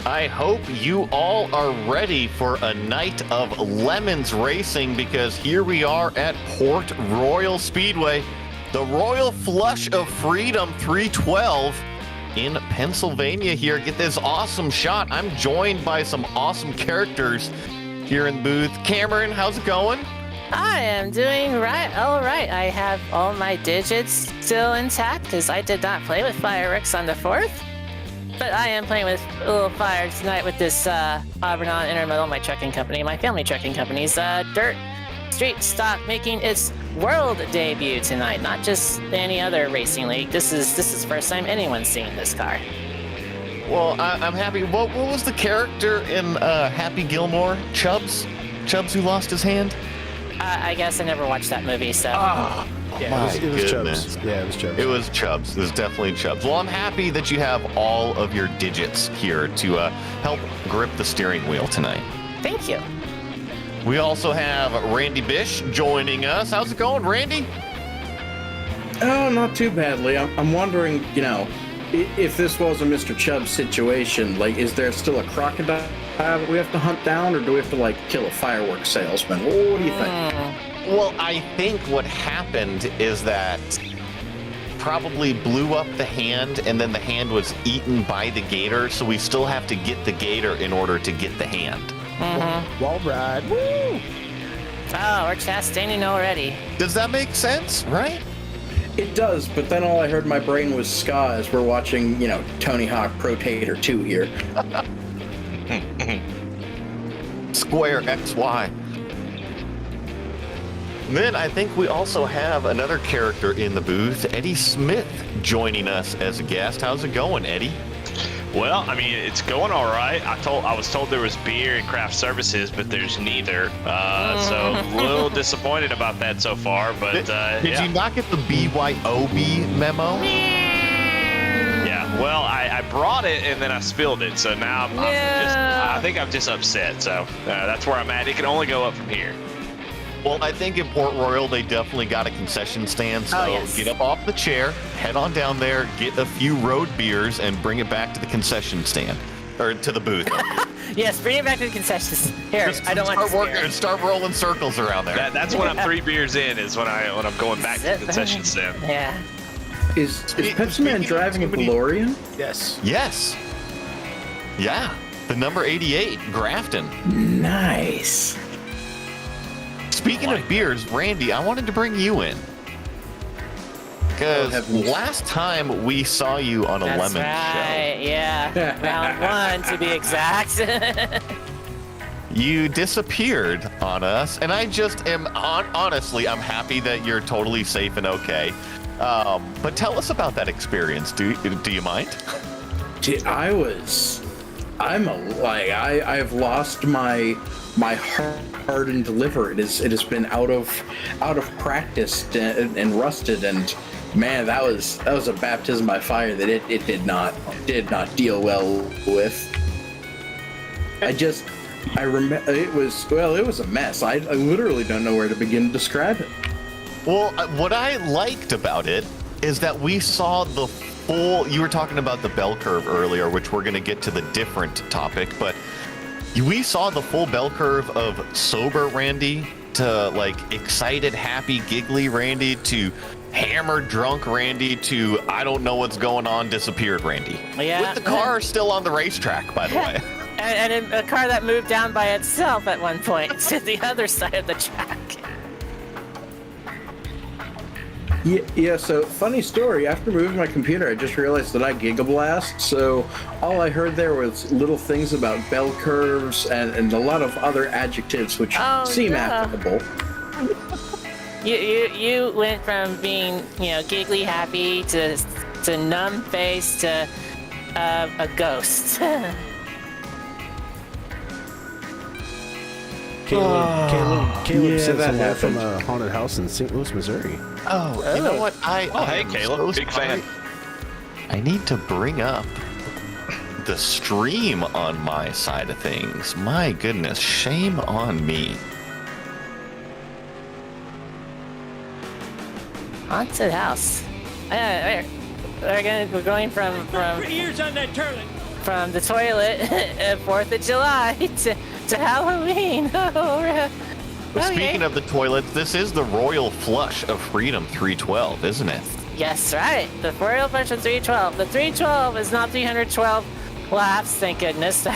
I hope you all are ready for a night of lemons racing, because here we are at Port Royal Speedway, the Royal Flush of Freedom 312 in Pennsylvania here. Get this awesome shot. I'm joined by some awesome characters here in the booth. Cameron, how's it going? I am doing all right. I have all my digits still intact because I did not play with fireworks on the 4th. But I am playing with a little fire tonight with this Auburn Intermodal, my trucking company, my family trucking company's dirt street stock, making its world debut tonight. Not just any other racing league. This is the first time anyone's seen this car. Well, I'm happy. What was the character in Happy Gilmore? Chubbs? Chubbs who lost his hand? I guess I never watched that movie, so... Oh, yeah, my it was goodness. Chubbs. Yeah, it was Chubbs. It was Chubbs. It was definitely Chubbs. Well, I'm happy that you have all of your digits here to help grip the steering wheel tonight. Thank you. We also have Randy Bish joining us. How's it going, Randy? Oh, not too badly. I'm wondering, if this was a Mr. Chubbs situation, like, is there still a crocodile that we have to hunt down, or do we have to, kill a fireworks salesman? What do you think? Well, I think what happened is that probably blew up the hand, and then the hand was eaten by the gator, so we still have to get the gator in order to get the hand. Mm-hmm. Wall ride. Woo! Oh, we're Chastaining already. Does that make sense, right? It does, but then all I heard in my brain was ska as we're watching, Tony Hawk Pro Tater 2 here. Square XY. Then I think we also have another character in the booth, Eddie Smith, joining us as a guest. How's it going, Eddie? Well, I mean, it's going all right. I was told there was beer and craft services, but there's neither. So a little disappointed about that so far. But did you not get the BYOB memo? Yeah. Well, I brought it and then I spilled it, so now I think I'm just upset. So that's where I'm at. It can only go up from here. Well, I think in Port Royal, they definitely got a concession stand. So get up off the chair, head on down there, get a few road beers, and bring it back to the concession stand. Or to the booth. Yes, bring it back to the concessions. Here, Just I don't want to working and start rolling circles around there. That's when I'm 3 beers in is when I'm going back to the concession stand. Yeah. Is Pepsi Man driving a DeLorean? Yes. Yes. Yeah. The number 88, Grafton. Nice. Speaking of beers, Randy, I wanted to bring you in. Because last time we saw you on a That's lemon right. Yeah. Round 1 to be exact. You disappeared on us, and I just am honestly, I'm happy that you're totally safe and okay. But tell us about that experience. Do you mind? Dude, I've lost my hardened liver. It has been out of practice and rusted, and man, that was a baptism by fire that it did not deal well with. I remember it was a mess. I literally don't know where to begin to describe it. Well, what I liked about it is that we saw the full. You were talking about the bell curve earlier, which we're going to get to the different topic, but we saw the full bell curve of sober Randy to like excited, happy, giggly Randy to hammered, drunk Randy to I don't know what's going on, disappeared Randy. Yeah. With the car still on the racetrack, by the way. And a car that moved down by itself at one point to the other side of the track. Yeah, so funny story. After moving my computer, I just realized that I gigablast. So all I heard there was little things about bell curves and a lot of other adjectives which seem applicable. You went from being, giggly happy to numb face to a ghost. Caleb sent someone from a haunted house in St. Louis, Missouri. Oh, you know what? Hey, Caleb, big fan. I need to bring up the stream on my side of things. My goodness, shame on me. Haunted house. We're going from ears on that toilet. From the toilet at 4th of July to Halloween. Speaking of the toilets, this is the Royal Flush of Freedom 312, isn't it? Yes, right. The Royal Flush of 312. The 312 is not 312 laps, thank goodness,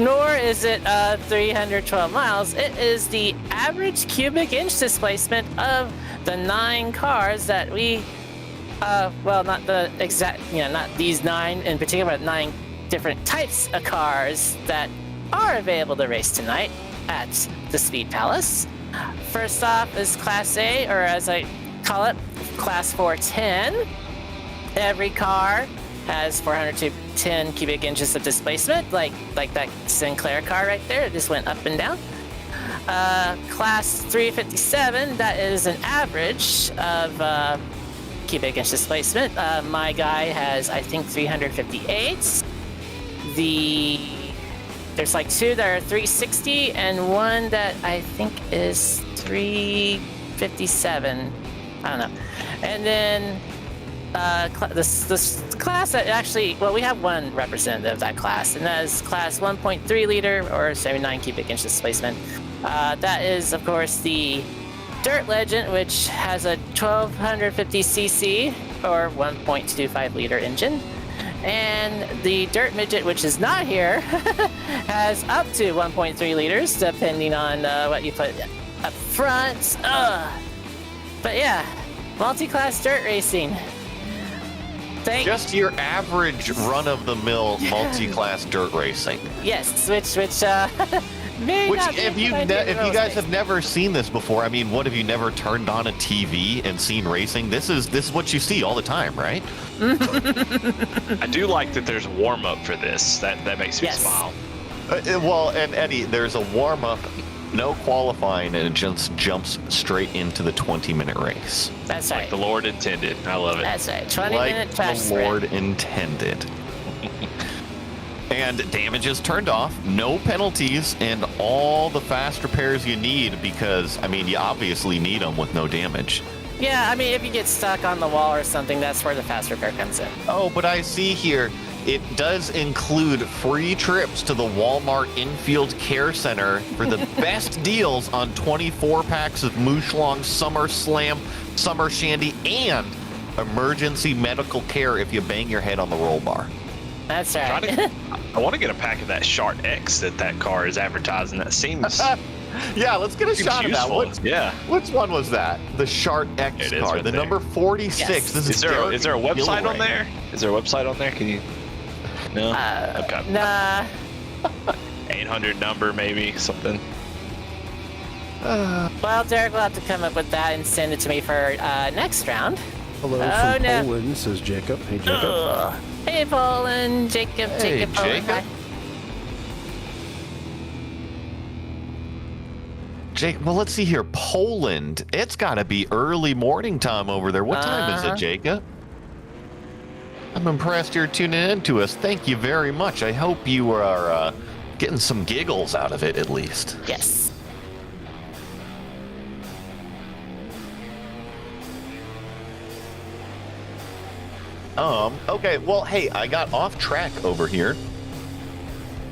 nor is it 312 miles. It is the average cubic inch displacement of the 9 cars that we, not the exact, not these 9 in particular, but 9 different types of cars that are available to race tonight at the Speed Palace. First off is Class A, or as I call it, Class 410. Every car has 410 cubic inches of displacement, like that Sinclair car right there. It just went up and down. Class 357, that is an average of cubic inch displacement. My guy has, I think, 358. There's like 2 that are 360 and 1 that I think is 357. I don't know. And then this class that actually, we have one representative of that class, and that is class 1.3 liter or 79 cubic inch displacement. That is, of course, the Dirt Legend, which has a 1250cc or 1.25 liter engine. And the Dirt Midget, which is not here, has up to 1.3 liters, depending on what you put up front. But yeah, multi-class dirt racing. Just your average run-of-the-mill multi-class dirt racing. Yes, which Maybe Which, not if be a you good idea to if you roll guys snakes. have never seen this before, I mean, what have you never turned on a TV and seen racing? This is what you see all the time, right? I do like that there's a warm up for this. That makes me Yes. smile. Well, and Eddie, there's a warm up, no qualifying, and it just jumps straight into the 20-minute race, That's Like right. the Lord intended. I love it. That's right. 20 like minute trash the sprint. Lord intended. And damage is turned off, no penalties, and all the fast repairs you need because, I mean, you obviously need them with no damage. Yeah, I mean, if you get stuck on the wall or something, that's where the fast repair comes in. Oh, but I see here, it does include free trips to the Walmart Infield Care Center for the best deals on 24 packs of Mooshlong Summer Slam, Summer Shandy, and emergency medical care if you bang your head on the roll bar. That's Try right. to- I want to get a pack of that Shark X that car is advertising. That seems, Yeah, let's get a seems shot of that. useful. Yeah. Which one was that? The Shark X It is car, right the there. number 46. Yes. This Is there a Derek website on Gilroy. there? Is there a website on there? Can you? No. Okay. Nah. 800 number maybe something. Well, Derek will have to come up with that and send it to me for next round. Hello Oh, from no. Poland, says Jacob. Hey, Jacob. Ugh. Hey, Poland, Jacob, Hey, Jacob, Poland. Jacob. Hi. Jake, well, let's see here. Poland. It's got to be early morning time over there. What time is Uh-huh. it, Jacob? I'm impressed you're tuning in to us. Thank you very much. I hope you are getting some giggles out of it, at least. Yes. Okay, well, hey, I got off track over here.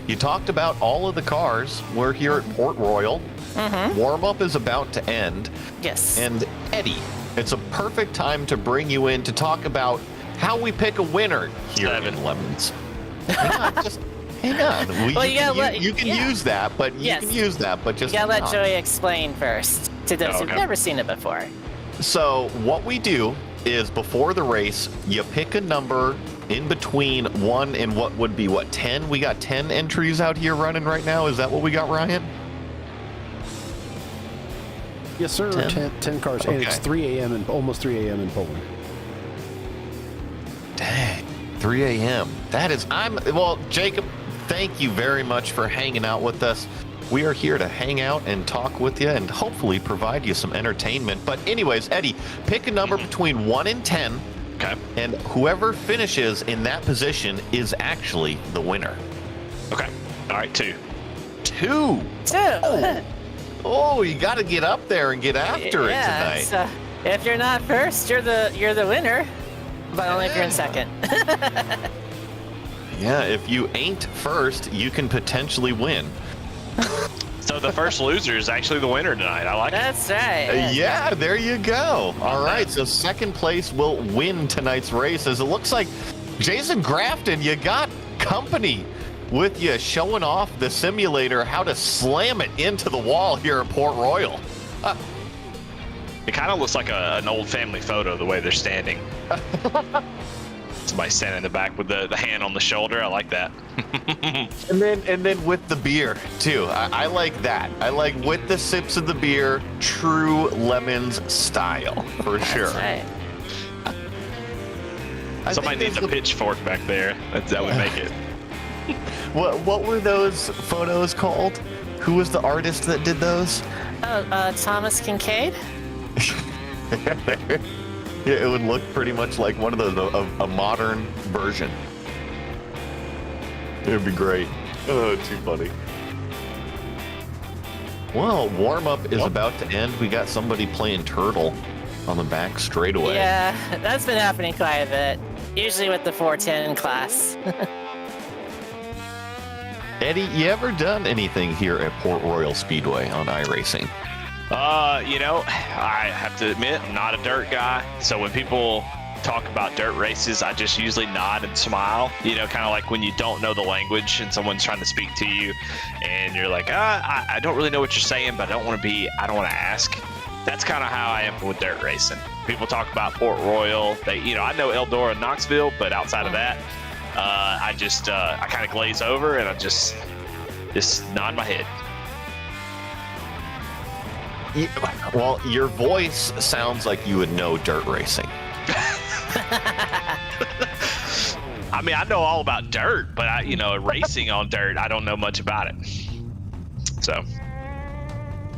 You talked about all of the cars. We're here at Port Royal. Warm-up is about to end. Yes. And Eddie, it's a perfect time to bring you in to talk about how we pick a winner here Seven. in Lemons. Hang on, just hang on. Well, you gotta let- you can yeah. use that, but you Yes. can use that, but you just gotta let hang on. Joey explain first to those who've Okay. never seen it before. So what we do is before the race, you pick a number in between 1 and what would be, 10? We got 10 entries out here running right now. Is that what we got, Ryan? Yes, sir. 10? 10 cars. And it's Okay. 3 a.m. and almost 3 a.m. in Poland. Dang, 3 a.m. Well, Jacob, thank you very much for hanging out with us. We are here to hang out and talk with you and hopefully provide you some entertainment. But anyways, Eddie, pick a number between 1 and 10, Okay. and whoever finishes in that position is actually the winner. Okay. All right. 2. 2. Two. Oh, you got to get up there and get after it tonight. So if you're not first, you're the winner, but only if you're in second. Yeah, if you ain't first, you can potentially win. So the first loser is actually the winner tonight. I like it. That's right. Yeah, there you go. All right, so second place will win tonight's race. As it looks like Jason Grafton, you got company with you showing off the simulator how to slam it into the wall here at Port Royal. It kind of looks like an old family photo the way they're standing. Somebody standing in the back with the hand on the shoulder. I like that. And then with the beer too. I like that. I like with the sips of the beer, true Lemons style for sure. That's right. I Somebody think needs a there's pitchfork back there. That would make it. What were those photos called? Who was the artist that did those? Oh, Thomas Kincaid? Yeah, it would look pretty much like one of those, a modern version. It would be great. Oh, too funny. Well, warm-up is about to end. We got somebody playing Turtle on the back straightaway. Yeah, that's been happening quite a bit. Usually with the 410 class. Eddie, you ever done anything here at Port Royal Speedway on iRacing? I have to admit, I'm not a dirt guy. So when people talk about dirt races, I just usually nod and smile. Kind of like when you don't know the language and someone's trying to speak to you and you're like, I don't really know what you're saying, but I don't want to ask. That's kind of how I am with dirt racing. People talk about Port Royal. I know Eldora and Knoxville, but outside of that, I kind of glaze over and I just nod my head. Well, your voice sounds like you would know dirt racing. I mean, I know all about dirt, but racing on dirt, I don't know much about it. So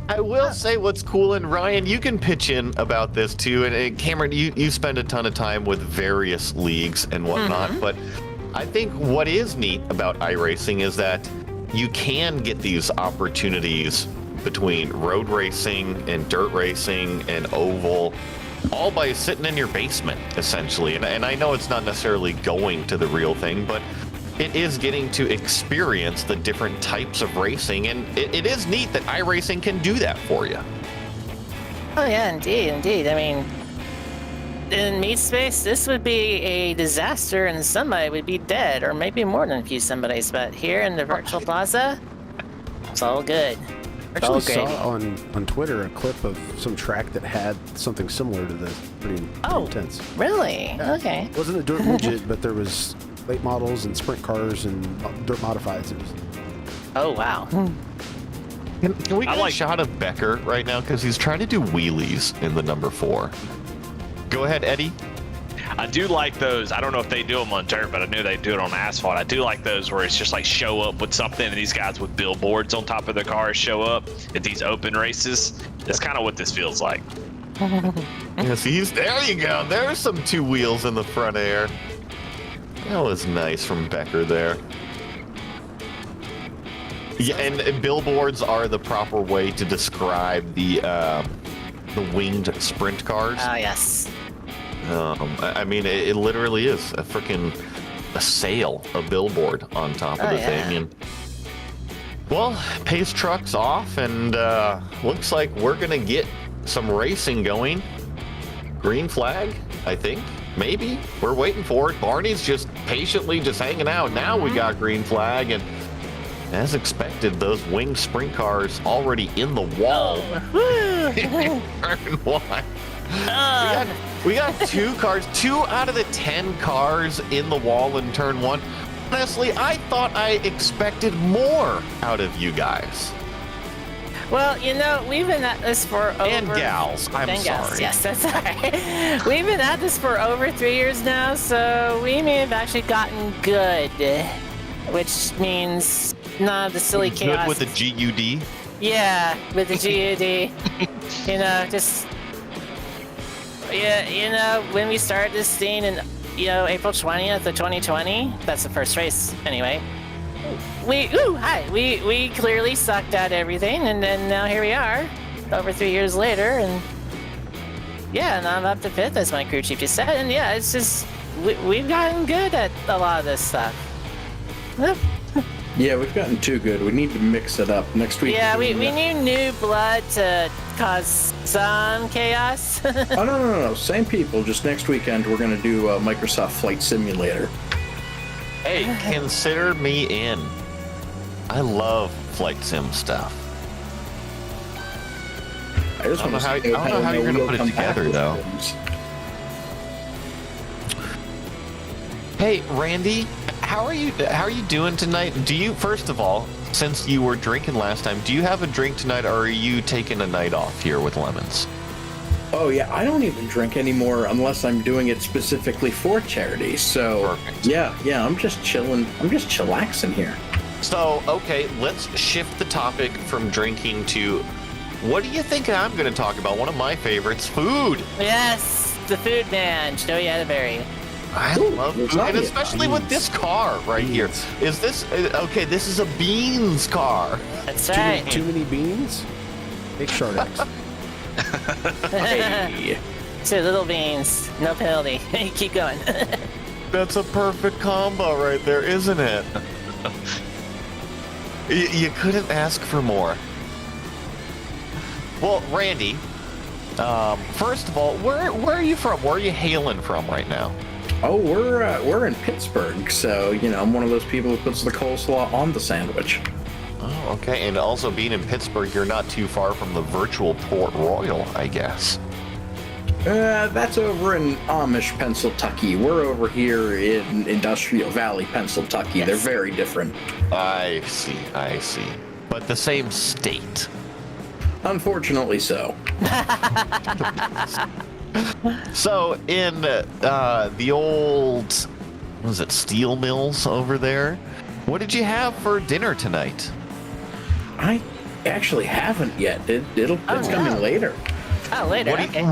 I will say what's cool, and Ryan, you can pitch in about this too. And Cameron, you spend a ton of time with various leagues and whatnot, but I think what is neat about iRacing is that you can get these opportunities between road racing and dirt racing and oval, all by sitting in your basement, essentially. And I know it's not necessarily going to the real thing, but it is getting to experience the different types of racing, and it is neat that iRacing can do that for you. Oh yeah, indeed. I mean, in meat space, this would be a disaster and somebody would be dead, or maybe more than a few somebodies, but here in the virtual plaza, it's all good. I actually saw on Twitter a clip of some track that had something similar to this. Pretty intense. Really? Yeah. Okay. It wasn't a dirt midget, but there was late models and sprint cars and dirt modifieds. Oh, wow. Can we get a shot of Becker right now? Because he's trying to do wheelies in the number 4. Go ahead, Eddie. I do like those. I don't know if they do them on dirt, but I knew they do it on asphalt. I do like those where it's just like show up with something, and these guys with billboards on top of their cars show up at these open races. That's kind of what this feels like. Yes, there you go. There's some 2 wheels in the front air. That was nice from Becker there. Yeah, and billboards are the proper way to describe the winged sprint cars. Oh, yes. I mean, it literally is a sail, a billboard on top of the thing. And well, pace truck's off, and looks like we're gonna get some racing going. Green flag, I think. Maybe. We're waiting for it. Barney's just patiently just hanging out. Now we got green flag, and as expected, those winged sprint cars already in the wall. Turn 1. We got 2 cars, 2 out of the 10 cars in the wall in turn 1. Honestly, I thought I expected more out of you guys. Well, we've been at this for over... And gals, I'm sorry. Gals. Yes, that's all right. We've been at this for over 3 years now, so we may have actually gotten good, which means none of the silly chaos. Good with the GUD? Yeah, with the GUD. Just... Yeah, when we started this thing in, April 20th of 2020, that's the first race, anyway. We clearly sucked at everything, and then now here we are, over 3 years later, and yeah, and I'm up to 5th, as my crew chief just said, and yeah, it's just, we've gotten good at a lot of this stuff. Yeah, we've gotten too good. We need to mix it up next week. Yeah, we need new blood to cause some chaos. Oh, no. Same people. Just next weekend, we're going to do Microsoft Flight Simulator. Hey, consider me in. I love flight sim stuff. I don't know how you're going to put it together, though. Hey, Randy, how are you doing tonight? Do you, first of all, since you were drinking last time, do you have a drink tonight, or are you taking a night off here with Lemons? Oh yeah, I don't even drink anymore unless I'm doing it specifically for charity. So perfect. Yeah, I'm just chilling. I'm just chillaxing here. So, okay, let's shift the topic from drinking to, what do you think I'm going to talk about? One of my favorites, food. Yes, the food man, Joey Atterbury. I love food, and especially with this car right here. Is this, okay, this is a beans car. That's right. Too many beans? Make short eggs. Hey. 2 little beans, no penalty. Keep going. That's a perfect combo right there, isn't it? You couldn't ask for more. Well, Randy, first of all, where are you from? Where are you hailing from right now? Oh, we're in Pittsburgh, so I'm one of those people who puts the coleslaw on the sandwich. Oh, okay. And also being in Pittsburgh, you're not too far from the virtual Port Royal, I guess. That's over in Amish, Pennsylvania. We're over here in Industrial Valley, Pennsylvania. Yes. They're very different. I see. But the same state. Unfortunately so. So in the old, what was it, steel mills over there, what did you have for dinner tonight? I actually haven't yet. It's coming no. later. Oh, later.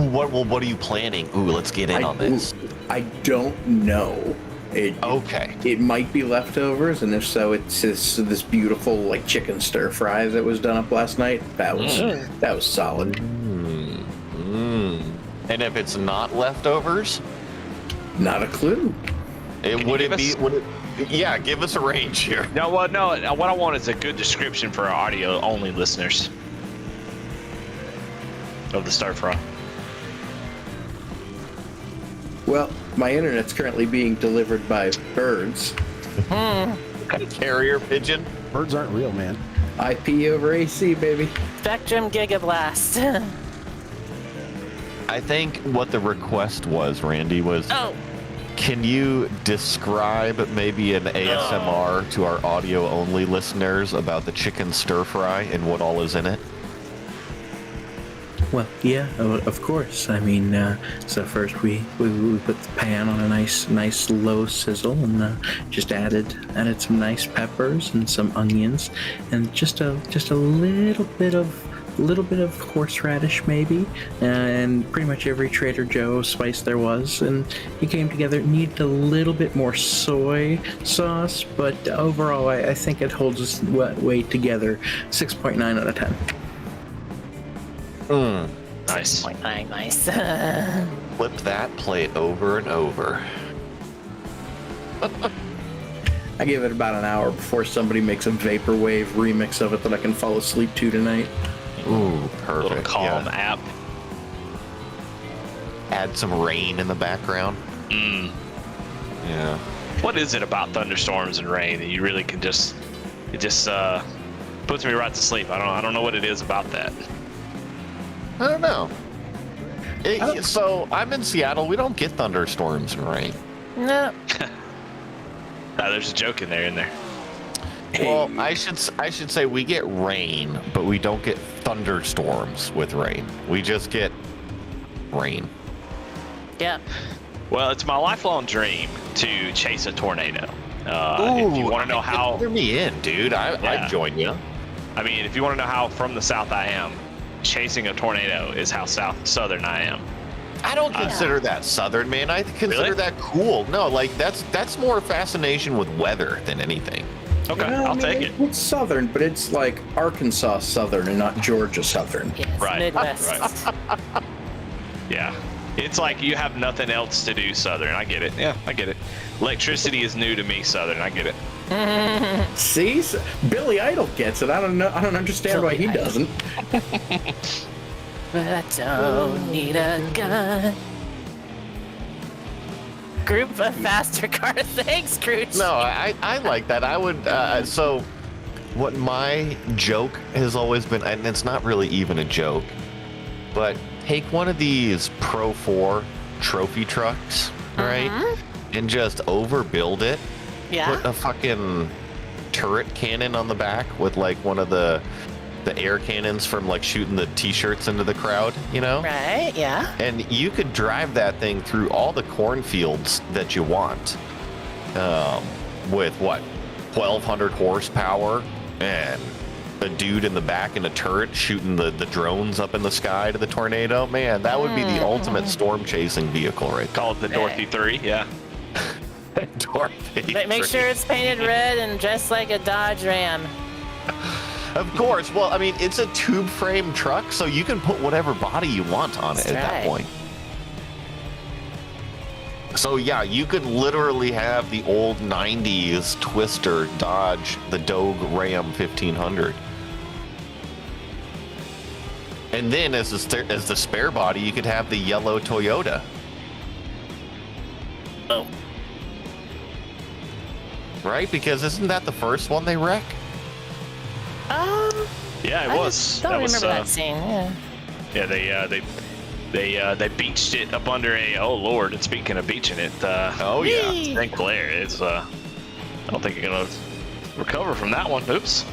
What are you planning? Ooh, let's get in on this. I don't know. Okay. It might be leftovers, and if so, it's this beautiful like chicken stir fry that was done up last night. That was solid. And if it's not leftovers, Not a clue. Yeah, give us a range here. No, what I want is a good description for our audio-only listeners of the stir fry. Well, my internet's currently being delivered by birds. Carrier pigeon. Birds aren't real, man. IP over AC, baby. Spectrum Gigablast. I think what the request was, Randy, was Oh, can you describe maybe an ASMR to our audio-only listeners about the chicken stir-fry and what all is in it? Well, yeah, of course. I mean, so first we put the pan on a nice low sizzle, and just added some nice peppers and some onions, and just a little bit of horseradish maybe, and pretty much every Trader Joe spice there was, and it came together. It needed a little bit more soy sauce, but overall I think it holds its weight together. 6.9 out of 10. Nice. nice. Flip that plate over and over. I give it about an hour before somebody makes a vaporwave remix of it that I can fall asleep to tonight. Ooh, perfect. Little calm app. Add some rain in the background. Yeah. What is it about thunderstorms and rain that you really can just puts me right to sleep? I don't know what it is about that. I don't know. So I'm in Seattle. We don't get thunderstorms and rain. No. There's a joke in there. Well, I should say we get rain, but we don't get thunderstorms with rain. We just get rain. Yeah. Well, it's my lifelong dream to chase a tornado. If you want to know how, Get me in, dude. I'd join you. I mean, if you want to know how from the south I am, chasing a tornado is how southern I am. I don't consider that southern, man. I consider that cool. No, like that's more fascination with weather than anything. Okay, Well, I'll take it. It's southern, but it's like Arkansas southern and not Georgia southern. Yes, Right. Midwest. Yeah. It's like you have nothing else to do southern. I get it. Yeah, I get it. Electricity is new to me, southern. I get it. See, Billy Idol gets it. I don't know. I don't understand why he doesn't. But I don't need a gun. Group of faster car. Thanks, Scrooge. No, I like that. I would. So, what my joke has always been, and it's not really even a joke, but take one of these Pro 4 trophy trucks, right, and just overbuild it. Yeah. Put a fucking turret cannon on the back with like one of the air cannons from like shooting the t-shirts into the crowd, you know? Right, yeah. And you could drive that thing through all the cornfields that you want with what, 1,200 horsepower and a dude in the back in a turret shooting the drones up in the sky to the tornado. Man, that would be the ultimate storm chasing vehicle, right? Call it the Dorothy 3, yeah. Dorothy. Make sure it's painted red and dressed like a Dodge Ram. Of course. Well, I mean, it's a tube frame truck, so you can put whatever body you want on it at that point. So yeah, you could literally have the old 90s Twister Dodge, the Dogue Ram 1500. And then as the spare body, you could have the yellow Toyota. Oh. Right? Because isn't that the first one they wreck? Yeah, it I was. don't remember was, that scene. Yeah. Yeah, they beached it up under a. Oh Lord! And speaking of beaching it, Oh yeah. St. Clair. It's I don't think you're gonna recover from that one. Oops.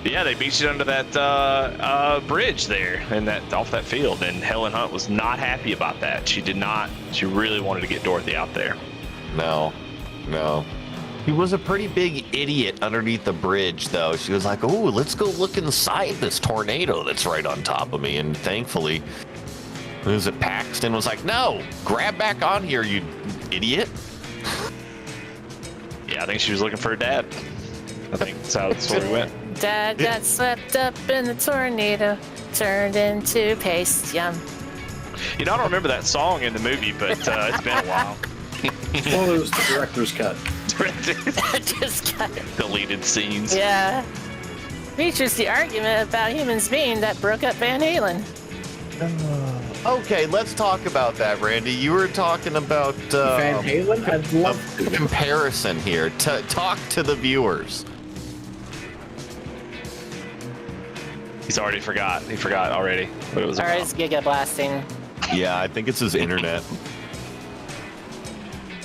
Yeah, they beat you under that bridge there and off that field, and Helen Hunt was not happy about that. She did not. She really wanted to get Dorothy out there. No. He was a pretty big idiot underneath the bridge, though. She was like, "Oh, let's go look inside this tornado that's right on top of me." And thankfully, who's it? Paxton was like, "No, grab back on here, you idiot." Yeah, I think she was looking for her dad. I think that's how the story went. Dad got swept up in the tornado, turned into paste. Yum. You know, I don't remember that song in the movie, but it's been a while. Well, it was the director's cut. Just got it. Deleted scenes. Yeah. Features the argument about humans being that broke up Van Halen. Okay, let's talk about that, Randy. You were talking about Van Halen? I'd love a comparison here. Talk to the viewers. He's already forgot. He forgot already what it was Or about. is Giga Blasting. Yeah, I think it's his internet.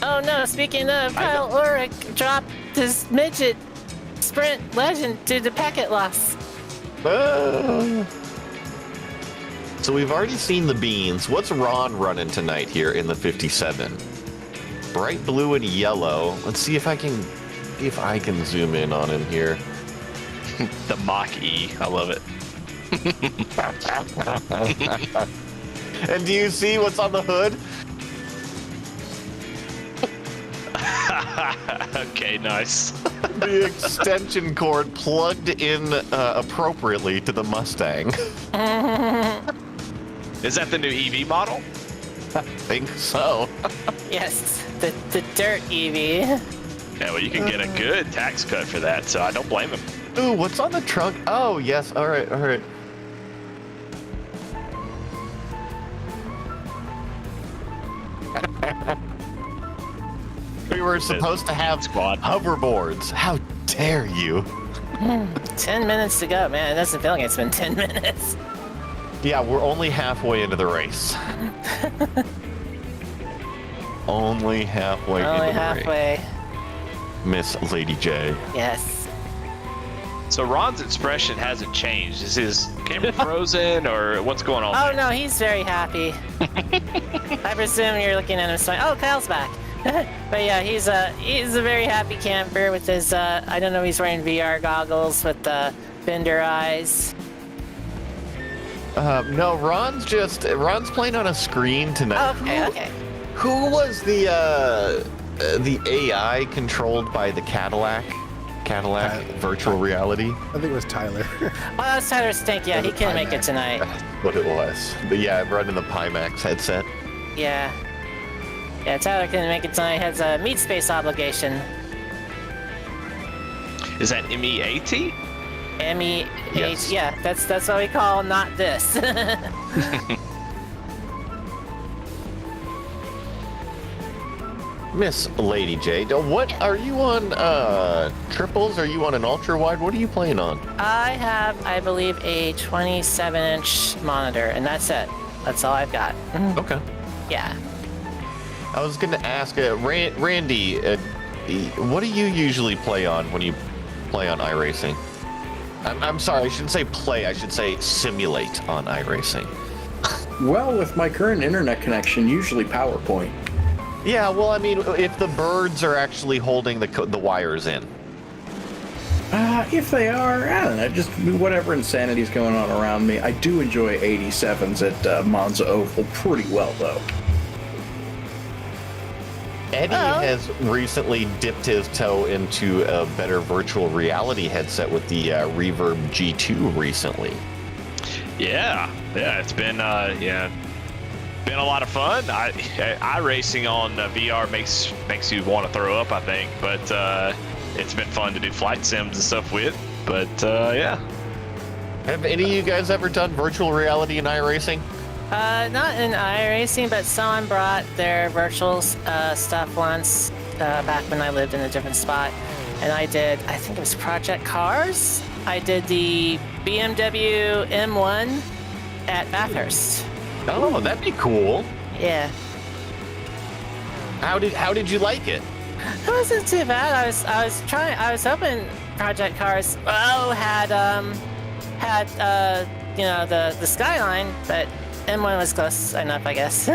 Oh no, speaking of, Kyle Ulrich dropped his midget sprint legend due to packet loss. So we've already seen the beans. What's Ron running tonight here in the 57? Bright blue and yellow. Let's see if I can zoom in on him here. The Mach-E. I love it. And do you see what's on the hood? Okay, nice. The extension cord plugged in appropriately to the Mustang. Is that the new EV model? I think so. Yes, the dirt EV. Yeah, well, you can get a good tax cut for that, so I don't blame him. Ooh, what's on the trunk? Oh, yes. All right. We were supposed to have Squad. hoverboards. How dare you? 10 minutes to go, man. It doesn't feel like it's been 10 minutes. Yeah, we're only halfway into the race. Only halfway Only into the halfway. race. Miss Lady J. Yes. So Ron's expression hasn't changed. Is his camera frozen, or what's going on? Oh no, he's very happy. I presume you're looking at him saying, "Oh, Kyle's back." But yeah, he's a very happy camper with his I don't know, he's wearing VR goggles with the bender eyes. No, Ron's playing on a screen tonight. Okay. Who was the AI controlled by the Cadillac virtual reality? I think it was Tyler. Oh, that's Tyler Stink. Yeah, he couldn't make it tonight. That's what it was. But yeah, I'm running the Pimax headset. Yeah. Yeah, Tyler couldn't make it tonight. He has a meat space obligation. Is that MEAT? M-E-H. Yes. Yeah, that's what we call not this. Miss Lady J, what are you on? Triples? Are you on an ultra wide? What are you playing on? I have, I believe, a 27-inch monitor, and that's it. That's all I've got. Okay. Yeah. I was going to ask, Randy, what do you usually play on when you play on iRacing? I'm sorry, I shouldn't say play, I should say simulate on iRacing. Well, with my current internet connection, usually PowerPoint. Yeah, well, I mean, if the birds are actually holding the wires in. If they are, I don't know, just whatever insanity's going on around me. I do enjoy 87s at Monza Oval pretty well, though. Eddie has recently dipped his toe into a better virtual reality headset with the Reverb G2 recently. Yeah, it's been been a lot of fun. iRacing on VR makes you want to throw up, I think, but it's been fun to do flight sims and stuff with. But yeah. Have any of you guys ever done virtual reality in iRacing? Not in iRacing, but someone brought their virtual stuff once back when I lived in a different spot. And I think it was Project Cars. I did the BMW M1 at Bathurst. Oh, that'd be cool. Yeah. How did you like it? It wasn't too bad. I was hoping project cars. Oh, had the Skyline, but M1 was close enough, I guess.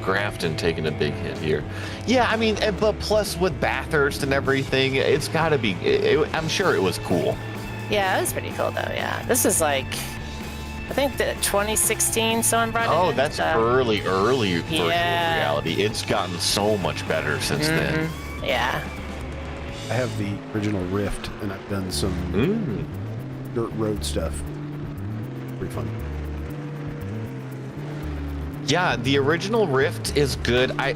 Grafton taking a big hit here. Yeah, I mean, but plus with Bathurst and everything, it's got to be. I'm sure it was cool. Yeah, it was pretty cool though. Yeah, this is like, I think the 2016 someone brought it in. Oh, that's early virtual Yeah. reality. It's gotten so much better since then. Yeah. I have the original Rift, and I've done some dirt road stuff. Pretty fun. Yeah, the original Rift is good. I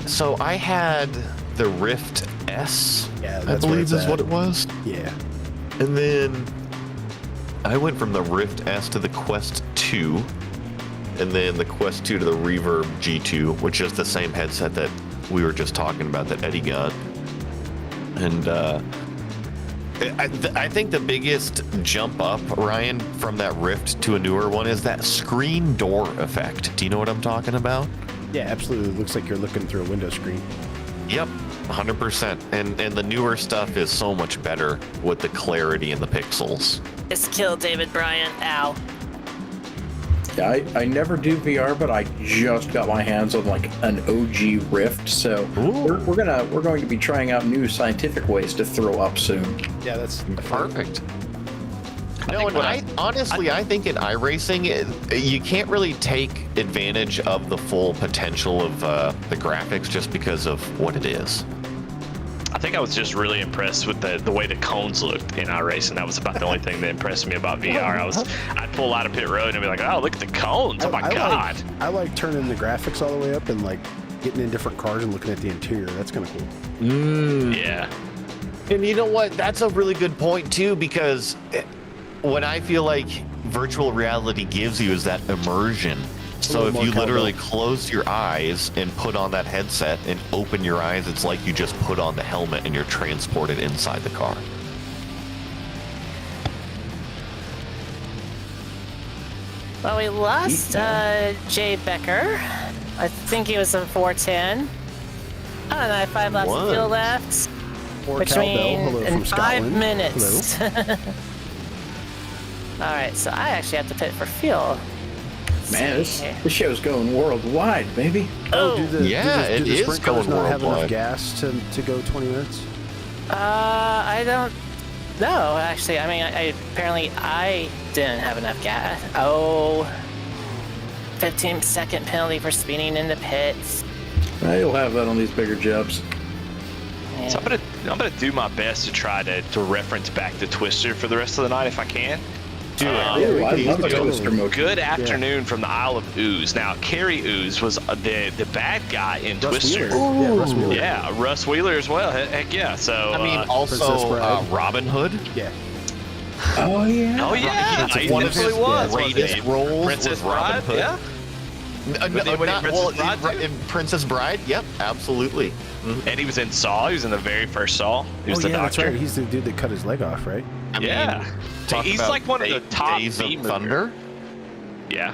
had the Rift S. Yeah, I that's believe where is it's what at. it was. Yeah. And then I went from the Rift S to the Quest 2, and then the Quest 2 to the Reverb G2, which is the same headset that we were just talking about that Eddie got. And I think the biggest jump up, Ryan, from that Rift to a newer one is that screen door effect. Do you know what I'm talking about? Yeah, absolutely. It looks like you're looking through a window screen. Yep, 100%. And the newer stuff is so much better with the clarity and the pixels. Just kill David Bryant. Ow. Yeah, I never do VR, but I just got my hands on like an OG Rift, so we're going to be trying out new scientific ways to throw up soon. Yeah, that's Perfect. No, and I think in iRacing, you can't really take advantage of the full potential of the graphics just because of what it is. I think I was just really impressed with the way the cones looked in iRacing. That was about the only thing that impressed me about VR. I'd pull out of pit road and be like, oh, look at the cones. Oh my God. I like turning the graphics all the way up and like getting in different cars and looking at the interior. That's kind of cool. Yeah. And you know what? That's a really good point too, because what I feel like virtual reality gives you is that immersion. So if you literally close your eyes and put on that headset and open your eyes, it's like you just put on the helmet and you're transported inside the car. Well, we lost Jay Becker. I think he was a 410. Oh, and I have 5 laps of fuel left. Which means in 5 minutes. All right, so I actually have to pit for fuel. Man, this show's going worldwide, baby. It is sprint cars going not have enough worldwide. gas to go 20 minutes? I don't know, actually. I mean, apparently I didn't have enough gas. Oh, 15-second penalty for speeding in the pits. You'll have that on these bigger jobs. Yeah. So I'm gonna do my best to try to reference back to Twister for the rest of the night if I can. Do it. I love a Twister mode. Good afternoon from the Isle of Ooze. Now, Kerry Ooze was the bad guy in Twister. Russ Wheeler. Yeah, Russ Wheeler as well. Heck yeah. So I mean, Princess also Bride. Robin Hood. Yeah. Oh, yeah. oh yeah, It's he one of his definitely was. greatest roles Princess was Robin Bride. Hood. Yeah. Princess Bride, too? in Princess Bride. Yep, absolutely. And he was in Saw. He was in the very first Saw. He was the that's doctor. right. He's the dude that cut his leg off, right? I Yeah. mean, talk He's about like one of the top Days of B movers. Thunder. Yeah.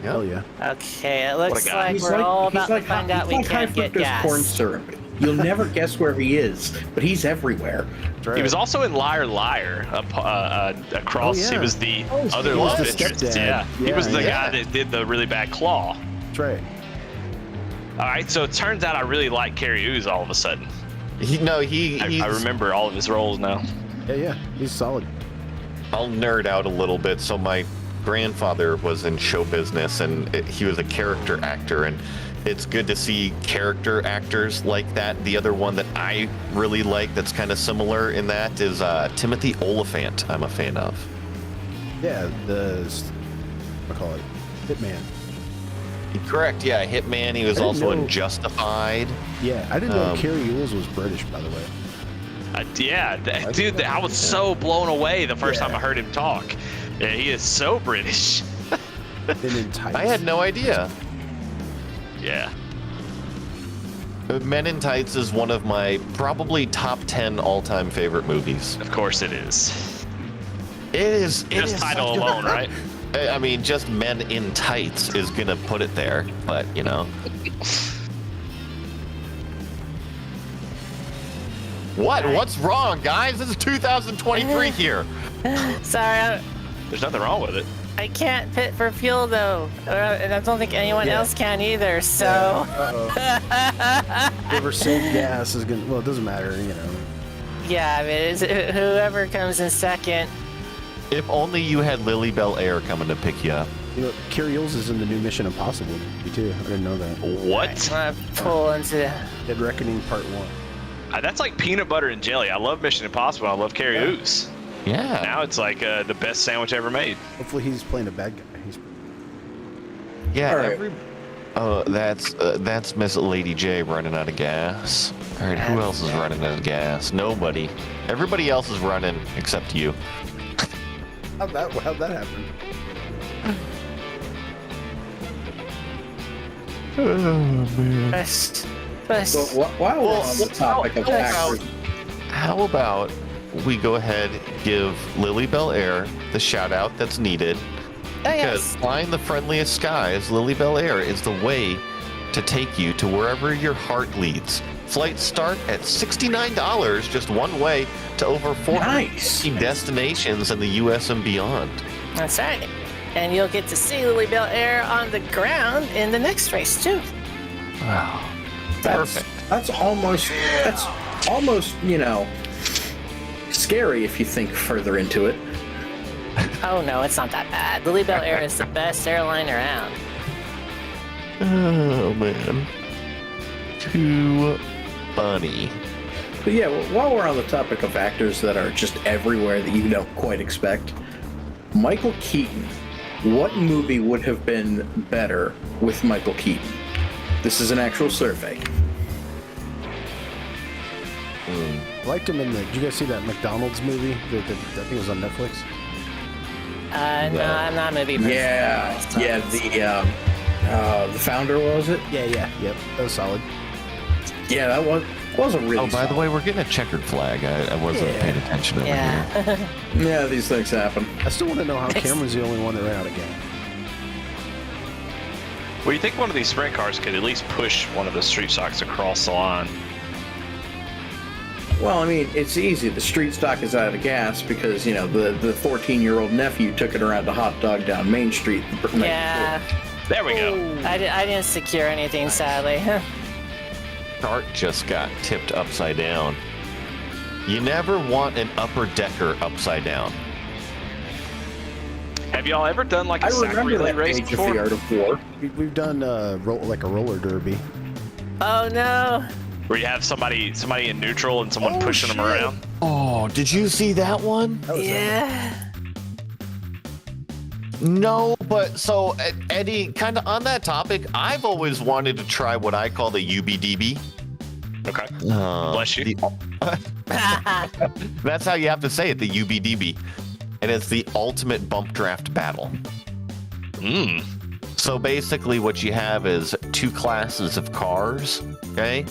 Hell yeah. Okay, it looks guy. like we're all about to find out we high can't get fructose corn gas. syrup. You'll never guess where he is, but he's everywhere. That's right. He was also in Liar Liar across. Oh, yeah. He was the he other was love the interest. stepdad. Yeah. He Yeah, was the yeah. guy that did the really bad claw. That's right. All right, so it turns out I really like Kerry Ooze all of a sudden. I I remember all of his roles now. Yeah. He's solid. I'll nerd out a little bit. So my grandfather was in show business, and he was a character actor, and it's good to see character actors like that. The other one that I really like that's kind of similar in that is Timothy Oliphant. I'm a fan of. Yeah, I call it Hitman. Correct. Yeah, Hitman. He was I didn't also know- in Justified. Yeah, I didn't know Kerry Ooze was British, by the way. Dude, I was so blown away the first Yeah. time I heard him talk. Yeah, he is so British. Been in tights. I had no idea. Yeah. Men in Tights is one of my probably top 10 all-time favorite movies. Of course it is. It is. Just title alone, right? I mean, just Men in Tights is gonna put it there, but you know. What? What's wrong, guys? This is 2023 here. Sorry, There's nothing wrong with it. I can't pit for fuel though, and I don't think anyone else can either. So. Whoever saved gas is gonna. Well, it doesn't matter, you know. Yeah, I mean, whoever comes in second. If only you had Lily Bell Air coming to pick you up. You know, Curios is in the new Mission Impossible movie too. I didn't know that. What? I'm gonna pull into. Dead Reckoning Part 1. That's like peanut butter and jelly. I love Mission Impossible. I love Carrie Oos. Yeah. Now it's like the best sandwich ever made. Hopefully he's playing a bad guy. Yeah. All right. That's Miss Lady J running out of gas. All right, who else is running out of gas? Nobody. Everybody else is running except you. How'd that happen? Oh man. Best. But while we're on the topic of actors, How about we go ahead give Lily Bell Air the shout out that's needed? Because flying the friendliest skies, Lily Bell Air is the way to take you to wherever your heart leads. Flights start at $69 just one way to over 450 destinations in the U.S. and beyond. That's right. And you'll get to see Lily Bell Air on the ground in the next race too. Wow. that's almost scary if you think further into it. Oh no, it's not that bad. Lily Bell Air is the best airline around. Oh man. Too funny. But yeah, while we're on the topic of actors that are just everywhere that you don't quite expect, Michael Keaton. What movie would have been better with Michael Keaton? This is an actual survey. I liked him in the. Did you guys see that McDonald's movie? I think it was on Netflix. No, I'm not a movie person. The Founder, was it? Yep. That was solid. Yeah, that was a really. Oh, by the way, we're getting a checkered flag. I wasn't paying attention over here. Yeah. Yeah, these things happen. I still want to know how Cameron's the only one that ran out of gas. Well, you think one of these sprint cars could at least push one of the street stocks across the line? Well, I mean, it's easy. The street stock is out of gas because, the 14-year-old nephew took it around to hot dog down Main Street. Yeah. There we go. I didn't secure anything, sadly. Cart just got tipped upside down. You never want an upper decker upside down. Have y'all ever done like a I sack remember relay that race page of before? the Art of War. We've done like a roller derby. Oh no. Where you have somebody in neutral and someone pushing them around? Oh, did you see that one? Yeah. No, but so Eddie, kind of on that topic, I've always wanted to try what I call the UBDB. Okay. Bless you. That's how you have to say it, the UBDB. And it's the ultimate bump draft battle. So basically what you have is two classes of cars, okay?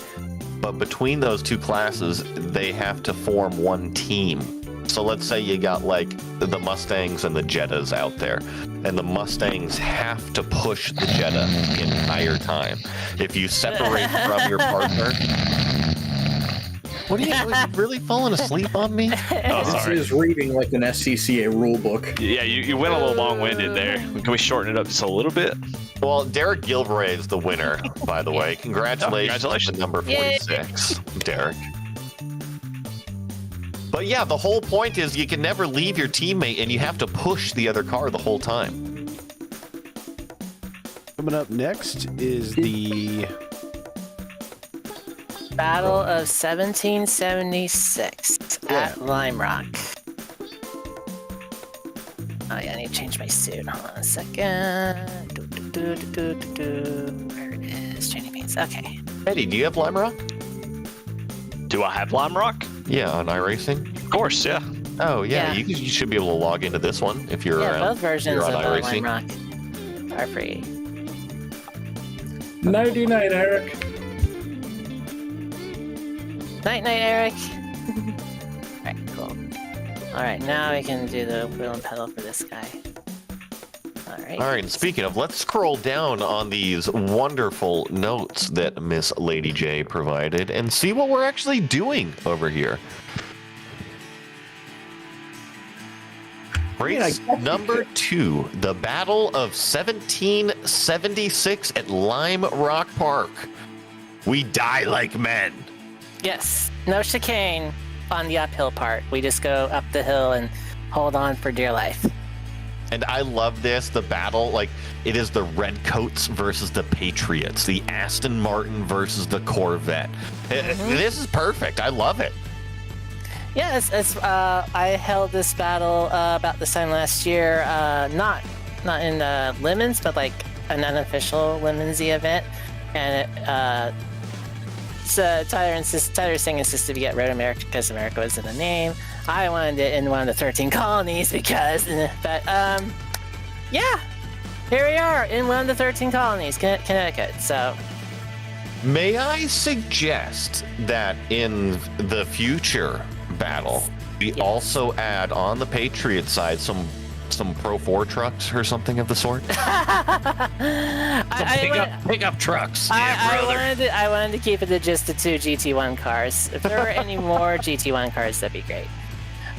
But between those two classes, they have to form one team. So let's say you got like the Mustangs and the Jettas out there, and the Mustangs have to push the Jetta the entire time. If you separate from your partner, what are you really falling asleep on me? Oh, This sorry. is reading like an SCCA rule book. Yeah, you went a little long-winded there. Can we shorten it up just a little bit? Well, Derek Gilvray is the winner, by the way. Congratulations to number 46, Derek. But yeah, the whole point is you can never leave your teammate and you have to push the other car the whole time. Coming up next is the Battle of 1776 at Lime Rock. Oh yeah, I need to change my suit. Hold on a second. Where it is? Changing paints. Okay. Eddie, do you have Lime Rock? Do I have Lime Rock? Yeah, on iRacing. Of course, yeah. Oh yeah, Yeah. You should be able to log into this one if you're Yeah, around. both versions You're of on Lime iRacing. Rock are free. 99, Eric. Night, Eric. Alright, cool. Alright, now we can do the wheel and pedal for this guy. All All right, and speaking of, let's scroll down on these wonderful notes that Miss Lady J provided and see what we're actually doing over here. Race number 2, the Battle of 1776 at Lime Rock Park. We die like men. Yes, no chicane on the uphill part. We just go up the hill and hold on for dear life. And I love this, the battle, like, it is the Red Coats versus the Patriots, the Aston Martin versus the Corvette. This is perfect. I love it. Yeah, I held this battle about this time last year, not in Lemons, but like an unofficial Lemonsy event. And Tyler Singh insisted we get Road America because America was in the name. I wanted it in one of the 13 colonies because, but yeah, here we are in one of the 13 colonies, Connecticut. So, may I suggest that in the future battle, we also add on the Patriot side some Pro 4 trucks or something of the sort? Pick up trucks. I wanted to keep it to just the 2 GT1 cars. If there were any more GT1 cars, that'd be great.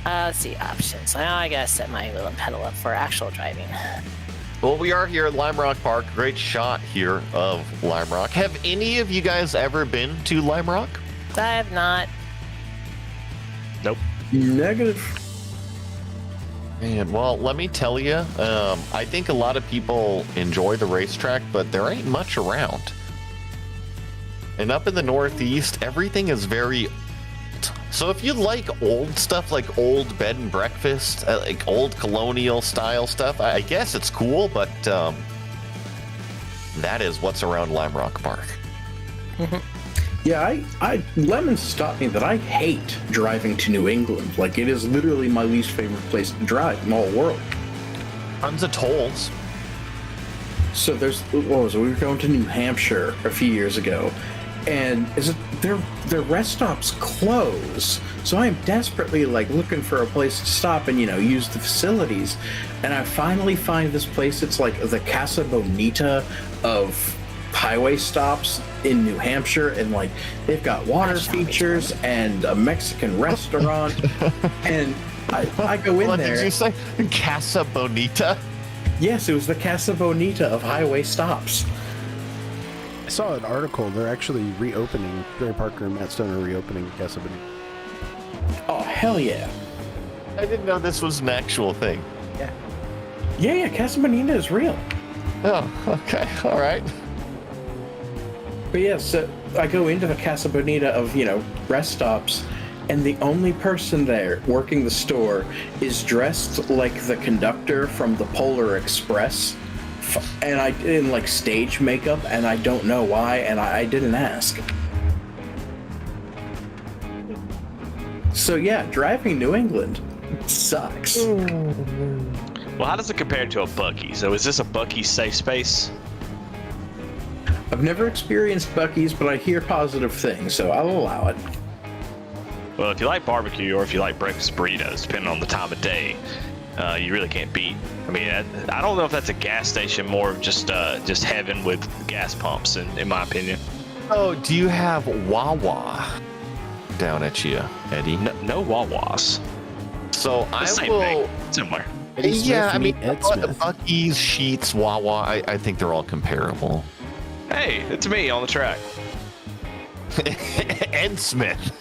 Let's see, options. Now I gotta set my wheel and pedal up for actual driving. Well, we are here at Lime Rock Park. Great shot here of Lime Rock. Have any of you guys ever been to Lime Rock? I have not. Nope. Negative. Man, well, let me tell you, I think a lot of people enjoy the racetrack, but there ain't much around. And up in the Northeast, everything is very old. So if you like old stuff, like old bed and breakfast, like old colonial style stuff, I guess it's cool, but that is what's around Lime Rock Park. Yeah, Lemons taught me that I hate driving to New England. Like, it is literally my least favorite place to drive in the whole world. Tons of tolls. So we were going to New Hampshire a few years ago, and their rest stops close. So I am desperately looking for a place to stop and use the facilities. And I finally find this place. It's like the Casa Bonita of highway stops in New Hampshire, and they've got water features and a Mexican restaurant. And I go in there. What did you say? Casa Bonita? Yes, it was the Casa Bonita of highway stops. I saw an article. They're actually reopening. Gary Parker and Matt Stone are reopening Casa Bonita. Oh, hell yeah. I didn't know this was an actual thing. Yeah, Casa Bonita is real. Oh, okay. All right. But yeah, so I go into the Casa Bonita of, rest stops, and the only person there working the store is dressed like the conductor from the Polar Express, and in stage makeup, and I don't know why, and I didn't ask. So yeah, driving New England sucks. Well, how does it compare to a Buc-ee? So is this a Buc-ee safe space? I've never experienced Buc-ee's, but I hear positive things, so I'll allow it. Well, if you like barbecue or if you like breakfast burritos, depending on the time of day, you really can't beat. I mean, I don't know if that's a gas station, more of just heaven with gas pumps, in my opinion. Oh, do you have Wawa down at you, Eddie? No Wawas. So I Same will. thing. Similar. Eddie Smith, Yeah, I mean, Ed Smith. Buc-ee's, Sheetz, Wawa, I think they're all comparable. Hey, it's me on the track. Ed Smith.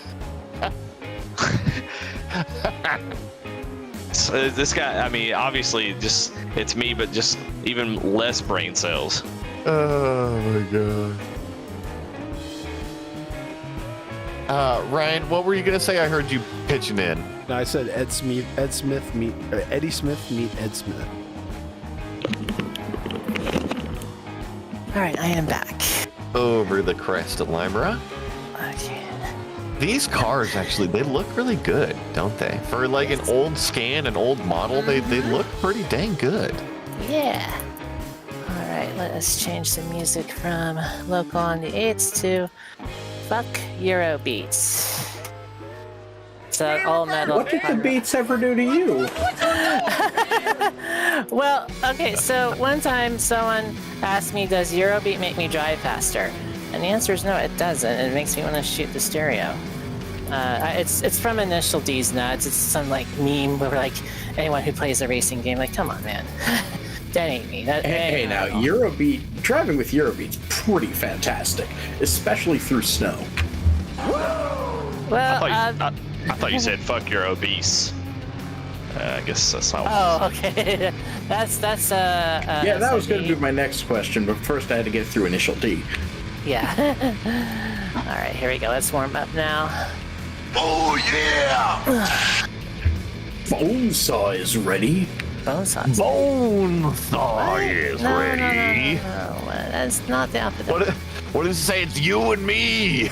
So this guy, I mean, obviously, just it's me, but just even less brain cells. Oh my god. Ryan, what were you gonna say? I heard you pitching in. No, I said Eddie Smith meet Ed Smith. All right, I am back. Over the crest of Lime Rock. Okay. These cars actually, they look really good, don't they? For an old scan, an old model, they look pretty dang good. Yeah. All right, let us change the music from local on the 8s to fuck Euro beats. So all metal. What did the Beats ever do to you? Well, okay, so one time someone asked me, does Eurobeat make me drive faster? And the answer is no, it doesn't. It makes me want to shoot the stereo. It's from Initial D's Nuts. It's some like meme where like anyone who plays a racing game, like, come on, man. That ain't me. Hey, now, Eurobeat, driving with Eurobeat's pretty fantastic, especially through snow. Well, I thought you said fuck you're obese. I guess that's not. Oh, okay. that's Yeah, that was going to be my next question, but first I had to get through Initial D. Yeah. All right, here we go. Let's warm up now. Oh yeah! Bonesaw is ready. Bonesaw. Bonesaw is ready. No, that's not the outfit. What does it say? It's you and me.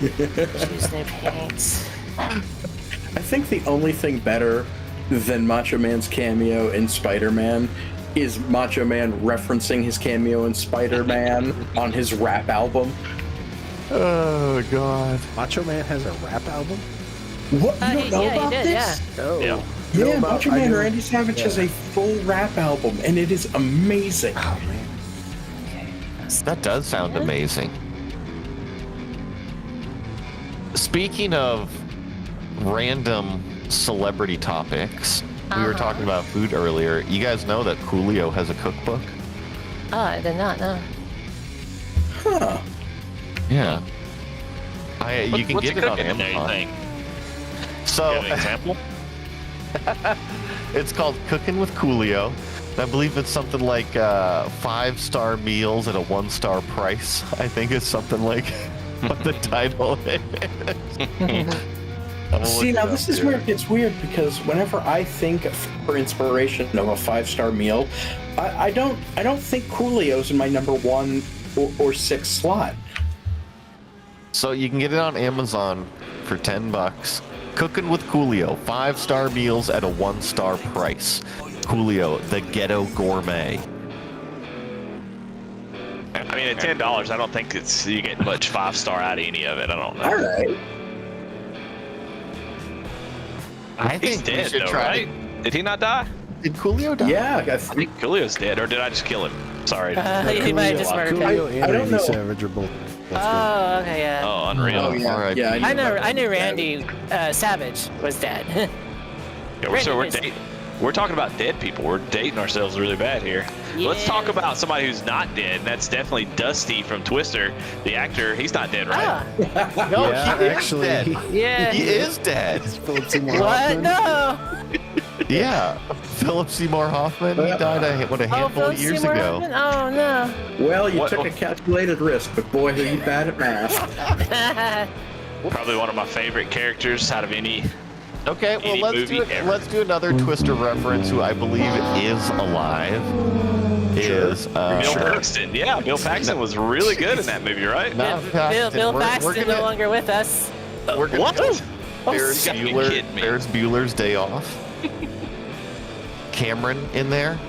Choose new paints. I think the only thing better than Macho Man's cameo in Spider-Man is Macho Man referencing his cameo in Spider-Man on his rap album. Oh God! Macho Man has a rap album? What? You don't know about did, this? yeah. Oh. Yeah. Yeah, No, Macho I Man know- Randy Savage yeah. has a full rap album, and it is amazing. Oh, man. That does sound amazing. Speaking of random celebrity topics, we were talking about food earlier. You guys know that Coolio has a cookbook? Oh, I did not know. Huh. Yeah. You can What's get it it on cooking in there, you Amazon. think? So You have an example? it's called Cooking with Coolio. I believe it's something like 5-star meals at a 1-star price. I think it's something like what the title is. I'm gonna See, look now it this up is here. where it gets weird, because whenever I think for inspiration of a 5-star meal, I don't think Coolio's in my number 1 or 6 slot. So you can get it on Amazon for $10. Cooking with Coolio, 5-star meals at a 1-star price. Coolio, the ghetto gourmet. I mean, at $10, I don't think you get much 5-star out of any of it. I don't know. All right. I He's think we dead, should though, try right? Did he not die? Did Coolio die? Yeah, I think Coolio's dead, or did I just kill him? Sorry. He might have just murdered him. Coolio and I don't Randy know. Savage are both. Oh, okay, yeah. Oh, unreal. Oh, yeah. Alright. Yeah, I knew Randy Savage was dead. Yeah, so Randy we're talking about dead people. We're dating ourselves really bad here. Let's talk about somebody who's not dead, and that's definitely Dusty from Twister, the actor. He's not dead, right? Ah, No, Yeah, he is actually, dead. yeah. He is dead. Philip Seymour What? Hoffman. No. Yeah. Philip Seymour Hoffman, he died a handful Philip of years Seymour ago. Hoffman? Oh no. Well, you What- took a calculated risk, but boy, are you bad at math. Probably one of my favorite characters out of any. Okay, well Any let's do movie it. ever. Let's do another Twister reference who I believe is alive. Is Bill Paxton. Yeah, Bill Paxton was really good in that movie, right? not Bill Paxton. We're Paxton gonna- no longer with us. We're gonna What? go Ferris you gotta be Bueller. kidding me. Ferris Bueller's Day Off. Cameron in there.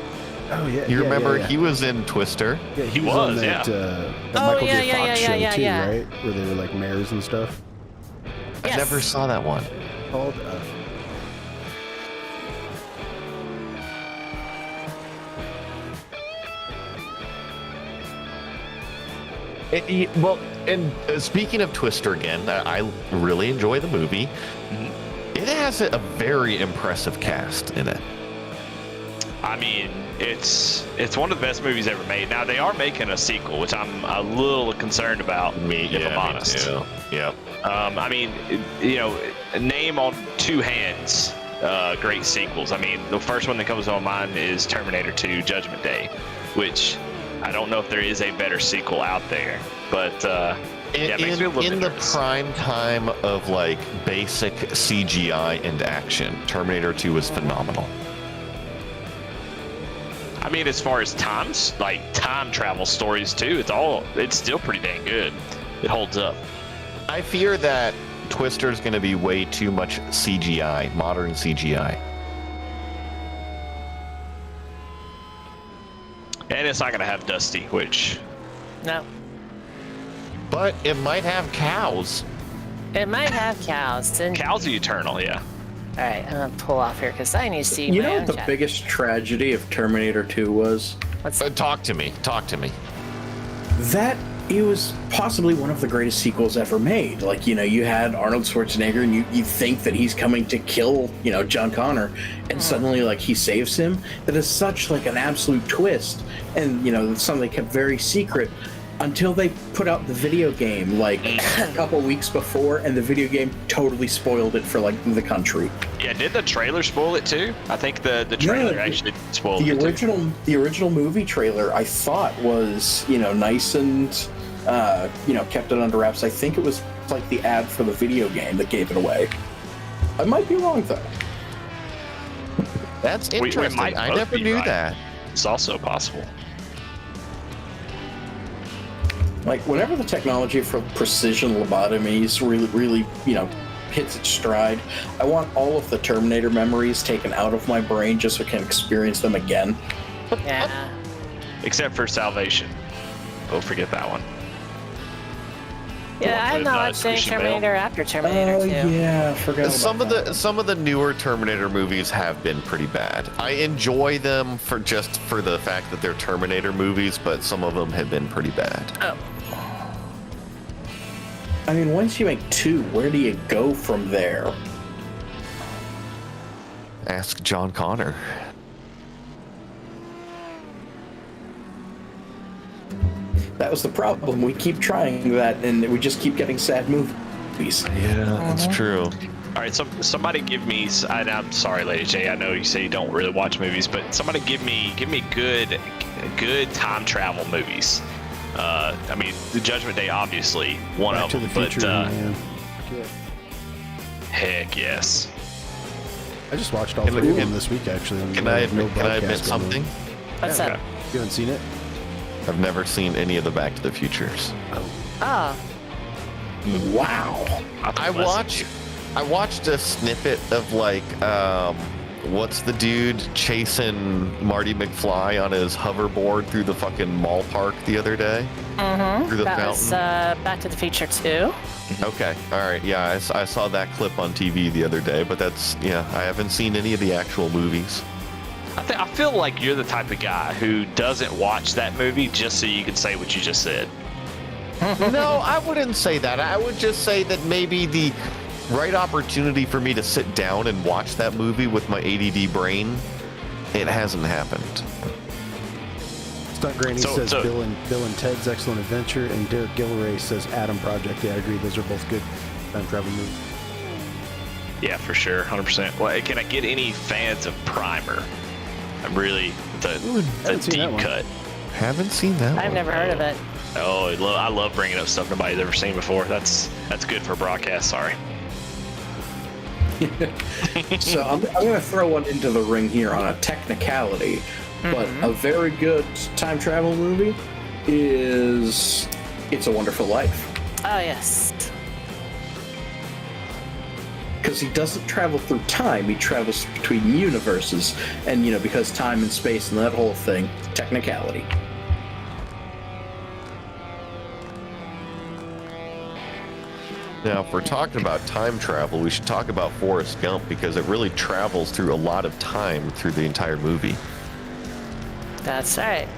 Oh, yeah. You yeah, remember yeah, he was in Twister. yeah, he was, on that, yeah. that Oh, Michael yeah, J. yeah, Fox yeah, show, yeah, too, yeah. right? Where they were like mayors and stuff. I Yes. never saw that one. Called, Well, and speaking of Twister again, I really enjoy the movie. It has a very impressive cast in it. I mean, it's one of the best movies ever made. Now they are making a sequel, which I'm a little concerned about. If I'm honest. Yeah. I mean, you know, name on 2 hands great sequels. I mean, the first one that comes to my mind is Terminator 2: Judgment Day, which I don't know if there is a better sequel out there, but yeah, it makes me a little In bit the nervous. prime time of like basic CGI and action, Terminator 2 was phenomenal. I mean, as far as time travel stories too, it's still pretty dang good. It holds up. I fear that Twister is going to be way too much CGI, modern CGI. And it's not going to have Dusty, which No. But it might have cows. It might have cows. And cows are eternal, yeah. All right, I'm gonna pull off here because I need to see You my know own what the chat. biggest tragedy of Terminator 2 was? What's Talk to me. Talk to me. That it was possibly one of the greatest sequels ever made. Like, you had Arnold Schwarzenegger and you think that he's coming to kill, John Connor, and suddenly, like, he saves him. That is such, like, an absolute twist. And, it's something they kept very secret until they put out the video game, like, a couple weeks before, and the video game totally spoiled it for, like, the country. Yeah, did the trailer spoil it too? I think the trailer actually spoiled it too. The original movie trailer, I thought, was, nice and, kept it under wraps. I think it was like the ad for the video game that gave it away. I might be wrong, though. That's We interesting. might I both never be knew right. that. It's also possible. Like, whenever the technology for precision lobotomies really, hits its stride, I want all of the Terminator memories taken out of my brain just so I can experience them again. Yeah. Except for Salvation. Don't forget that one. Yeah, I've not watched any Christian Bale. Terminator after Terminator 2. Yeah, I forgot Some about of the newer Terminator movies have been pretty bad. I enjoy them for the fact that they're Terminator movies, but some of them have been pretty bad. Oh, I mean, once you make 2, where do you go from there? Ask John Connor. That was the problem. We keep trying that, and we just keep getting sad movies. Yeah, that's true. All right, so somebody give me. And I'm sorry, Lady J. I know you say you don't really watch movies, but somebody give me good time travel movies. I mean, The Judgment Day, obviously one Back of to them, the but Future, man. heck yes. I just watched all 3 of them this week, actually. Can I admit broadcast going on. something? what's Okay. up? You haven't seen it? I've never seen any of the Back to the Futures. Oh, Wow. I watched a snippet of like what's the dude chasing Marty McFly on his hoverboard through the fucking mall park the other day? Through the that fountain? was Back to the Future 2. Okay, all right, yeah, I saw that clip on TV the other day, but I haven't seen any of the actual movies. I feel like you're the type of guy who doesn't watch that movie just so you can say what you just said. No, I wouldn't say that. I would just say that maybe the right opportunity for me to sit down and watch that movie with my ADD brain, it hasn't happened. Stunt Granny says Bill and Ted's Excellent Adventure, and Derek Gilray says Adam Project. Yeah, I agree. Those are both good time travel movies. Yeah, for sure, 100%. Well, can I get any fans of Primer? I'm really the haven't seen that deep one. cut. Haven't seen that I've one. never heard of it. Oh, I love bringing up stuff nobody's ever seen before. That's good for broadcast. Sorry. So I'm going to throw one into the ring here on a technicality, but a very good time travel movie is It's a Wonderful Life. Oh, yes. Because he doesn't travel through time, he travels between universes. And, because time and space and that whole thing, technicality. Now, if we're talking about time travel, we should talk about Forrest Gump because it really travels through a lot of time through the entire movie. That's right.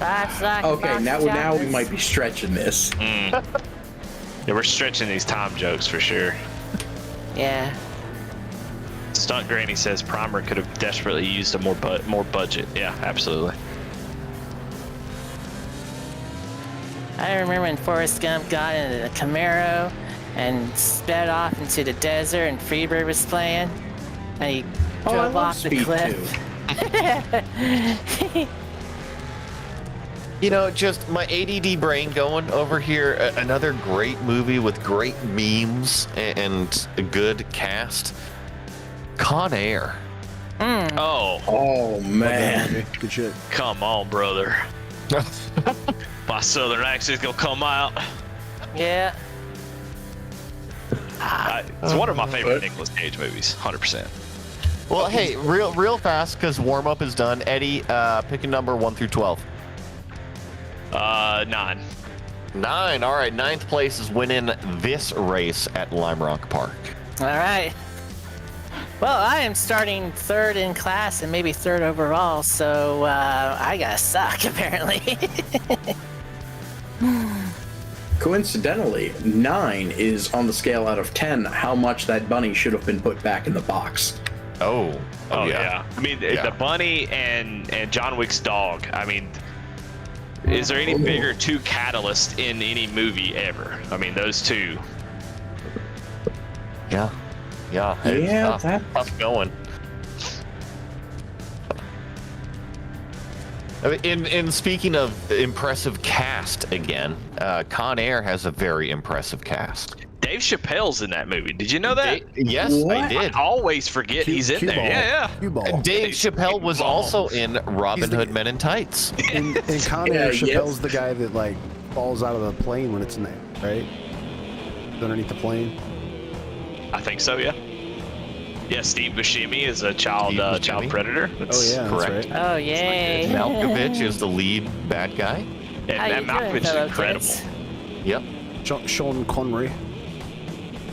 Okay, now we might be stretching this. Yeah, we're stretching these time jokes for sure. Yeah. Stunt Granny says Primer could have desperately used a more budget. Yeah, absolutely. I remember when Forrest Gump got into the Camaro and sped off into the desert and Freebird was playing, and he drove off the cliff. Just my ADD brain going over here. Another great movie with great memes and a good cast. Con Air. Oh, Man. Good shit. come on, brother. My southern accent's gonna come out. Yeah. It's one of my favorite Nicolas Cage movies, 100%. Well, hey, real fast because warm up is done. Eddie, pick a number 1 through 12. 9. 9. All right, 9th place is winning this race at Lime Rock Park. All right. Well, I am starting third in class and maybe third overall, so I gotta suck, apparently. Coincidentally, 9 is on the scale out of 10 how much that bunny should have been put back in the box. Oh yeah. I mean, the bunny and John Wick's dog. I mean, is there any bigger two catalysts in any movie ever? I mean, those two. Yeah. Yeah, tough going. I mean, in speaking of impressive cast again, Con Air has a very impressive cast. Dave Chappelle's in that movie. Did you know that? Yes, I did. I always forget he's in there. Yeah. Dave Chappelle was also in Robin Hood Men in Tights. In Con Air, Chappelle's the guy that like falls out of the plane when it's in there, right? Underneath the plane. I think so. Yeah. Yeah, Steve Buscemi is a child predator. That's correct. Right. Oh, yay. Malkovich is the lead bad guy. And Malkovich is incredible. Yep. Sean Connery.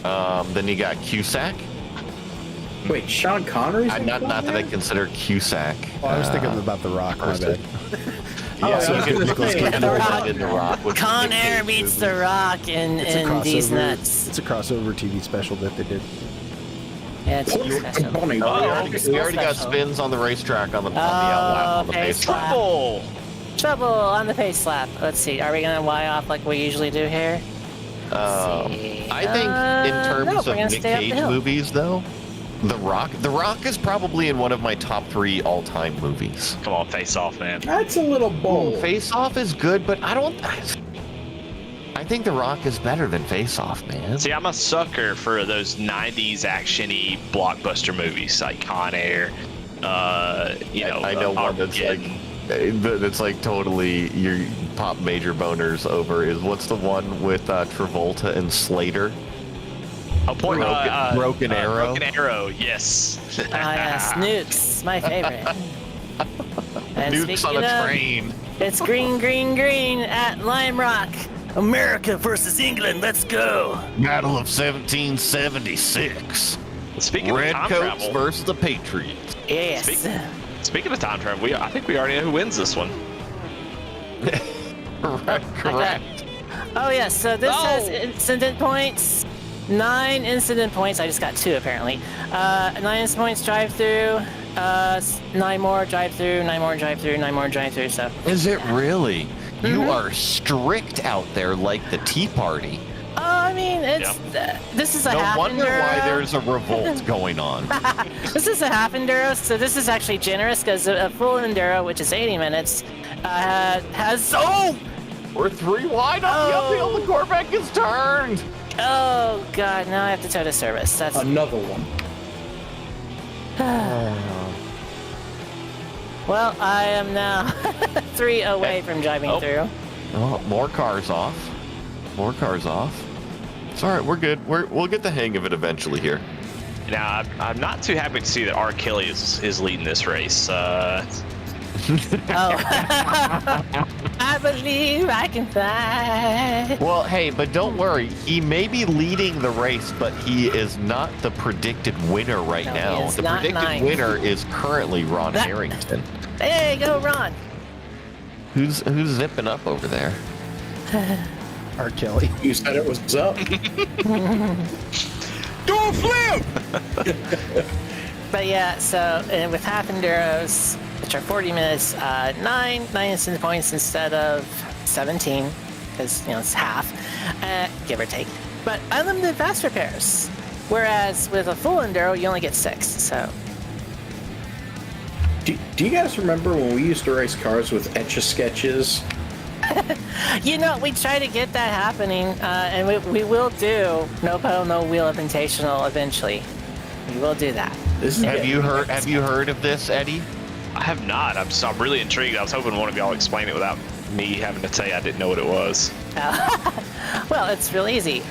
Then you got Cusack. Wait, Sean Connery's Not that I consider Cusack. Oh, I was thinking about The Rock. My bad. The Rock. Con Air meets The Rock in these nuts. It's a crossover TV special that they did. Yeah, it's special. We already got spins on the racetrack on the outlap on the pace lap. Trouble on the pace lap. Let's see. Are we gonna Y off like we usually do here? I think in terms of Nick Cage movies, though, The Rock is probably in one of my top 3 all-time movies. Come on, Face Off, man. That's a little bold. Face Off is good, but I think The Rock is better than Face Off, man. See, I'm a sucker for those 90s action-y blockbuster movies like Con Air. I know one that's like totally your pop major boners over is what's the one with Travolta and Slater? Broken Arrow. Broken Arrow, yes. Yes, Nukes, my favorite. And Nukes on a train. It's green at Lime Rock. America versus England, let's go. Battle of 1776. Speaking of Red time Coats travel versus the Patriots. Yes. Speaking of time travel, I think we already know who wins this one. Correct. Oh yeah, so this has incident points. 9 incident points. I just got 2 apparently. 9 incident points drive through. 9 more drive through. 9 more drive through. 9 more drive through. So. Is it really? You are strict out there like the Tea Party. Oh, I mean, it's this is a half-enduro. No wonder why there's a revolt going on. This is a half-enduro, so this is actually generous because a full enduro, which is 80 minutes, has... Oh! We're 3 wide on the uphill. The Corvette gets turned. Oh, God, now I have to tow to service. That's... Another one. Well, I am now 3 away from driving through. Oh, more cars off. More cars off. It's all right. We're good. We'll get the hang of it eventually here. Now, I'm not too happy to see that R. Kelly is leading this race. I believe I can fly. Well, hey, but don't worry. He may be leading the race, but he is not the predicted winner right now. The predicted winner is currently Ron Harrington. Hey, go Ron. Who's zipping up over there? R. Kelly. You said it was up. Do a flip! But yeah, so with half enduros, which are 40 minutes, 9 incident points instead of 17, because it's half, give or take. But unlimited fast repairs, whereas with a full enduro you only get 6. So. Do you guys remember when we used to race cars with Etch-a-Sketches? We try to get that happening, and we will do No Pedal, No Wheel Invitational eventually. We will do that. Have you heard of this, Eddie? I have not. I'm really intrigued. I was hoping one of y'all explain it without me having to tell you I didn't know what it was. Well, it's real easy.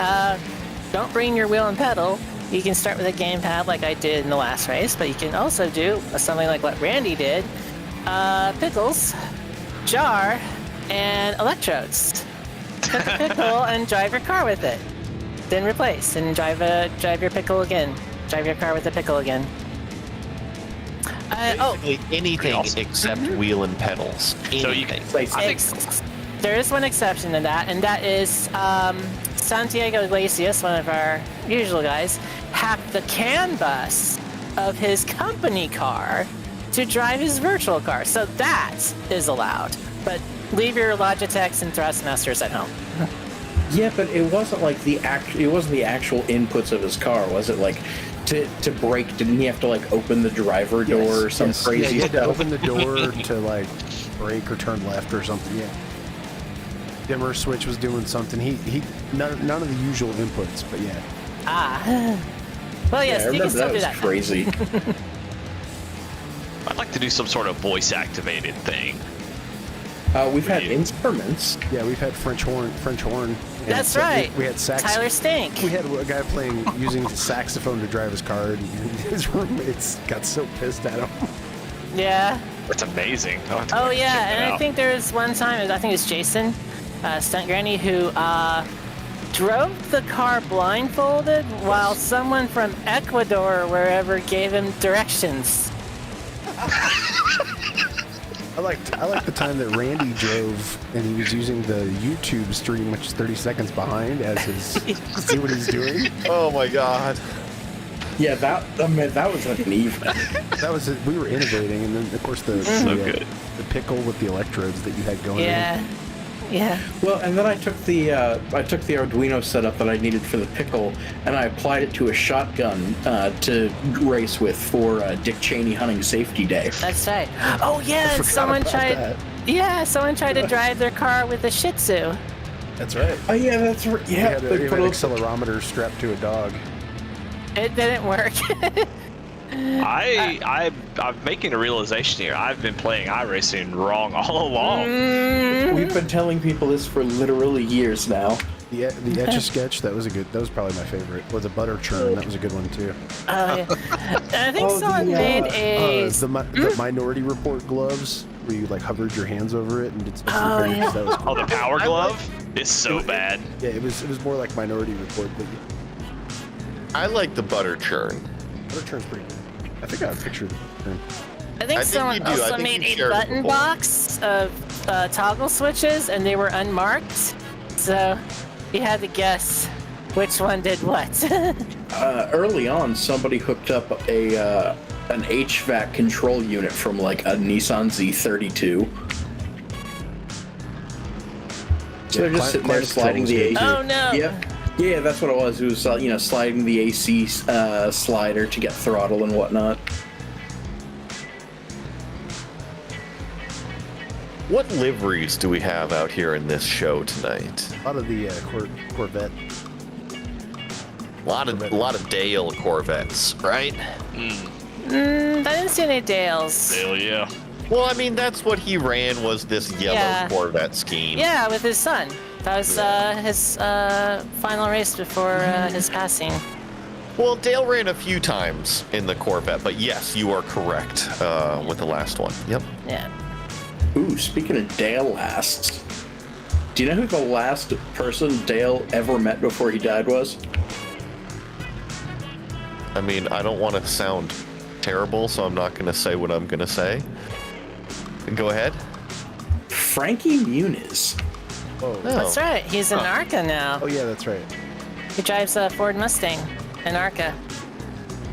Don't bring your wheel and pedal. You can start with a gamepad like I did in the last race, but you can also do something like what Randy did. Pickles, jar, and electrodes. Put the pickle and drive your car with it. Then replace and drive your pickle again. Drive your car with the pickle again. Basically anything awesome. except wheel and pedals. So you can. Anything. There is one exception to that, and that is Santiago Iglesias, one of our usual guys, hacked the CAN bus of his company car to drive his virtual car. So that is allowed. But leave your Logitechs and Thrustmasters at home. Yeah, but it wasn't like it wasn't the actual inputs of his car, was it? Like to brake, didn't he have to like open the driver door or some crazy Yeah, he had to stuff? open the door to like brake or turn left or something. Yeah. Dimmer switch was doing something. He none of the usual inputs, but yeah. Well, yes, I you can remember still that do was that. crazy. I'd like to do some sort of voice activated thing. We've had instruments. Yeah, we've had French horn. And That's right. We had sax. Tyler Stink. We had a guy using saxophone to drive his car, and his roommates got so pissed at him. Yeah. That's amazing. Oh yeah, and I think there was one time, I think it was Jason, Stunt Granny, who drove the car blindfolded while someone from Ecuador or wherever gave him directions. I like the time that Randy drove and he was using the YouTube stream, which is 30 seconds behind, as his see what he's doing. Oh my god. Yeah, that was like an even. That was it. We were innovating, and then of course the good. the pickle with the electrodes that you had going. Yeah. Yeah. Well, and then I took the Arduino setup that I needed for the pickle, and I applied it to a shotgun to race with for Dick Cheney Hunting Safety Day. That's right. Oh yeah, and someone tried. that. Yeah, someone tried to drive their car with a Shih Tzu. That's right. Oh yeah, that's right. We Yeah, had they an put up- accelerometer strapped to a dog. It didn't work. I'm making a realization here. I've been playing iRacing wrong all along. We've been telling people this for literally years now. The Etch-a-Sketch, that was probably my favorite. Or the Butter Churn, that was a good one too. Yeah. And I think someone made a. The Minority Report gloves, where you like hovered your hands over it and did special Oh, variants. yeah. That was cool. Oh, the Power Glove is so bad. Yeah, it was more like Minority Report, but I like the butter churn. Butter Churn's pretty good. I think I have a picture of the Butter Churn. I think I think someone you do. I also think made you a shared it button before. box of toggle switches, and they were unmarked, so you had to guess which one did what. Early on, somebody hooked up an HVAC control unit from like a Nissan Z32. So they're just sitting there Climate sliding the AC. control Oh no! Yep. Yeah, that's what it was. It was sliding the AC slider to get throttle and whatnot. What liveries do we have out here in this show tonight? A lot of the Corvette. A lot of Dale Corvettes, right? I didn't see any Dales. Hell yeah. Well, I mean, that's what he ran, was this yellow Yeah. Corvette scheme. Yeah, with his son. That was his final race before his passing. Well, Dale ran a few times in the Corvette, but yes, you are correct with the last one. Yep. Yeah. Ooh, speaking of Dale lasts, do you know who the last person Dale ever met before he died was? I mean, I don't want to sound terrible, so I'm not going to say what I'm going to say. Go ahead. Frankie Muniz. Oh. That's right. He's in ARCA now. Oh yeah, that's right. He drives a Ford Mustang in ARCA.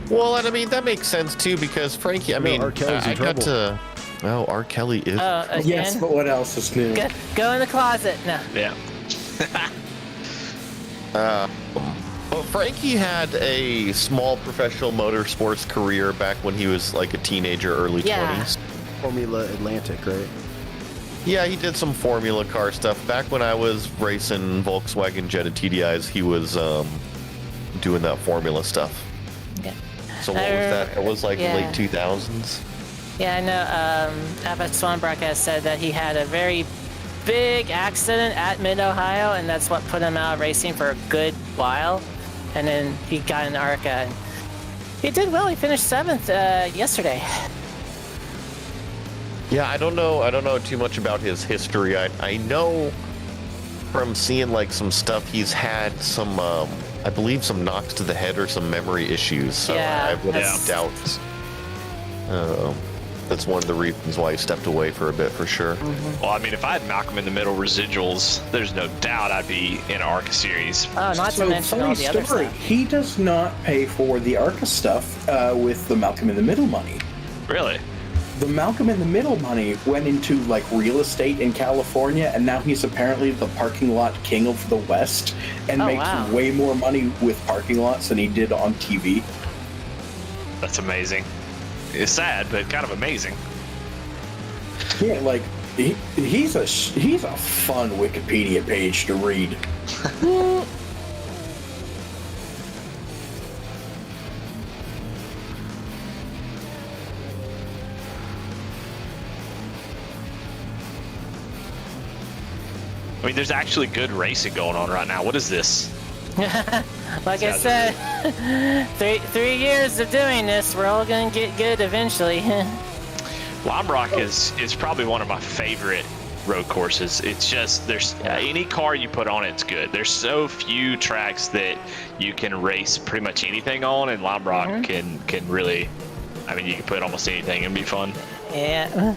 Well, and I mean, that makes sense too, because Frankie, I mean, R. Kelly's in I got trouble. to. Oh, R. Kelly is. Again? Yes, but what else is new? Go in the closet. No. Yeah. Well, Frankie had a small professional motorsports career back when he was like a teenager, early Yeah. 20s. Formula Atlantic, right? Yeah, he did some Formula car stuff. Back when I was racing Volkswagen Jetta TDIs, he was doing that Formula stuff. Yeah. So what was that? It was like Yeah. late 2000s. Yeah, I know. Abbott Swanbrook has said that he had a very big accident at Mid-Ohio, and that's what put him out of racing for a good while. And then he got in ARCA. And he did well. He finished 7th yesterday. Yeah, I don't know too much about his history. I know from seeing like some stuff he's had some I believe some knocks to the head or some memory issues. So Yeah, I would that's- doubt That's one of the reasons why he stepped away for a bit, for sure. Well, I mean, if I had Malcolm in the Middle residuals, there's no doubt I'd be in ARCA series. Oh, not to mention all the other stuff. He does not pay for the ARCA stuff with the Malcolm in the Middle money. Really? The Malcolm in the Middle money went into like real estate in California, and now he's apparently the parking lot king of the West and makes way more money with parking lots than he did on TV. That's amazing. It's sad, but kind of amazing. Yeah, like he's a fun Wikipedia page to read. I mean, there's actually good racing going on right now. What is this? Like I said, 3 years of doing this, we're all gonna get good eventually. Lime Rock is probably one of my favorite road courses. It's just, there's any car you put on it's good. There's so few tracks that you can race pretty much anything on, and Lime Rock can really, I mean, you can put almost anything and be fun. Yeah.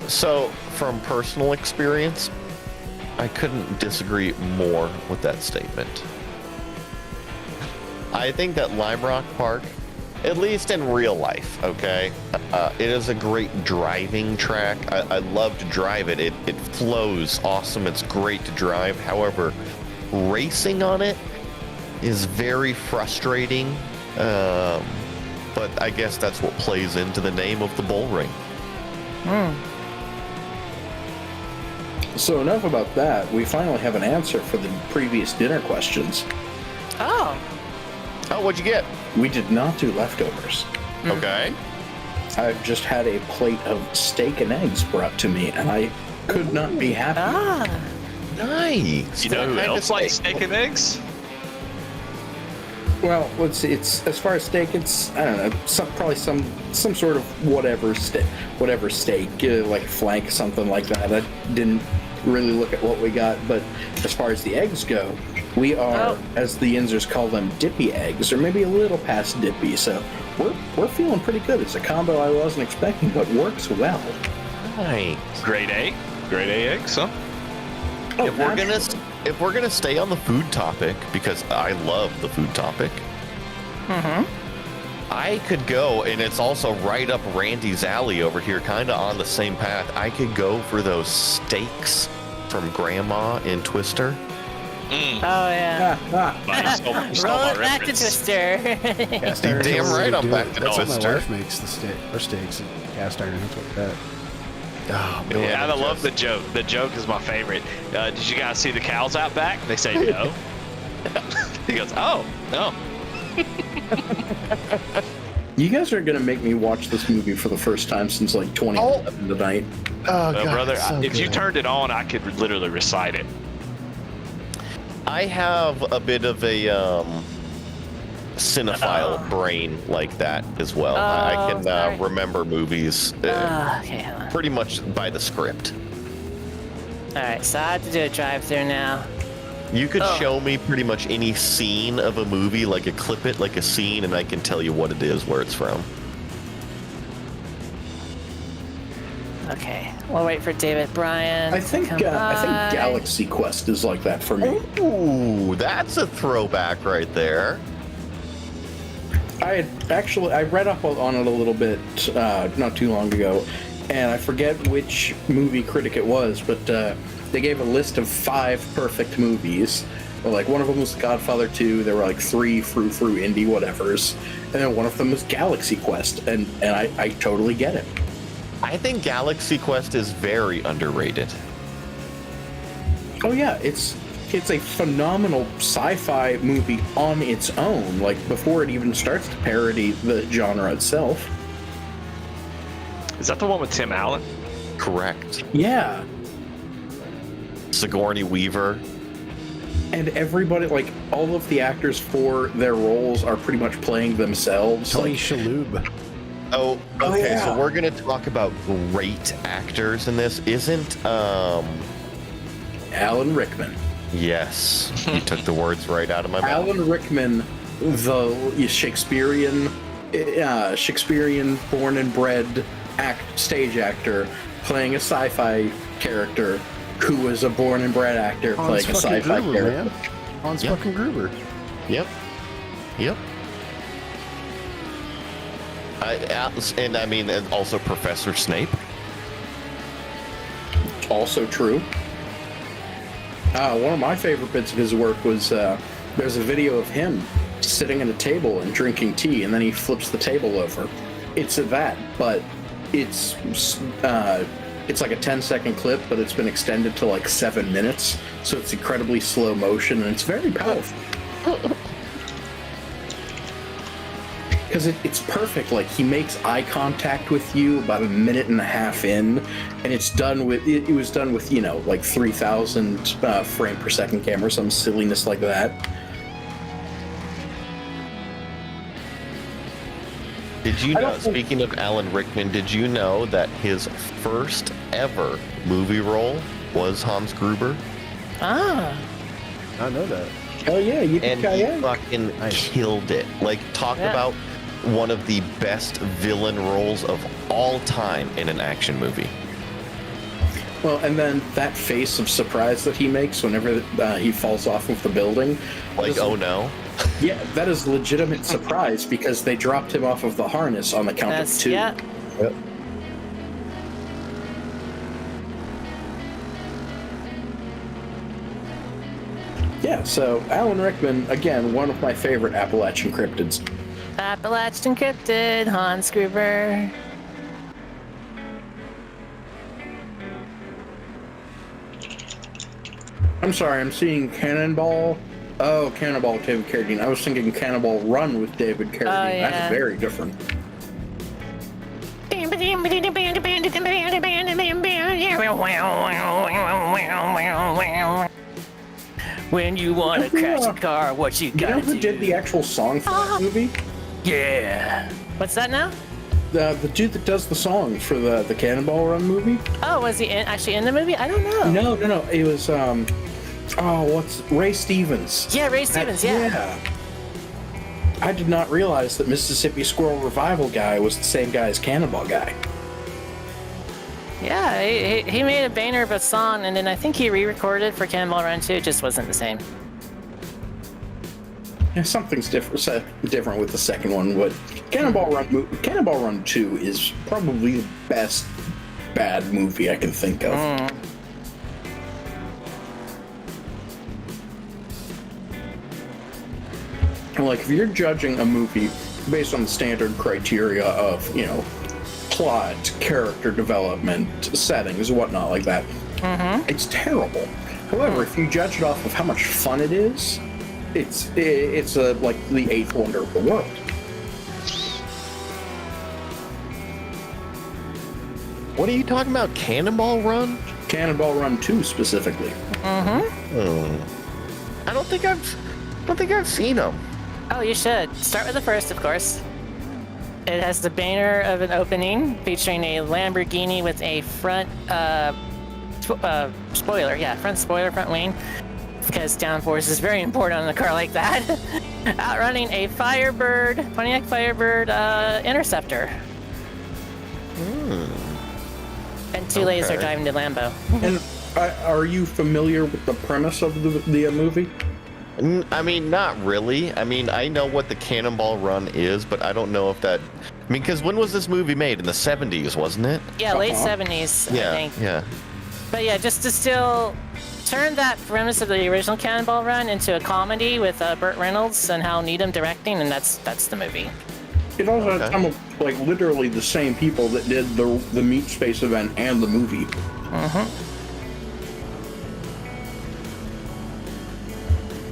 So, from personal experience, I couldn't disagree more with that statement. I think that Lime Rock Park, at least in real life, okay, it is a great driving track. I love to drive it. It flows awesome. It's great to drive. However, racing on it is very frustrating. But I guess that's what plays into the name of the bull ring. So enough about that. We finally have an answer for the previous dinner questions. Oh, what'd you get? We did not do leftovers. Okay. I've just had a plate of steak and eggs brought to me, and I could not be happy. Nice. You know who else likes steak and eggs? Well, let's see. It's as far as steak, it's I don't know, probably some sort of whatever steak, like flank, something like that. I didn't really look at what we got, but as far as the eggs go, we are, as the Yinzers call them, dippy eggs, or maybe a little past dippy. So we're feeling pretty good. It's a combo I wasn't expecting, but works well. Nice. Grade A eggs, huh? If we're gonna stay on the food topic, because I love the food topic, I could go, and it's also right up Randy's alley over here, kind of on the same path. I could go for those steaks from Grandma in Twister. Oh yeah. Roll it back to Twister. Damn right, I'm back to That's what my Twister. wife makes the steaks and cast iron. That's what that. Oh, Yeah, I love the joke. The joke is my favorite. Did you guys see the cows out back? They say no. He goes, oh, no. You guys are gonna make me watch this movie for the first time since like 2011 tonight. Oh, God, brother, so if you good. turned it on, I could literally recite it. I have a bit of a cinephile brain like that as well. I can remember movies pretty much by the script. Alright, so I have to do a drive-through now. You could show me pretty much any scene of a movie, like a clip it, like a scene, and I can tell you what it is, where it's from. Okay, we'll wait for David Bryan. I think Galaxy Quest is like that for me. Ooh, that's a throwback right there. I read up on it a little bit not too long ago, and I forget which movie critic it was, but they gave a list of 5 perfect movies. Like one of them was Godfather 2. There were like 3 frou indie whatevers, and then one of them was Galaxy Quest, and I totally get it. I think Galaxy Quest is very underrated. Oh yeah, it's a phenomenal sci-fi movie on its own, like before it even starts to parody the genre itself. Is that the one with Tim Allen? Correct. Yeah. Sigourney Weaver. And everybody, like, all of the actors for their roles are pretty much playing themselves. Tony Like, Shalhoub. Oh, okay, yeah. so we're going to talk about great actors in this. Isn't, Alan Rickman. Yes, you took the words right out of my mouth. Alan Rickman, the Shakespearean born and bred stage actor playing a sci-fi character who was a born and bred actor playing a sci-fi character. Man. Hans fucking Gruber. Yep. And also Professor Snape. Also true. One of my favorite bits of his work was there's a video of him sitting at a table and drinking tea, and then he flips the table over. It's that, but it's like a 10-second clip, but it's been extended to like 7 minutes, so it's incredibly slow motion, and it's very powerful. Because it's perfect. Like, he makes eye contact with you about a minute and a half in, and it was done with, you know, like 3,000 frame per second camera, some silliness like that. Did you know, speaking of Alan Rickman, did you know that his first ever movie role was Hans Gruber? Ah. I know that. Oh yeah, He fucking killed it. Like, talk about one of the best villain roles of all time in an action movie. Well, and then that face of surprise that he makes whenever he falls off of the building. Like, oh no. Yeah, that is legitimate surprise because they dropped him off of the harness on the count of 2. Yeah. Yep. Yeah, so Alan Rickman, again, one of my favorite Appalachian cryptids. Appalachian cryptid, Hans Gruber. I'm sorry, I'm seeing Cannonball. Oh, Cannonball with David Carradine. I was thinking Cannonball Run with David Carradine. Oh, yeah. That's very different. When you want to crash a car, what you You know gotta who do? did the actual song for that movie? Yeah. What's that now? The dude that does the song for the Cannonball Run movie? Oh, was he actually in the movie? I don't know. No. It was, what's Ray Stevens. Yeah, Ray Stevens, yeah. I did not realize that Mississippi Squirrel Revival guy was the same guy as Cannonball guy. Yeah, he made a banner of a song, and then I think he re-recorded for Cannonball Run 2. It just wasn't the same. Yeah, something's different with the second one, but Cannonball Run 2 is probably the best bad movie I can think of. Like, if you're judging a movie based on the standard criteria of, you know, plot, character development, settings, whatnot like that, it's terrible. However, if you judge it off of how much fun it is, it's like the 8th wonder of the world. What are you talking about? Cannonball Run? Cannonball Run 2 specifically. I don't think I've seen them. Oh, you should. Start with the first, of course. It has the banner of an opening featuring a Lamborghini with a front spoiler. Yeah, front spoiler, front wing. Because downforce is very important on a car like that. Outrunning a Pontiac Firebird Interceptor. And 2 laser diving to Lambo. And are you familiar with the premise of the movie? I mean, not really. I mean, I know what the Cannonball Run is, but I don't know if that... I mean, because when was this movie made? In the 70s, wasn't it? Yeah, late 70s, I think. Yeah. But yeah, just to still turn that premise of the original Cannonball Run into a comedy with Burt Reynolds and Hal Needham directing, and that's the movie. It also has some of, like, literally the same people that did the Meat Space event and the movie.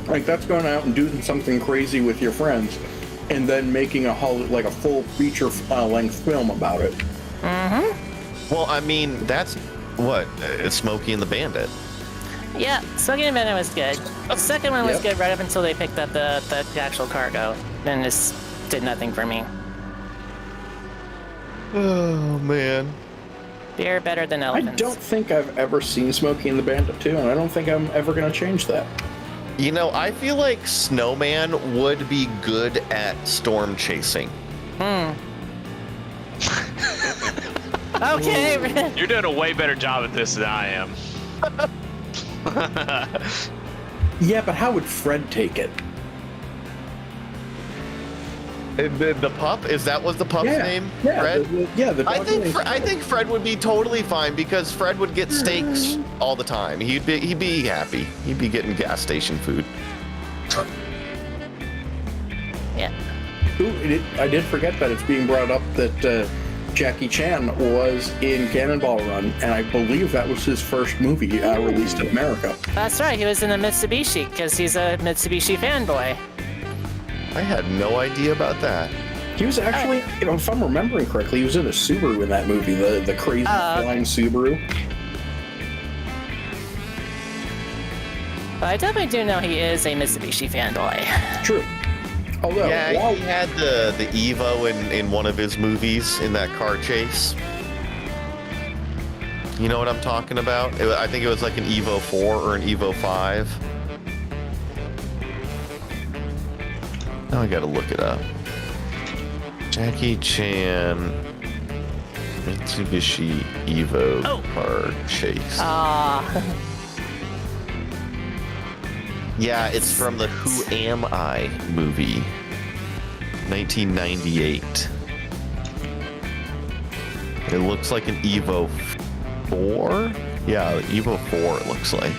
Like, that's going out and doing something crazy with your friends, and then making a full feature length film about it. Well, I mean, that's what? It's Smokey and the Bandit. Yeah, Smokey and the Bandit was good. The second one was good right up until they picked up the actual cargo. Then this did nothing for me. Oh, man. They're better than I elephants. don't think I've ever seen Smokey and the Bandit 2, and I don't think I'm ever going to change that. You know, I feel like Snowman would be good at storm chasing. Okay. You're doing a way better job at this than I am. Yeah, but how would Fred take it? The pup? Is that was the pup's name? Yeah, Fred? the dog I think Fred would be totally fine because Fred would get steaks all the time. He'd be happy. He'd be getting gas station food. Yeah. Ooh, I did forget that it's being brought up that Jackie Chan was in Cannonball Run, and I believe that was his first movie released in America. That's right. He was in a Mitsubishi because he's a Mitsubishi fanboy. I had no idea about that. He was actually, if I'm remembering correctly, he was in a Subaru in that movie, the crazy flying Subaru. But I definitely do know he is a Mitsubishi fanboy. True. Although, Yeah, he had the Evo in one of his movies in that car chase. You know what I'm talking about? I think it was like an Evo 4 or an Evo 5. Now I gotta look it up. Jackie Chan Mitsubishi Evo car chase. Yeah, it's from the Who Am I movie, 1998. It looks like an Evo 4? Yeah, Evo 4 it looks like.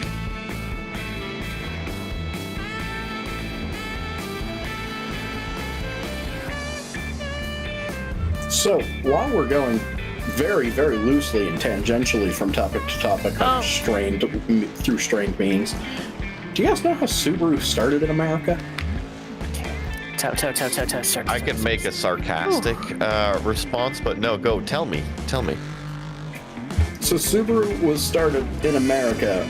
So, while we're going very, very loosely and tangentially from topic to topic, through strained means, do you guys know how Subaru started in America? I could make a sarcastic response, but no, go, tell me. So Subaru was started in America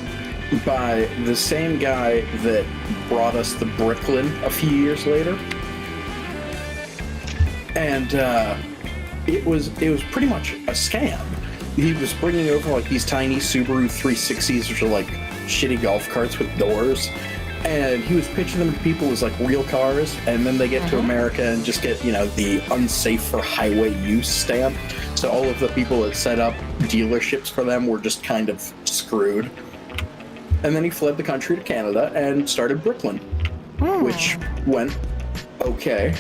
by the same guy that brought us the Bricklin a few years later. And it was pretty much a scam. He was bringing over like these tiny Subaru 360s, which are like shitty golf carts with doors, and he was pitching them to people as like real cars, and then they get to America and just get, the unsafe for highway use stamp. So all of the people that set up dealerships for them were just kind of screwed. And then he fled the country to Canada and started Bricklin, which went okay.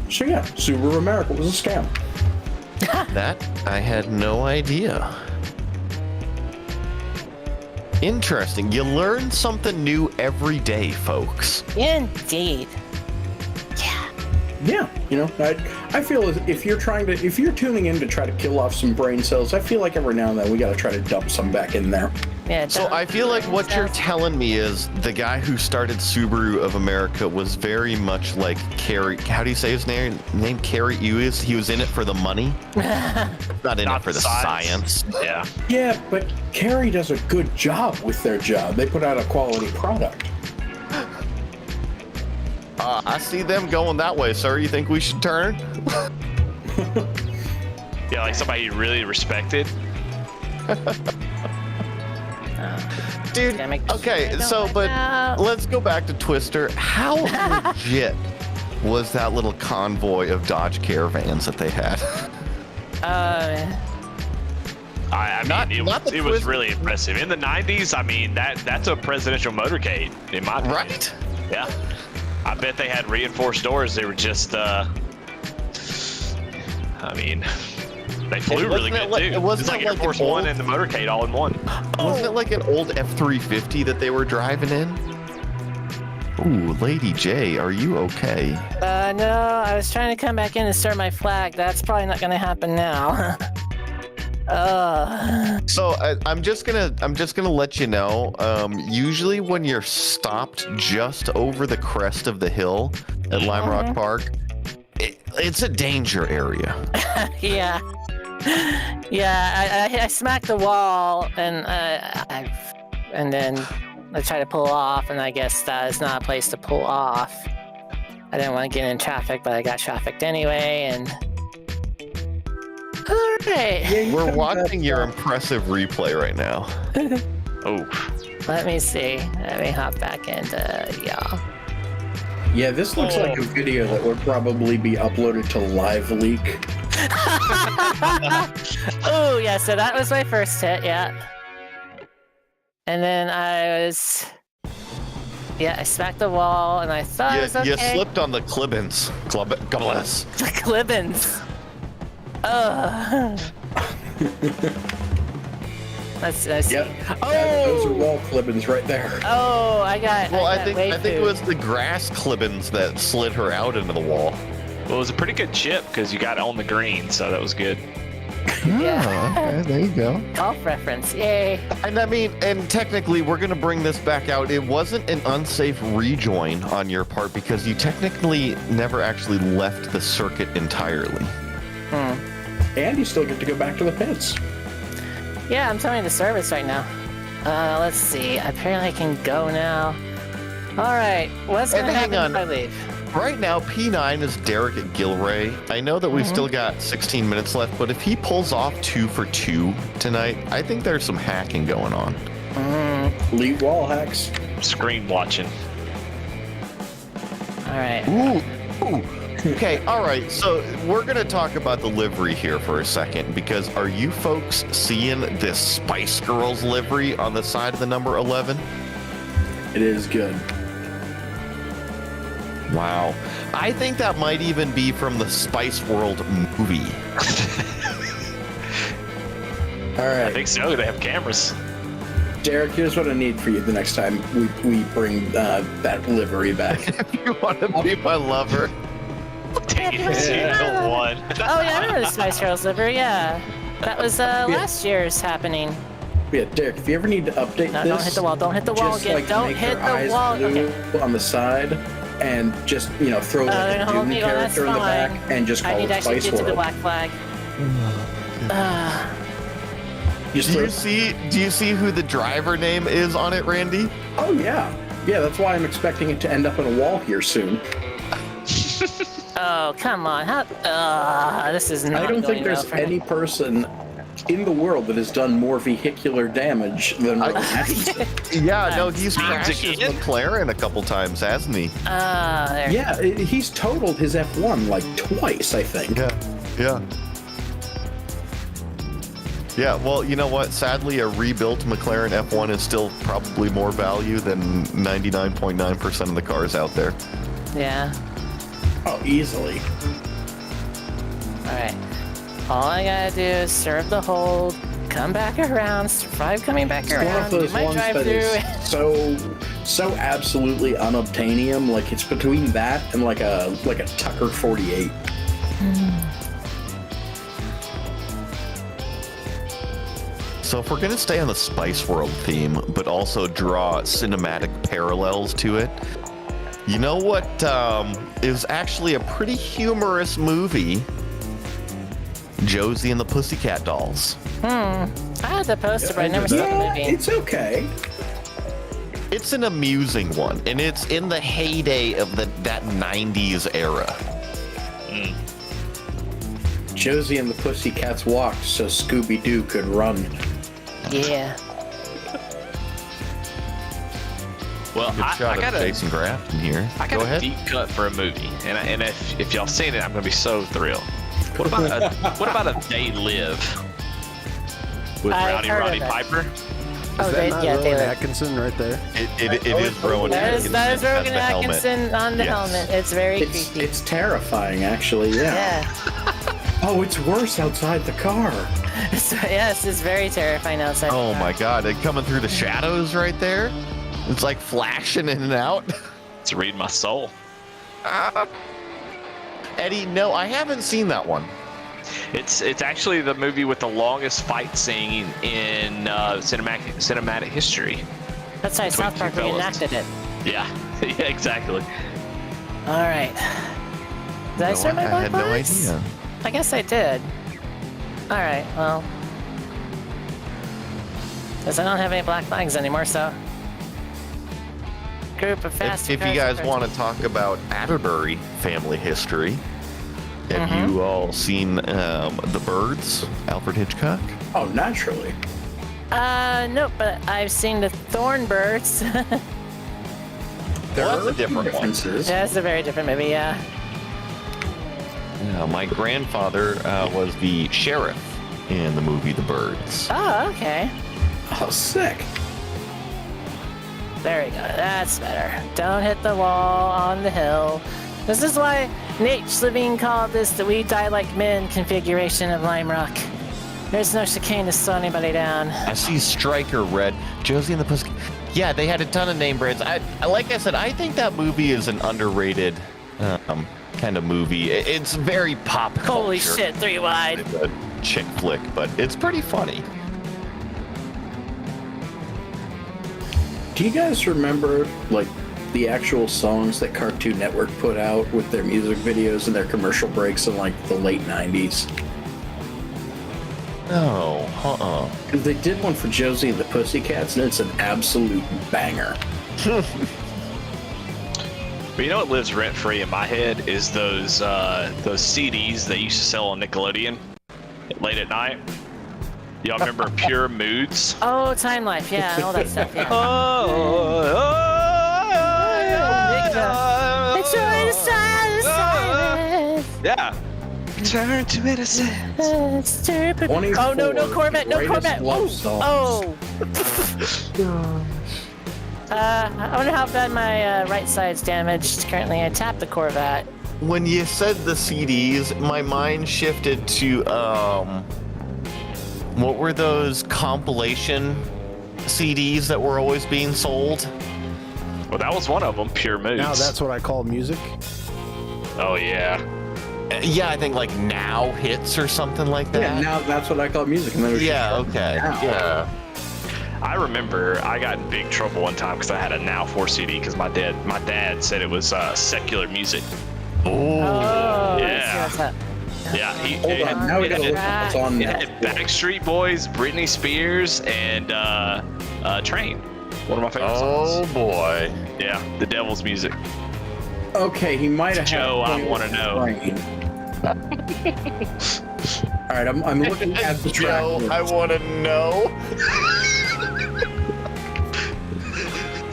So yeah, Subaru America was a scam. That I had no idea. Interesting. You learn something new every day, folks. Indeed. Yeah, I feel as if you're tuning in to try to kill off some brain cells, I feel like every now and then we got to try to dump some back in there. Yeah. So I feel like what you're telling me is the guy who started Subaru of America was very much like Kerry. How do you say his name? Kerry Ewes. He was in it for the money, not in it for the science. Yeah. Yeah, but Kerry does a good job with their job. They put out a quality product. I see them going that way, sir. You think we should turn? Yeah, like somebody you really respected. Dude, okay, but let's go back to Twister. How legit was that little convoy of Dodge Caravans that they had? It was really impressive. In the 90s, I mean, that's a presidential motorcade, in my opinion. Right? Yeah. I bet they had reinforced doors. They were just, they flew really good, too. It was like Air Force One and the motorcade all in one. Wasn't it like an old F-350 that they were driving in? Ooh, Lady J, are you okay? No, I was trying to come back in and start my flag. That's probably not gonna happen now. So I'm just gonna let you know. Usually when you're stopped just over the crest of the hill at Lime Rock Park, it's a danger area. Yeah. I smacked the wall and then I tried to pull off, and I guess that is not a place to pull off. I didn't want to get in traffic, but I got trafficked anyway, and all right. We're watching your impressive replay right now. Oh. Let me see. Let me hop back into y'all. Yeah, this looks like a video that would probably be uploaded to Live Leak. Oh, yeah, so that was my first hit, yeah. And then I smacked the wall, and I thought it was okay. You slipped on the clibbins. Clibbins. The clibbins. Ugh. Let's see. Yep. Yeah, those are wall clippings right there. Oh, I think it was the grass clippings that slid her out into the wall. Well, it was a pretty good chip because you got on the green, so that was good. Yeah. Okay, there you go. Golf reference, yay. And I mean, and technically, we're going to bring this back out. It wasn't an unsafe rejoin on your part because you technically never actually left the circuit entirely. And you still get to go back to the pits. Yeah, I'm telling you the service right now. Let's see. Apparently I can go now. All right, what's going to happen if I leave? Right now, P9 is Derek Gilray. I know that we've still got 16 minutes left, but if he pulls off 2 for 2 tonight, I think there's some hacking going on. Elite wall hacks. Screen watching. All right. Ooh. Okay, all right. So we're going to talk about the livery here for a second, because are you folks seeing this Spice Girls livery on the side of the number 11? It is good. Wow. I think that might even be from the Spice World movie. All right. I think so. They have cameras. Derek, here's what I need for you the next time we bring that livery back. If you want to be my lover. Taking it to one. Oh, yeah, I remember the Spice Girls livery, yeah. That was last year's happening. Yeah, Derek, if you ever need to update No, this... don't hit the wall, don't hit the wall just, again. like, Don't make hit their eyes the wall. blue Okay. on the side, and just, throw like a Doom character in the back, and just I call need it to actually Spice get to the World. black flag. Do you see who the driver name is on it, Randy? Oh, yeah. Yeah, that's why I'm expecting it to end up in a wall here soon. Oh, come on. This is not I don't going think there's well for me. any person in the world that has done more vehicular damage than He's crashed his McLaren a couple times, hasn't he? There. Yeah, he's totaled his F1 like twice, I think. Yeah, well, you know what? Sadly, a rebuilt McLaren F1 is still probably more value than 99.9% of the cars out there. Yeah. Oh, easily. Alright. All I gotta do is serve the hold, come back around, survive coming back around, One of those do my ones that drive-through. is so absolutely unobtainium. Like, it's between that and like a Tucker 48. So if we're going to stay on the Spice World theme, but also draw cinematic parallels to it, you know what is actually a pretty humorous movie? Josie and the Pussycat Dolls. I had the poster, but I never saw the movie. It's okay. It's an amusing one, and it's in the heyday of that 90s era. Josie and the Pussycats walked so Scooby-Doo could run. Yeah. Well, Good shot I got of Jason Grafton here. I got a deep cut for a movie, and if y'all seen it, I'm gonna be so thrilled. What about a They Live with Roddy Piper? Is that not Rowan Rowan Atkinson right there? It is Rowan Atkinson. That is Rowan as the helmet. Atkinson on the helmet. It's very creepy. It's terrifying, actually. Yeah. Oh, it's worse outside the car. Yes, it's very terrifying outside. Oh my God! It coming through the shadows right there. It's like flashing in and out. It's reading my soul. Eddie, no, I haven't seen that one. It's actually the movie with the longest fight scene in cinematic history. That's why South Park reenacted it. Yeah, yeah, exactly. All right. Did I start my I black had no flags? idea. I guess I did. All right. Well, because I don't have any black flags anymore, so. Group of fast. If you guys want to talk about Atterbury family history, have you all seen The Birds, Alfred Hitchcock? Oh, naturally. Nope, but I've seen the Thornbirds. Well, that's a different one. differences. Yeah, it's a very different movie, yeah. Yeah, my grandfather was the sheriff in the movie The Birds. Oh, okay. Oh, sick. There we go. That's better. Don't hit the wall on the hill. This is why Nate Levine called this the We Die Like Men configuration of Lime Rock. There's no chicane to slow anybody down. I see Striker Red, Josie and the Pussy. Yeah, they had a ton of name brands. Like I said, I think that movie is an underrated kind of movie. It's very pop culture. Holy shit, 3 wide. It's a chick flick, but it's pretty funny. Do you guys remember, like, the actual songs that Cartoon Network put out with their music videos and their commercial breaks in, like, the late 90s? No, Because they did one for Josie and the Pussycats, and it's an absolute banger. But you know what lives rent free in my head is those CDs they used to sell on Nickelodeon late at night. Y'all remember Pure Moods? Oh, Time Life, yeah, all that stuff, yeah. Enjoy the silence. Yeah. Turn to innocence. Stupid. Oh, no, no Corvette, no Corvette. Oh. I wonder how bad my right side's damaged. Currently, I tapped the Corvette. When you said the CDs, my mind shifted to what were those compilation CDs that were always being sold? Well, that was one of them, Pure Moods. Now that's what I call music. Oh, yeah. Yeah, I think like Now Hits or something like that. Yeah, now that's what I call music. And then it was Yeah, just okay. Now. Yeah. I remember I got in big trouble one time because I had a Now 4 CD because my dad said it was secular music. Oh, yeah. let's see what's up. Yeah, Hold on, now we gotta look what's on it now. had Backstreet Boys, Britney Spears, and Train. One of my favorite songs. Oh boy. Yeah, the devil's music. Okay, he might have Joe, had I wanna know. All right, I'm looking at the track. Joe, list. I want to know.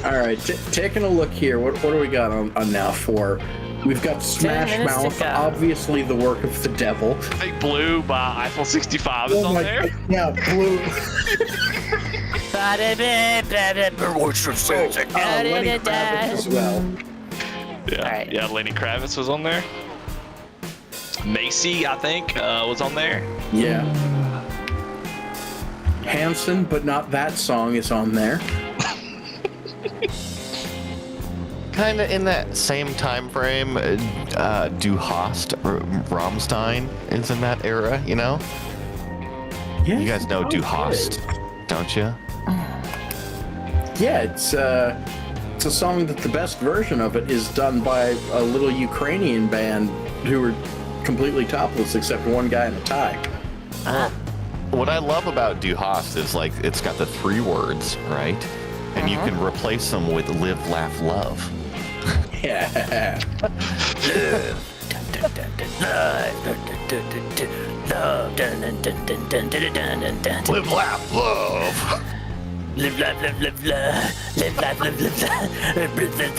All right, taking a look here. What do we got on Now 4? We've got Smash 10 minutes Mouth, to go. obviously the work of the devil. I think Blue by Eiffel 65 is on there. Yeah, Blue. Lenny Kravitz as well. Yeah, Alright. yeah, Lenny Kravitz was on there. Macy, I think, was on there. Yeah. Hanson, but not that song, is on there. Kind of in that same time frame, Du Hast or Rammstein is in that era, you know? Yeah, You guys know Du Hast, don't you? Yeah, it's a song that the best version of it is done by a little Ukrainian band who are completely topless except one guy in a tie. What I love about Du Hast is like it's got the 3 words, right? And you can replace them with live, laugh, love. Yeah. Live, laugh, love. Live, live, live, live, love. Live, live,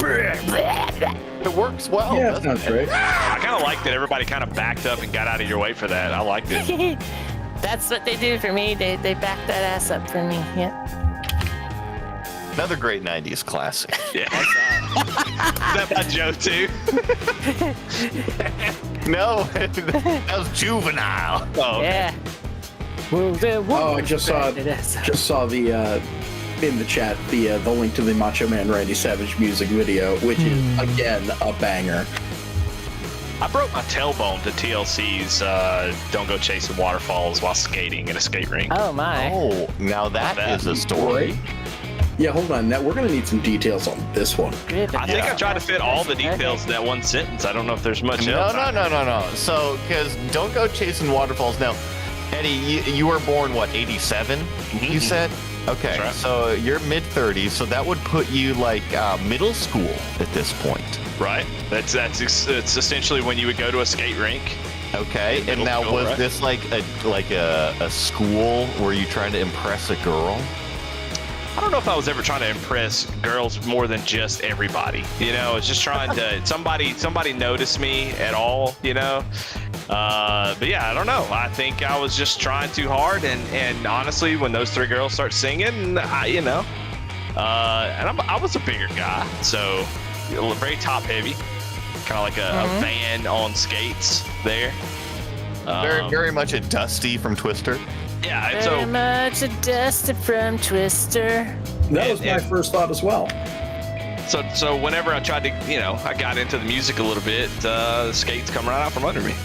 live, live, It works well. Yeah, doesn't that's it? right. I kind of like that everybody kind of backed up and got out of your way for that. I liked it. That's what they do for me. They back that ass up for me. Yep. Another great 90s classic. Yeah. Is that by Joe, too? No, that was Juvenile. Oh, Yeah. Oh, I just saw the in the chat the link to the Macho Man Randy Savage music video, which is again a banger. I broke my tailbone to TLC's Don't Go Chasing Waterfalls while skating in a skate rink. Oh my. Oh, now that is a story. Yeah, hold on. Now we're gonna need some details on this one. I think I tried to fit all the details in that one sentence. I don't know if there's much else. No. So, because Don't Go Chasing Waterfalls. Now, Eddie, you were born, what, 87? You said? Okay, That's right. so you're mid-30s, so that would put you, like, middle school at this point. Right? It's essentially when you would go to a skate rink Okay, and now Middle school, was right? this like a school where you trying to impress a girl? I don't know if I was ever trying to impress girls more than just everybody. You know, it's just trying to somebody noticed me at all. You know, but yeah, I don't know. I think I was just trying too hard, and honestly, when those 3 girls start singing, and I was a bigger guy, so very top heavy, kind of like a van on skates there. Very much a Dusty from Twister. Yeah, and Very so much a dusted from Twister. That was my first thought as well. So whenever I tried to, I got into the music a little bit, skates come right out from under me.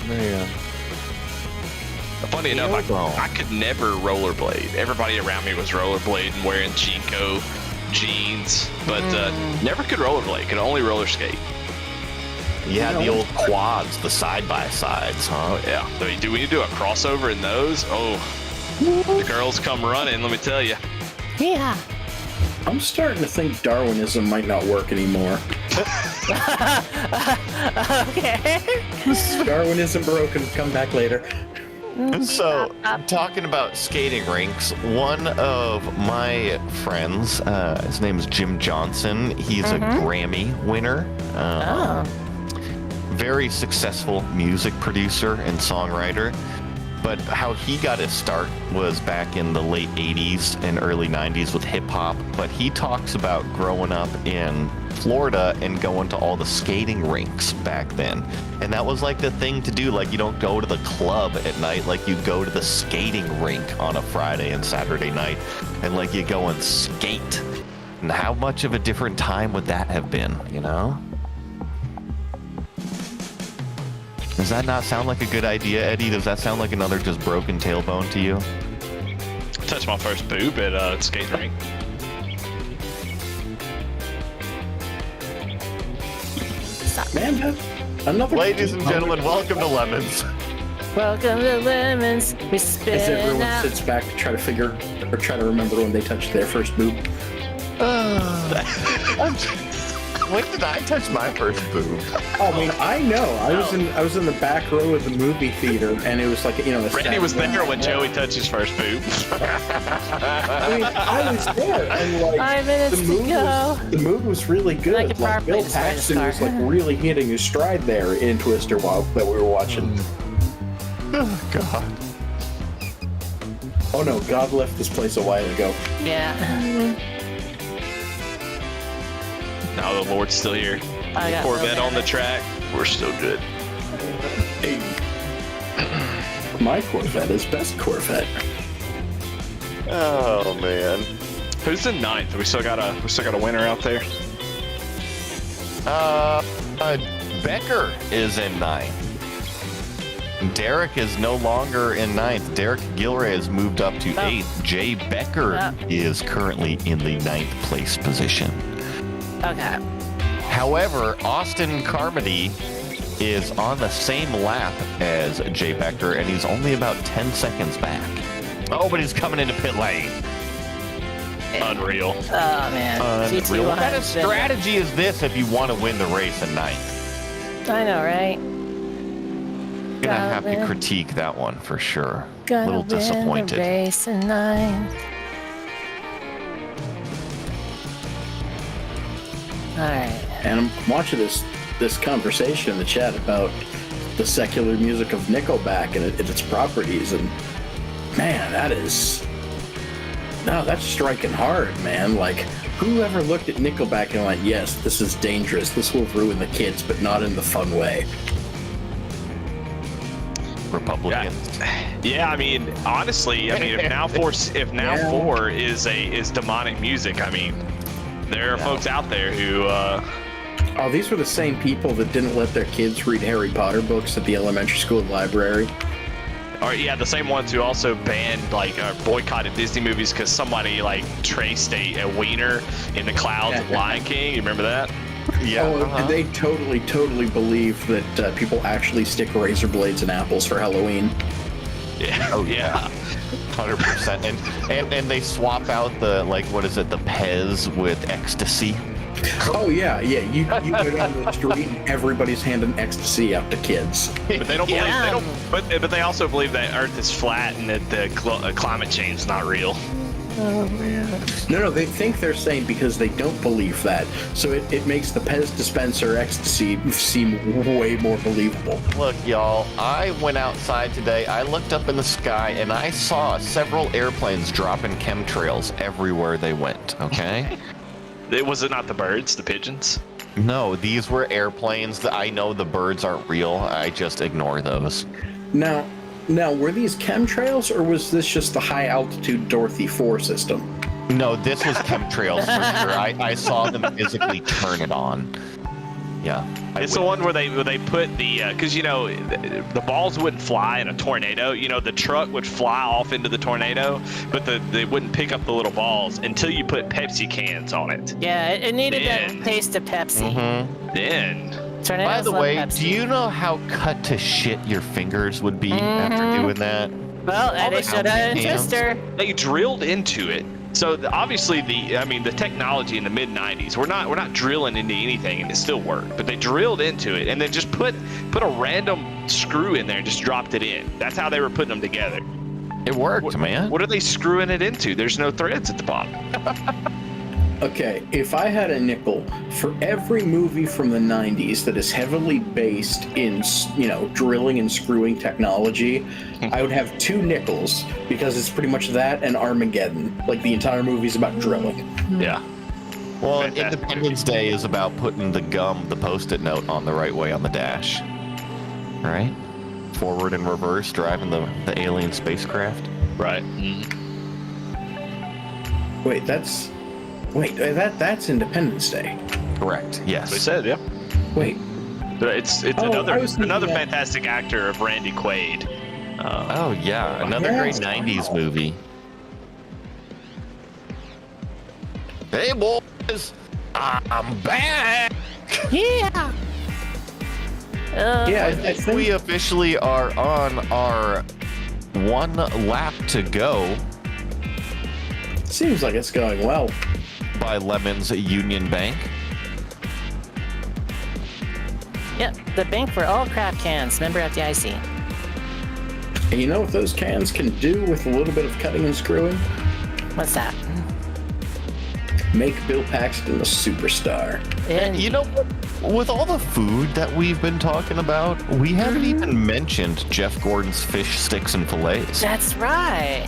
Man. Funny enough, I could never rollerblade. Everybody around me was rollerblading, wearing Jinko jeans, but never could rollerblade. Could only roller skate. You had the old quads, the side-by-sides, huh? Yeah. So when you do a crossover in those, the girls come running, let me tell you. Yeah. I'm starting to think Darwinism might not work anymore. Okay. Darwinism broken. Come back later. So, talking about skating rinks, one of my friends, his name is Jim Johnson. He's a Grammy winner. Very successful music producer and songwriter. But how he got his start was back in the late 80s and early 90s with hip hop. But he talks about growing up in Florida and going to all the skating rinks back then. And that was like the thing to do. Like, you don't go to the club at night, like you go to the skating rink on a Friday and Saturday night, and like you go and skate. And how much of a different time would that have been, you know? Does that not sound like a good idea, Eddie? Does that sound like another just broken tailbone to you? Touched my first boob at a skate rink. Man, another. Ladies and gentlemen, welcome to Lemons. Welcome to Lemons. We spin As everyone out. sits back to try to figure or try to remember when they touched their first boob. When did I touch my first boob? Oh, I mean, I know. I was in the back row of the movie theater, and it was like a Randy was there when Joey touched his first boob. I mean, I was there, and like 5 minutes to go. the mood was really good. I could Like probably Bill just ride his Paxton car. was like really hitting his stride there in Twister while that we were watching. Oh, God. Oh no, God left this place a while ago. Yeah. No, the Lord's still here. I got Corvette no on the damage. track. We're still good. Hey. My Corvette is best Corvette. Oh, man. Who's in ninth? We still got a winner out there. Becker is in ninth. Derek is no longer in ninth. Derek Gilray has moved up to eighth. Jay Becker is currently in the ninth place position. Okay. However, Austin Carmody is on the same lap as Jay Becker, and he's only about 10 seconds back. Oh, but he's coming into pit lane. Unreal. Oh man. GT Unreal. What kind of 100. strategy is this if you want to win the race in ninth? I know, right? You're gonna have to critique that one for sure. A Gonna little win the disappointed. race in ninth. All right. And I'm watching this conversation in the chat about the secular music of Nickelback and its properties, and man, that's striking hard, man. Like, whoever looked at Nickelback and went, yes, this is dangerous, this will ruin the kids, but not in the fun way. Republicans. Yeah, I mean, honestly, if Now 4 is demonic music, I mean, there are folks out there who Oh, these were the same people that didn't let their kids read Harry Potter books at the elementary school library. Or yeah, the same ones who also banned boycotted Disney movies because somebody traced a wiener in the clouds of Lion King. You remember that? Yeah. Oh, and they totally believe that people actually stick razor blades in apples for Halloween. Yeah. Oh yeah. 100%. And they swap out the the Pez with ecstasy. Oh yeah. You go down the street and everybody's handing ecstasy out to kids. But they don't believe Yeah. they don't. But they also believe that Earth is flat and that the climate change is not real. Oh man. No, they think they're sane because they don't believe that. So it makes the Pez dispenser ecstasy seem way more believable. Look, y'all, I went outside today. I looked up in the sky and I saw several airplanes dropping chemtrails everywhere they went, okay? Was it not the birds, the pigeons? No, these were airplanes. That I know the birds aren't real. I just ignore those. Now, were these chemtrails or was this just the high altitude Dorothy 4 system? No, this was chemtrails for sure. I saw them physically turn it on. Yeah. It's the one where they put the because the balls wouldn't fly in a tornado. The truck would fly off into the tornado, but they wouldn't pick up the little balls until you put Pepsi cans on it. Yeah, it needed Then- that taste of Pepsi. Mm-hmm. Then Tornadoes By the love way, Pepsi. do you know how cut to shit your fingers would be after doing that? Well, all they the should have a cans? twister. they drilled into it. So obviously the technology in the mid '90s, we're not drilling into anything and it still worked. But they drilled into it and then just put a random screw in there and just dropped it in. That's how they were putting them together. It worked, man. What are they screwing it into? There's no threads at the bottom. Okay, if I had a nickel for every movie from the 90s that is heavily based in, drilling and screwing technology, I would have 2 nickels because it's pretty much that and Armageddon. Like the entire movie's about drilling. Yeah. Well, Fantastic Independence Day is about putting the Post-it note on the right way on the dash. Right? Forward and reverse, driving the alien spacecraft. Right. Wait, that's Independence Day. Correct. Yes. They said, yeah. Wait, It's Oh, I was thinking another that- fantastic actor of Randy Quaid. Oh yeah, another Yes. great '90s movie. Hey boys, I'm back. Yeah. yeah, I I think think we officially are on our 1 lap to go seems like it's going well. by Lemons Union Bank. Yep, the bank for all crap cans. Member at the IC. And you know what those cans can do with a little bit of cutting and screwing? What's that? Make Bill Paxton a superstar. And You know what? With all the food that we've been talking about, we haven't even mentioned Jeff Gordon's fish sticks and fillets. that's right.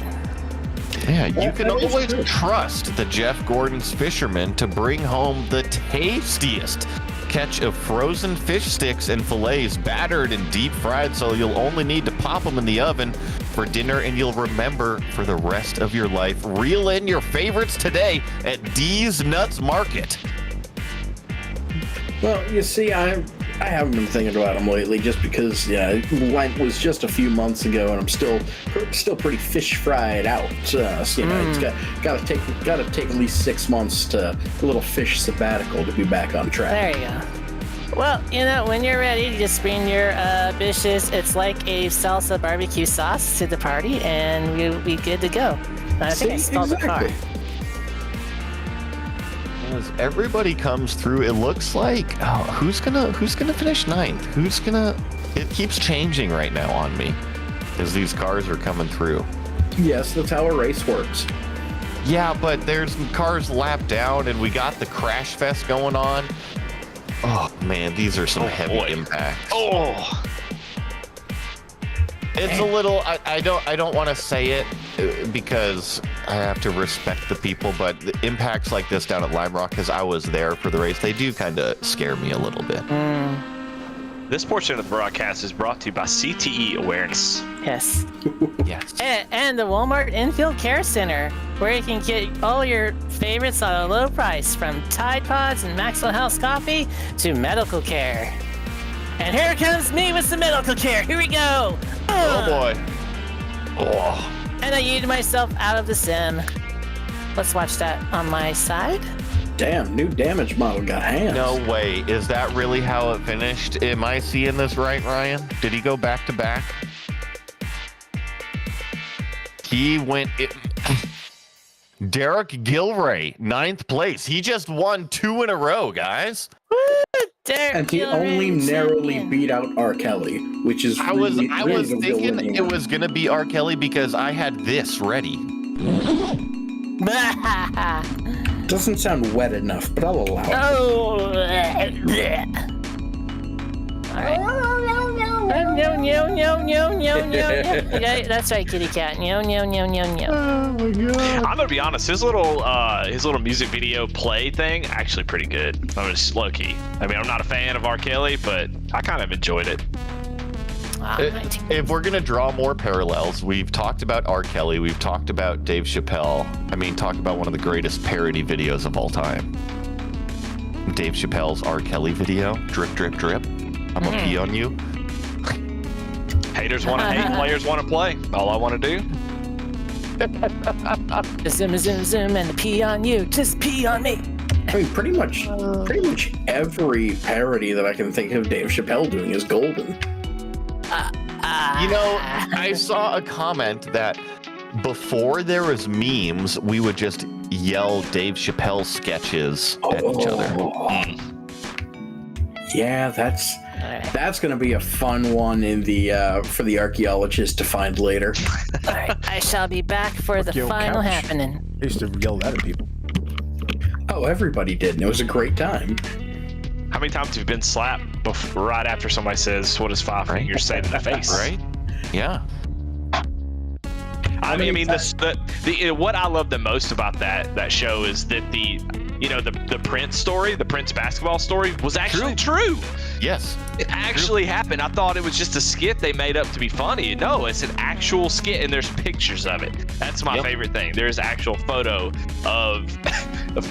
Yeah, you That- can that is always true. trust the Jeff Gordon's fishermen to bring home the tastiest catch of frozen fish sticks and fillets, battered and deep fried, so you'll only need to pop them in the oven for dinner and you'll remember for the rest of your life. Reel in your favorites today at D's Nuts Market. Well, you see, I haven't been thinking about them lately, just because Lent was just a few months ago, and I'm still pretty fish fried out. It's got to take at least 6 months to a little fish sabbatical to be back on track. There you go. Well, when you're ready, just bring your dishes. It's like a salsa barbecue sauce to the party, and we'll be good to go. I think I See, stole the car. exactly. As everybody comes through, it looks like who's gonna finish 9th? It keeps changing right now on me as these cars are coming through. Yes, that's how a race works. Yeah, but there's cars lapped down and we got the crash fest going on. Oh man, these are some heavy boy. impacts. Oh, It's a little. I don't want to say it because I have to respect the people, but the impacts like this down at Lime Rock, because I was there for the race, they do kind of scare me a little bit. this portion of the broadcast is brought to you by CTE Awareness. Yes. Yes. And the Walmart Infield Care Center, where you can get all your favorites at a low price, from Tide Pods and Maxwell House Coffee to medical care. And here comes me with some medical care. Here we go. Oh boy. Oh. And I yeeted myself out of the sim. Let's watch that on my side. Damn, new damage model got hands. No way. Is that really how it finished? Am I seeing this right, Ryan? Did he go back to back? He went. Derek Gilray, 9th place. He just won 2 in a row, guys. Derek And he only narrowly beat out R. Kelly, which is I was really the real thinking winning. it was gonna be R. Kelly because I had this ready. Doesn't sound wet enough, but I'll allow it. Oh. All right. No. Yeah, that's right, kitty cat. No. I'm gonna be honest. His little music video play thing actually pretty good. I mean, it's low key. I mean, I'm not a fan of R. Kelly, but I kind of enjoyed it. If we're gonna draw more parallels, we've talked about R. Kelly, we've talked about Dave Chappelle. I mean, talk about one of the greatest parody videos of all time. Dave Chappelle's R. Kelly video, drip, drip, drip. I'm gonna pee on you. Haters want to hate, players want to play. All I want to do. Zoom, and the pee on you. Just pee on me. I mean, pretty much every parody that I can think of Dave Chappelle doing is golden. You know, I saw a comment that before there was memes, we would just yell Dave Chappelle sketches at each other. Yeah, that's going to be a fun one in the for the archaeologists to find later. All right, I shall be back for the final happening. I used to yell that at people. Oh, everybody did, and it was a great time. How many times have you been slapped right after somebody says, "What does 5 fingers say to the face?" Right? Yeah. I mean, what I love the most about that show is that the Prince story, the Prince basketball story, was actually true. Yes. It actually happened. I thought it was just a skit they made up to be funny. No, it's an actual skit, and there's pictures of it. That's my favorite thing. There's actual photo of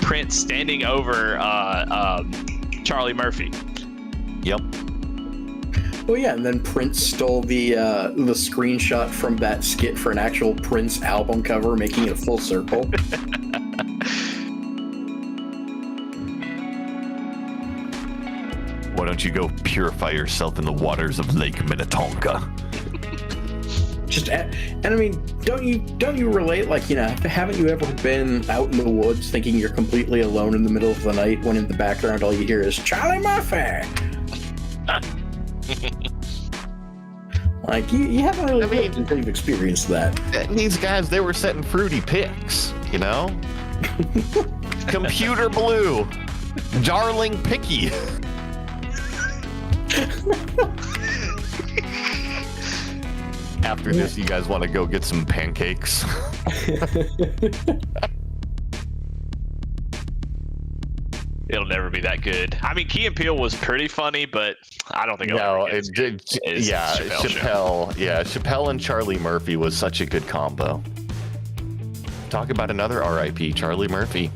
Prince standing over Charlie Murphy. Yep. Oh yeah, and then Prince stole the screenshot from that skit for an actual Prince album cover, making it a full circle. Why don't you go purify yourself in the waters of Lake Minnetonka? And I mean, don't you relate? Like, you know, haven't you ever been out in the woods thinking you're completely alone in the middle of the night when in the background all you hear is Charlie Murphy? Like, you haven't really lived until you've experienced that. These guys, they were setting fruity pics, you know? Computer blue. Darling picky. After this, you guys want to go get some pancakes? It'll never be that good. I mean, Key and Peele was pretty funny, but I don't think it'll ever get as Chappelle. Yeah, Chappelle and Charlie Murphy was such a good combo. Talk about another R.I.P. Charlie Murphy.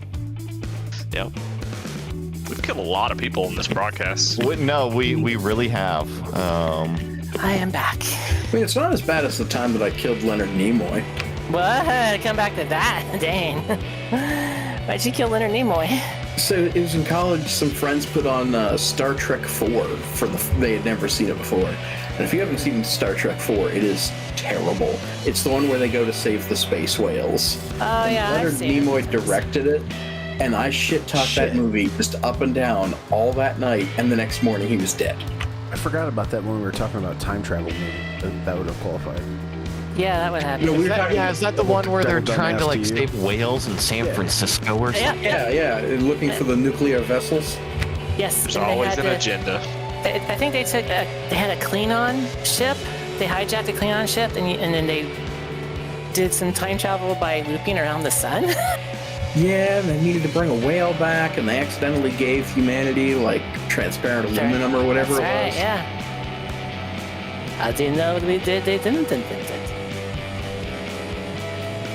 Yep. We've killed a lot of people in this broadcast. We really have. I am back. I mean, it's not as bad as the time that I killed Leonard Nimoy. What? Come back to that. Dang. Why'd you kill Leonard Nimoy? So it was in college. Some friends put on Star Trek 4 they had never seen it before. And if you haven't seen Star Trek 4, it is terrible. It's the one where they go to save the space whales. Oh yeah, Leonard Nimoy directed it, and I shit-talked that movie just up and down all that night, and the next morning he was dead. I forgot about that when we were talking about time travel movie. That would have qualified. Yeah, that would happen. No, Is that the one where they're trying to like save whales in San Francisco or something? Yeah, looking for the nuclear vessels. Yes. There's always an agenda. I think they took they had a Klingon ship. They hijacked a Klingon ship, and then they did some time travel by looping around the sun. Yeah, they needed to bring a whale back, and they accidentally gave humanity like transparent aluminum or whatever it was. Right, yeah. I didn't know we did. They didn't.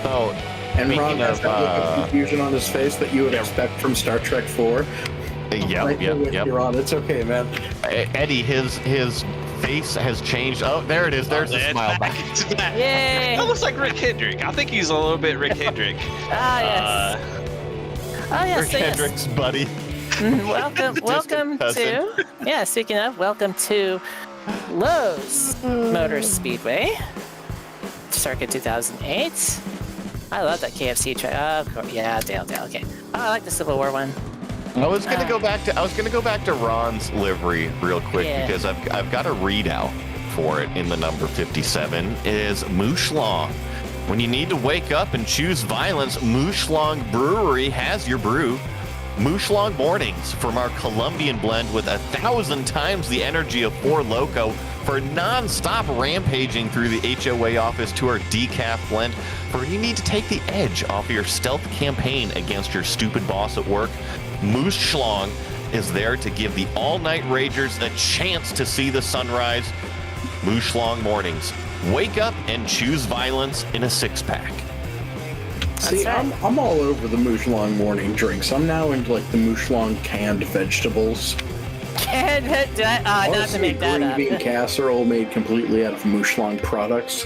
Oh, And Ron has that look of confusion on his face that you would expect from Star Trek 4. Yep. Ron, it's okay, man. Eddie, his face has changed. Oh, there it is. There's the smile back. Yay! That looks like Rick Hendrick. I think he's a little bit Rick Hendrick. Yes. Rick Hendrick's buddy. Welcome to. Yeah, speaking of, welcome to Lowe's Motor Speedway, circa 2008. I love that KFC track. Of course. Yeah, Dale. Okay. Oh, I like the Civil War one. I was gonna go back to Ron's livery real quick because I've got a readout for it in the number 57. It is Mooshlong. When you need to wake up and choose violence, Mooshlong Brewery has your brew. Mooshlong Mornings from our Colombian blend with 1,000 times the energy of Four Loko for non-stop rampaging through the HOA office to our decaf blend for when you need to take the edge off your stealth campaign against your stupid boss at work. Mooshlong is there to give the all-night ragers a chance to see the sunrise. Mooshlong Mornings. Wake up and choose violence in a six-pack. See, I'm all over the Mooshlong morning drinks. I'm now into like the Mooshlong canned vegetables. Canned not to make that up. Green bean casserole made completely out of Mooshlong products.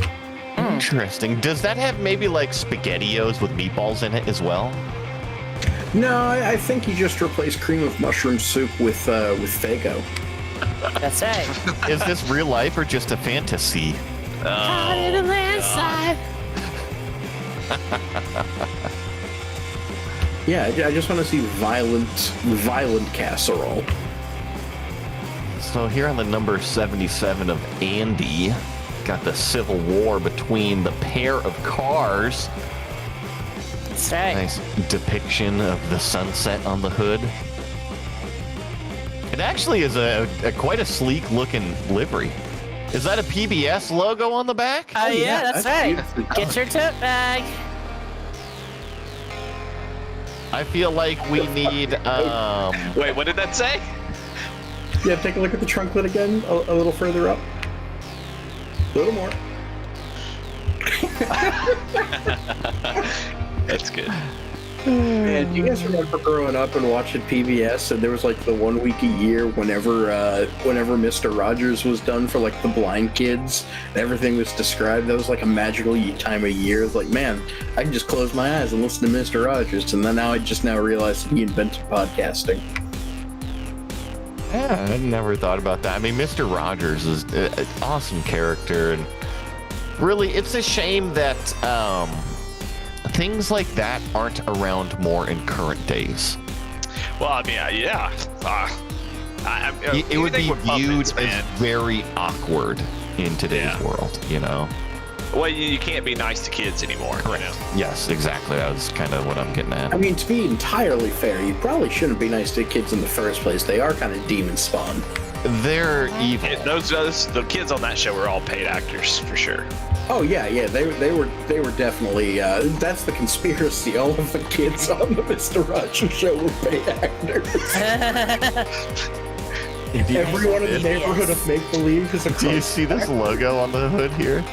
Interesting. Does that have maybe like SpaghettiOs with meatballs in it as well? No, I think you just replace cream of mushroom soup with Faygo. That's right. Is this real life or just a fantasy? Out in the landslide. Yeah, I just want to see violent casserole. So here on the number 77 of Andy, got the Civil War between the pair of cars. That's right. Nice depiction of the sunset on the hood. It actually is a quite a sleek looking livery. Is that a PBS logo on the back? Yeah, that's right. Get your tote bag. I feel like we need. Wait, what did that say? Yeah, take a look at the trunk lid again, a little further up. A little more. That's good. Man, do you guys remember growing up and watching PBS, and there was like the 1 week a year whenever Mr. Rogers was done for like the blind kids, and everything was described. That was like a magical time of year. It's like, man, I can just close my eyes and listen to Mr. Rogers, and then now I just realize that he invented podcasting. Yeah, I never thought about that. I mean, Mr. Rogers is an awesome character, and really, it's a shame that things like that aren't around more in current days. Well, I mean, yeah. It would be viewed as very awkward in today's world, you know? Well, you can't be nice to kids anymore. Correct. You know? Yes, exactly. That was kind of what I'm getting at. I mean, to be entirely fair, you probably shouldn't be nice to kids in the first place. They are kind of demon spawn. They're evil. Yeah, the kids on that show were all paid actors, for sure. Oh yeah, they were definitely. That's the conspiracy. All of the kids on the Mr. Rogers show were paid actors. Everyone in the neighborhood of Make Believe is a. Do you see this logo on the hood here?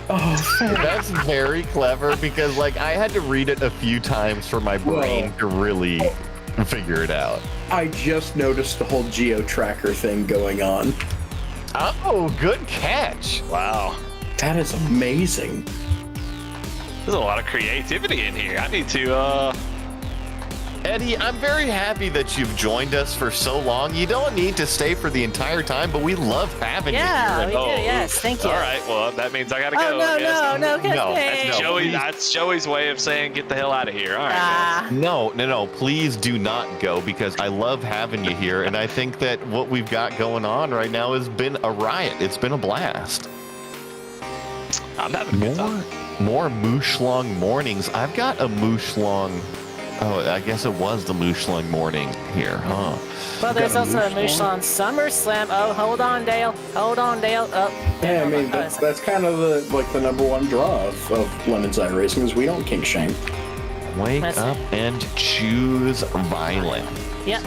Oh, that's very clever because, like, I had to read it a few times for my brain to really figure it out. I just noticed the whole geo-tracker thing going on. Oh, good catch. Wow. That is amazing. There's a lot of creativity in here. I need to, Eddie, I'm very happy that you've joined us for so long. You don't need to stay for the entire time, but we love having you here. Yeah, we do. Yes, thank you. All right, well, that means I gotta go. No, That's Joey's way of saying get the hell out of here. All right. No, please do not go because I love having you here, and I think that what we've got going on right now has been a riot. It's been a blast. I'm having a good time. More Mooshlong mornings. I've got a Mooshlong. Oh, I guess it was the Mooshlong morning here, huh? Well, there's also a Mooshlong SummerSlam. Oh, hold on, Dale. Oh. Yeah, I mean, that's kind of the number one draw of Lemon's iRacing is we don't kink shame. Wake up and choose violence. Yep.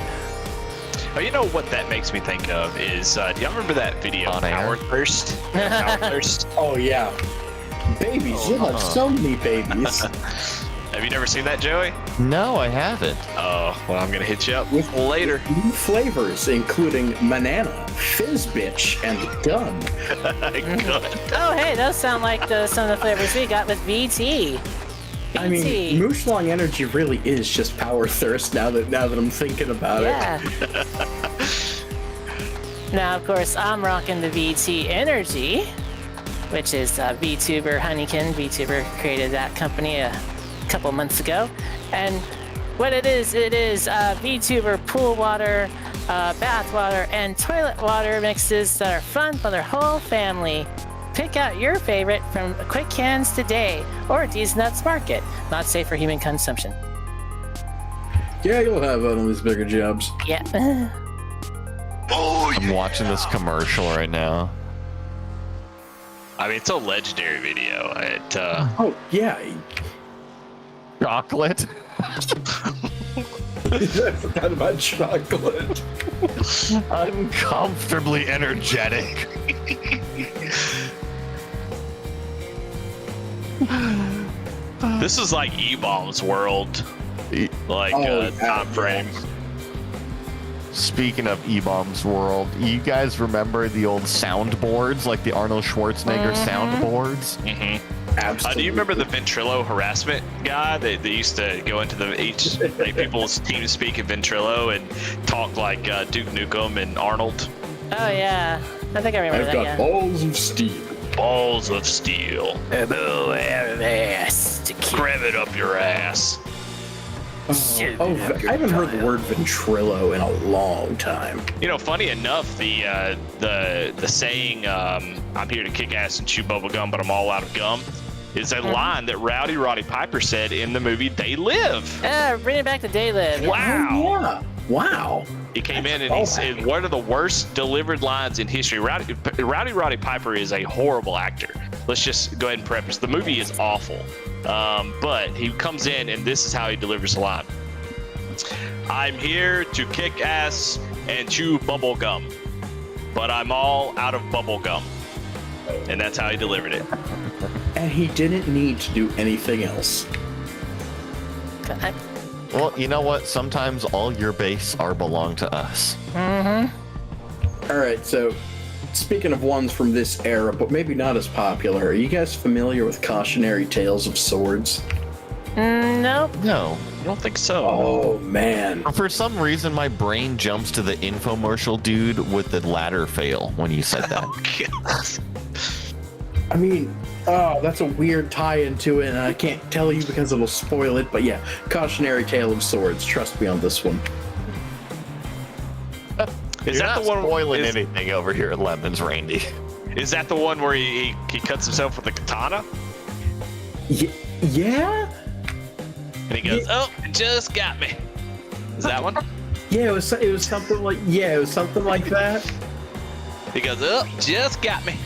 Oh, you know what that makes me think of is, do y'all remember that video, Power Thirst? Power Thirst? Oh, yeah. Babies, you have so many babies. Have you never seen that, Joey? No, I haven't. Oh, well, I'm going to hit you up later. New flavors, including Manana, Fizz Bitch, and Gun. Oh, hey, those sound like some of the flavors we got with VT. I mean, Mooshlong Energy really is just Power Thirst now that I'm thinking about it. Now, of course, I'm rocking the VT Energy, which is VTuber Honeykin. VTuber created that company a couple months ago. And what it is VTuber pool water, bath water, and toilet water mixes that are fun for their whole family. Pick out your favorite from Quick Cans today or at D's Nuts Market. Not safe for human consumption. Yeah, you'll have one of these bigger jobs. Yeah. I'm watching this commercial right now. I mean, it's a legendary video. Oh, yeah. Chocolate. I forgot about chocolate. Uncomfortably energetic. This is like E-Bomb's world, like time frame. Speaking of E-Bomb's world, you guys remember the old soundboards, like the Arnold Schwarzenegger soundboards? Mm-hmm. Absolutely. Do you remember the Ventrilo harassment guy that they used to go into people's team speak in Ventrilo and talk like Duke Nukem and Arnold? Oh, yeah. I think I remember I've that, got yeah. balls of steel. Balls of steel. Grab it up your ass. I haven't heard the word ventrilo in a long time. You know, funny enough, the saying "I'm here to kick ass and chew bubble gum, but I'm all out of gum" is a line that Rowdy Roddy Piper said in the movie They Live. Yeah, bring it back to Day Live. Wow. Oh, yeah. Wow. He came in and he said one of the worst delivered lines in history. Rowdy Roddy Piper is a horrible actor. Let's just go ahead and preface. The movie is awful. But he comes in and this is how he delivers the line. I'm here to kick ass and chew bubble gum, but I'm all out of bubble gum. And that's how he delivered it. And he didn't need to do anything else. Well, you know what? Sometimes all your base are belong to us. Mm-hmm. All right, so speaking of ones from this era, but maybe not as popular, are you guys familiar with Cautionary Tales of Swords? Nope. No. I don't think so. Oh, man. For some reason, my brain jumps to the infomercial dude with the ladder fail when you said that. I mean, that's a weird tie into it, and I can't tell you because it'll spoil it, but yeah, Cautionary Tale of Swords. Trust me on this one. Is You're that not the one spoiling anything over here at Lemons, Randy? Is that the one where he cuts himself with a katana? Yeah? And he goes, "Oh, it just got me." Is that one? Yeah, it was something like that. He goes, "Oh, just got me."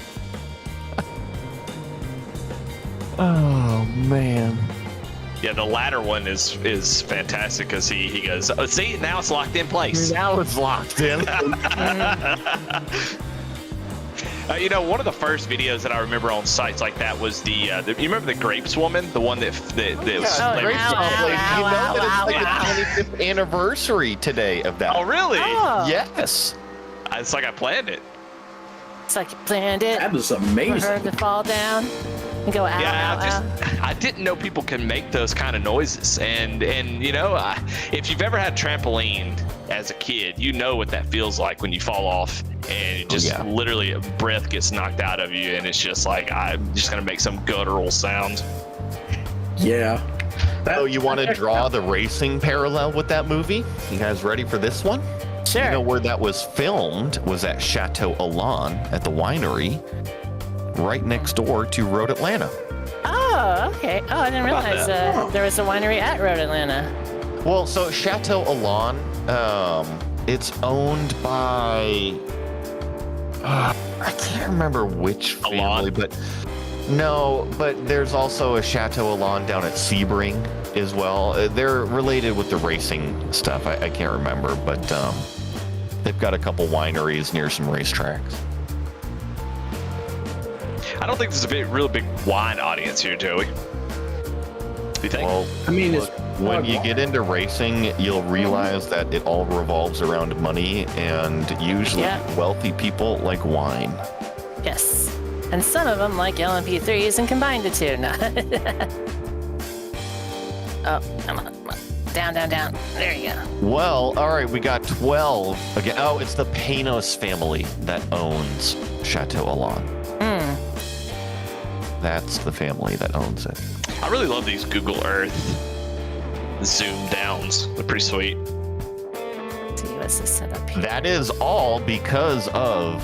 Oh, man. Yeah, the latter one is fantastic because he goes, "Oh, see, now it's locked in place." Now it's locked in. You know, one of the first videos that I remember on sites like that was you remember the Grapes woman, the one that was. Great stuff, ladies. You know that it's like the 25th anniversary today of that. Oh, really? Oh. Yes. It's like I planned it. It's like you planned it. That is For her amazing. to fall down and go out, I didn't know people can make those kind of noises, and you know, if you've ever had trampoline as a kid, you know what that feels like when you fall off and it just literally a breath gets knocked out of you, and it's just like I'm just gonna make some guttural sound. Yeah. Oh, you want to draw the racing parallel with that movie? You guys ready for this one? Sure. You know where that was filmed was at Chateau Elan at the winery, right next door to Road Atlanta. Oh, okay. Oh, I didn't realize there was a winery at Road Atlanta. Well, so Chateau Elan, it's owned by I can't remember which family, but there's also a Chateau Elan down at Sebring as well. They're related with the racing stuff. I can't remember, but they've got a couple wineries near some racetracks. I don't think there's a real big wine audience here, Joey. Do you think? Well, I mean, it's when you get into racing, you'll realize that it all revolves around money, and usually wealthy people like wine. Yes. And some of them like LMP3s and combined the two. No. Oh, come on. Down. There you go. Well, all right, we got 12 again. Oh, it's the Panos family that owns Chateau Alon. That's the family that owns it. I really love these Google Earth zoom downs. They're pretty sweet. Let's see, what's this setup here? That is all because of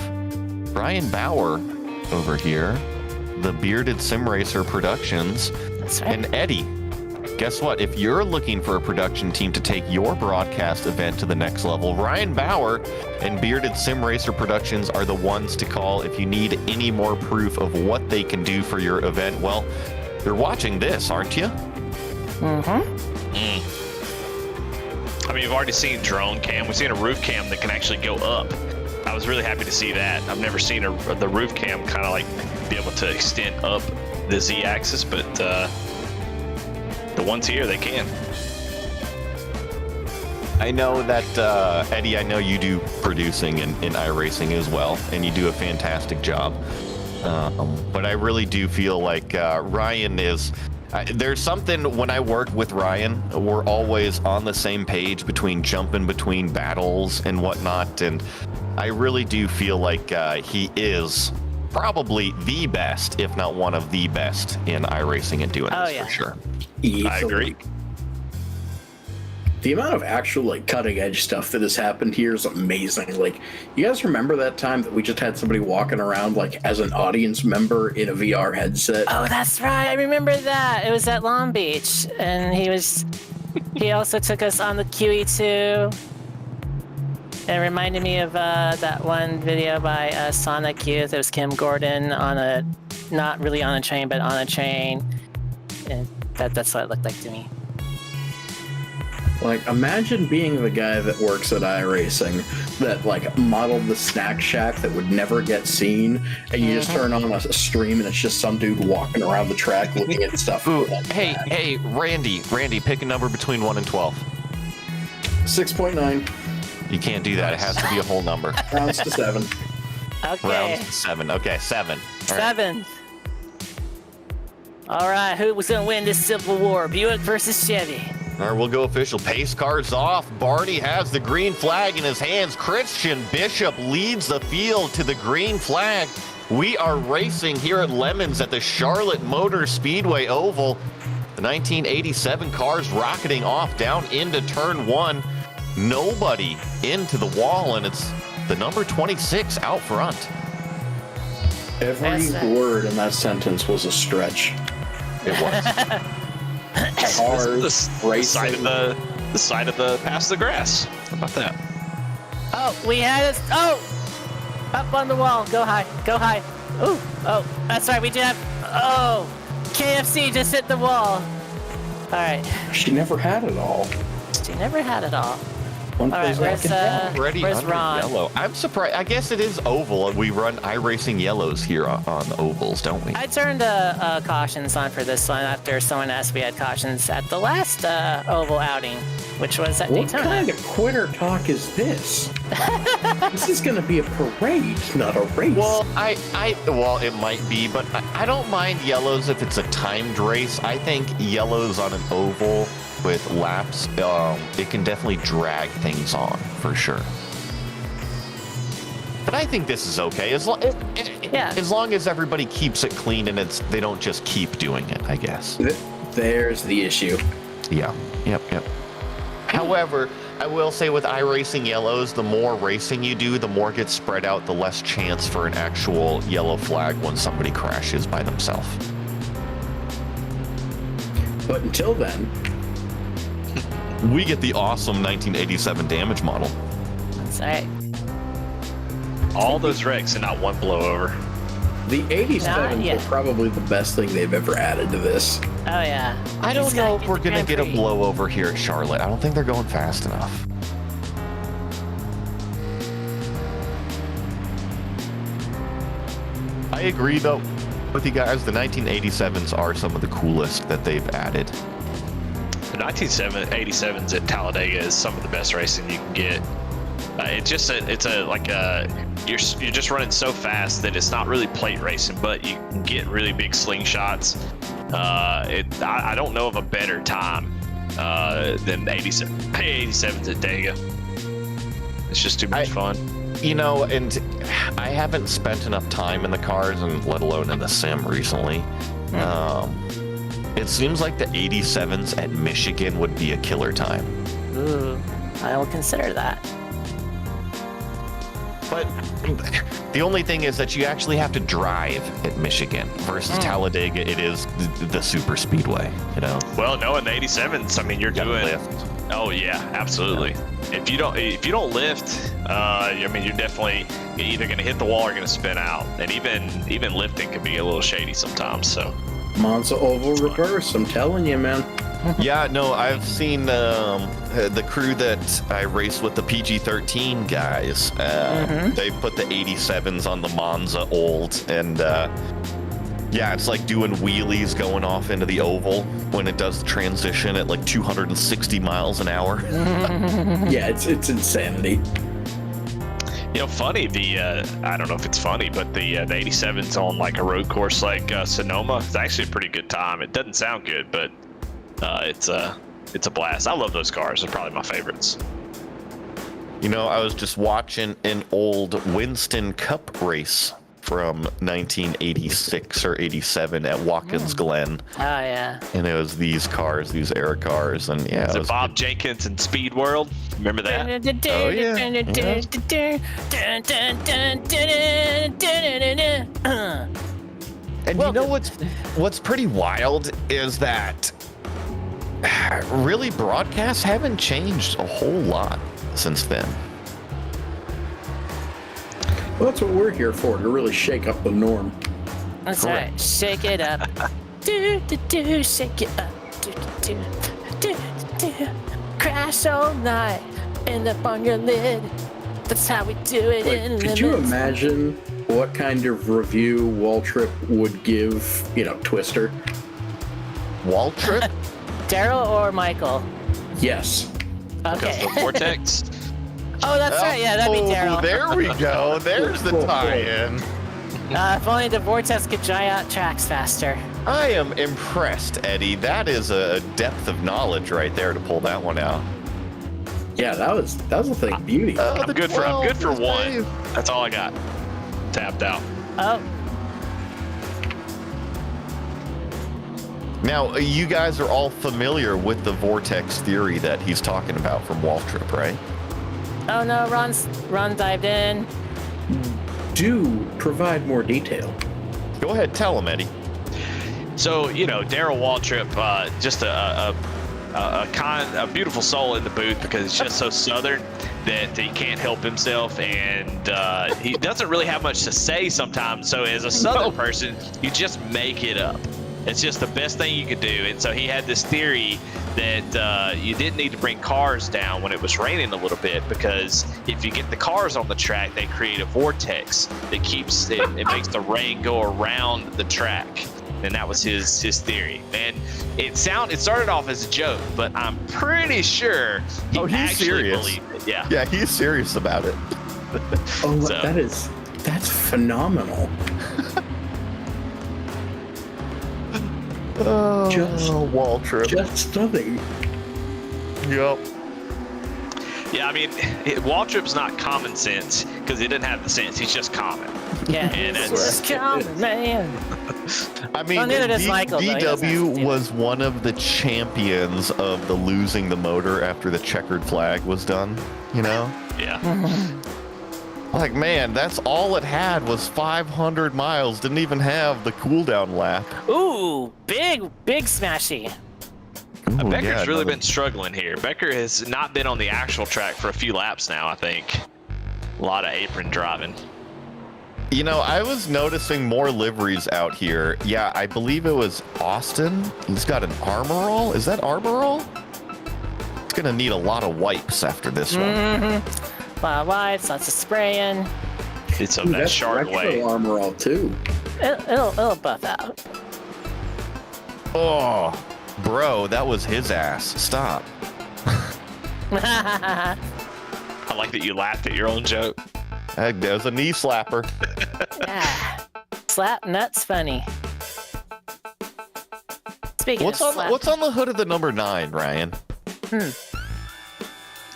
Brian Bauer over here, the Bearded Sim Racer Productions, That's right. and Eddie. Guess what? If you're looking for a production team to take your broadcast event to the next level, Ryan Bauer and Bearded Sim Racer Productions are the ones to call if you need any more proof of what they can do for your event. Well, you're watching this, aren't you? I mean, you've already seen drone cam. We've seen a roof cam that can actually go up. I was really happy to see that. I've never seen the roof cam kind of like be able to extend up the Z-axis, but the ones here, they can. I know that, Eddie, I know you do producing in iRacing as well, and you do a fantastic job. But I really do feel like Ryan is... there's something when I work with Ryan, we're always on the same page between jumping between battles and whatnot, and I really do feel like he is probably the best, if not one of the best, in iRacing and doing this for sure. I agree. The amount of actual like cutting edge stuff that has happened here is amazing. Like, you guys remember that time that we just had somebody walking around like as an audience member in a VR headset? Oh, that's right. I remember that. It was at Long Beach, and he also took us on the QE2. It reminded me of that one video by Sonic Youth. It was Kim Gordon on not really on a train, but on a train. And that's what it looked like to me. Like, imagine being the guy that works at iRacing that like modeled the snack shack that would never get seen, and you just turn on a stream and it's just some dude walking around the track looking at stuff. Ooh, hey, Randy, pick a number between 1 and 12. 6.9. You can't do that. It has to be a whole number. Rounds to 7. Okay. Rounds to 7. Okay, 7. All right. 7. All right, who's gonna win this Civil War? Buick versus Chevy. All right, we'll go official. Pace car's off. Barney has the green flag in his hands. Christian Bishop leads the field to the green flag. We are racing here at Lemons at the Charlotte Motor Speedway Oval. The 1987 car's rocketing off down into turn 1. Nobody into the wall, and it's the number 26 out front. Every word in that sentence was a stretch. It was. Cars, the side racing. of the side of the pass the grass. How about that? Oh, we had us. Oh, up on the wall. Go high. Ooh, oh, that's right. We did have. Oh, KFC just hit the wall. All right. She never had it all. She never had it all. One All right, place Already where's under Ron? yellow. I'm surprised. I guess it is oval. We run iRacing yellows here on the ovals, don't we? I turned cautions on for this one after someone asked if we had cautions at the last oval outing, which was at What Daytona. kind of quitter talk is this? This is going to be a parade, not a race. Well, well, it might be, but I don't mind yellows if it's a timed race. I think yellows on an oval with laps, it can definitely drag things on for sure. But I think this is okay as long as everybody keeps it clean and they don't just keep doing it, I guess. There's the issue. Yeah. Yep. However, I will say with iRacing yellows, the more racing you do, the more gets spread out, the less chance for an actual yellow flag when somebody crashes by themselves. But until then, we get the awesome 1987 damage model. That's right. All those wrecks and not one blowover. the 87s yet. are probably the best thing they've ever added to this. Oh yeah. I don't He's know gotta if we're the going to Grand get a Prix. blowover here at Charlotte. I don't think they're going fast enough. I agree, though, with you guys. The 1987s are some of the coolest that they've added. The 1987s at Talladega is some of the best racing you can get. You're just running so fast that it's not really plate racing, but you can get really big slingshots. I don't know of a better time than 87s at Dega. It's just too much fun. You know, and I haven't spent enough time in the cars, and let alone in the sim recently. It seems like the 87s at Michigan would be a killer time. Ooh, I will consider that. But the only thing is that you actually have to drive at Michigan versus Talladega. It is the super speedway, you know. Well, no, in the 87s, I mean, you're doing lift. Oh yeah, absolutely. If you don't lift, I mean, you're definitely either going to hit the wall or going to spin out, and even lifting can be a little shady sometimes. So Monza oval reverse, I'm telling you, man. Yeah, no, I've seen the crew that I raced with, the PG-13 guys. They put the 87s on the Monza old, and yeah, it's like doing wheelies going off into the oval when it does the transition at like 260 miles an hour. Yeah, it's insanity. You know, funny, I don't know if it's funny, but the 87s on like a road course like Sonoma, it's actually a pretty good time. It doesn't sound good, but it's a blast. I love those cars. They're probably my favorites. You know, I was just watching an old Winston Cup race from 1986 or 87 at Watkins Glen. Oh, yeah. And it was these cars, these era cars, and yeah. Is it Bob Jenkins and Speed World? Remember that? Oh, yeah. And you know what's pretty wild is that really broadcasts haven't changed a whole lot since then. Well, that's what we're here for, to really shake up the norm. That's right. Shake it up. Do, do, do, shake it up. Do, do, do, do, do. Crash all night. End up on your lid. That's how we do it in Could you imagine what kind of review Waltrip would give, Twister? Waltrip? Daryl or Michael? Yes. Okay. The Vortex? Oh, that's right. Yeah, that'd be Daryl. There we go. There's the tie-in. If only the Vortex could dry out tracks faster. I am impressed, Eddie. That is a depth of knowledge right there to pull that one out. Yeah, that was a thing of beauty. I'm good for one. That's all I got. Tapped out. Oh. Now, you guys are all familiar with the vortex theory that he's talking about from Waltrip, right? Oh no, Ron dived in. Do provide more detail. Go ahead, tell him, Eddie. So, Daryl Waltrip, just a beautiful soul in the booth, because he's just so Southern that he can't help himself, and he doesn't really have much to say sometimes. So as a Southern person, you just make it up. It's just the best thing you could do. And so he had this theory that you didn't need to bring cars down when it was raining a little bit, because if you get the cars on the track, they create a vortex that keeps it makes the rain go around the track. And that was his theory. And it started off as a joke, but I'm pretty sure he actually believed it. Yeah. Yeah, he's serious about it. Oh, so. That's phenomenal. Waltrip. Just stunning. Yep. Yeah, I mean, Waltrip's not common sense, because he didn't have the sense. He's just common. Yeah, and it's common, man. I mean, DW was one of the champions of the losing the motor after the checkered flag was done, Yeah. Like, man, that's all it had was 500 miles. Didn't even have the cool down lap. Ooh, big smashy. Becker's really been struggling here. Becker has not been on the actual track for a few laps now, I think. A lot of apron driving. I was noticing more liveries out here. Yeah, I believe it was Austin. He's got an Armorall. Is that Armorall? It's going to need a lot of wipes after this one. A lot of wipes, lots of spraying. It's of that shard way. Armorall too. It'll buff out. Oh, bro, that was his ass. Stop. I like that you laughed at your own joke. That was a knee slapper. Yeah. Slap nuts funny. Speaking What's of on slap, what's on the hood of the number 9, Ryan?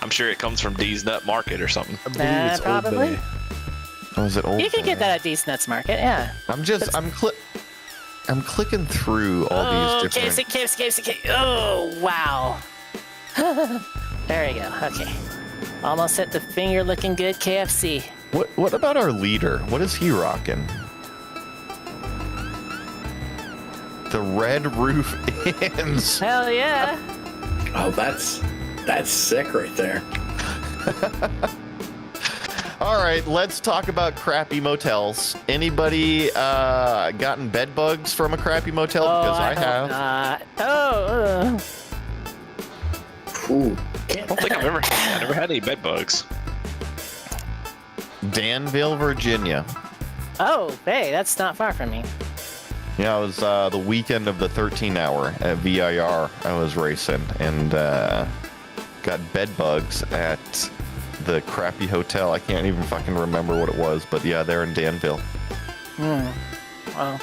I'm sure it comes from D's Nut Market or something. I believe it's Old probably. Bay. Oh, is it old? You can get that at D's Nuts Market, yeah. I'm clicking through all these different. KFC. Oh, wow. There we go. Okay. Almost hit the finger looking good KFC. What about our leader? What is he rocking? The red roof ends. Hell yeah. Oh, that's sick right there. All right, let's talk about crappy motels. Anybody gotten bed bugs from a crappy motel? Because I have. Ooh. I don't think I've never had any bed bugs. Danville, Virginia. Oh, hey, that's not far from me. Yeah, it was the weekend of the 13-hour at VIR. I was racing and got bed bugs at the crappy hotel. I can't even fucking remember what it was, but yeah, they're in Danville. Well,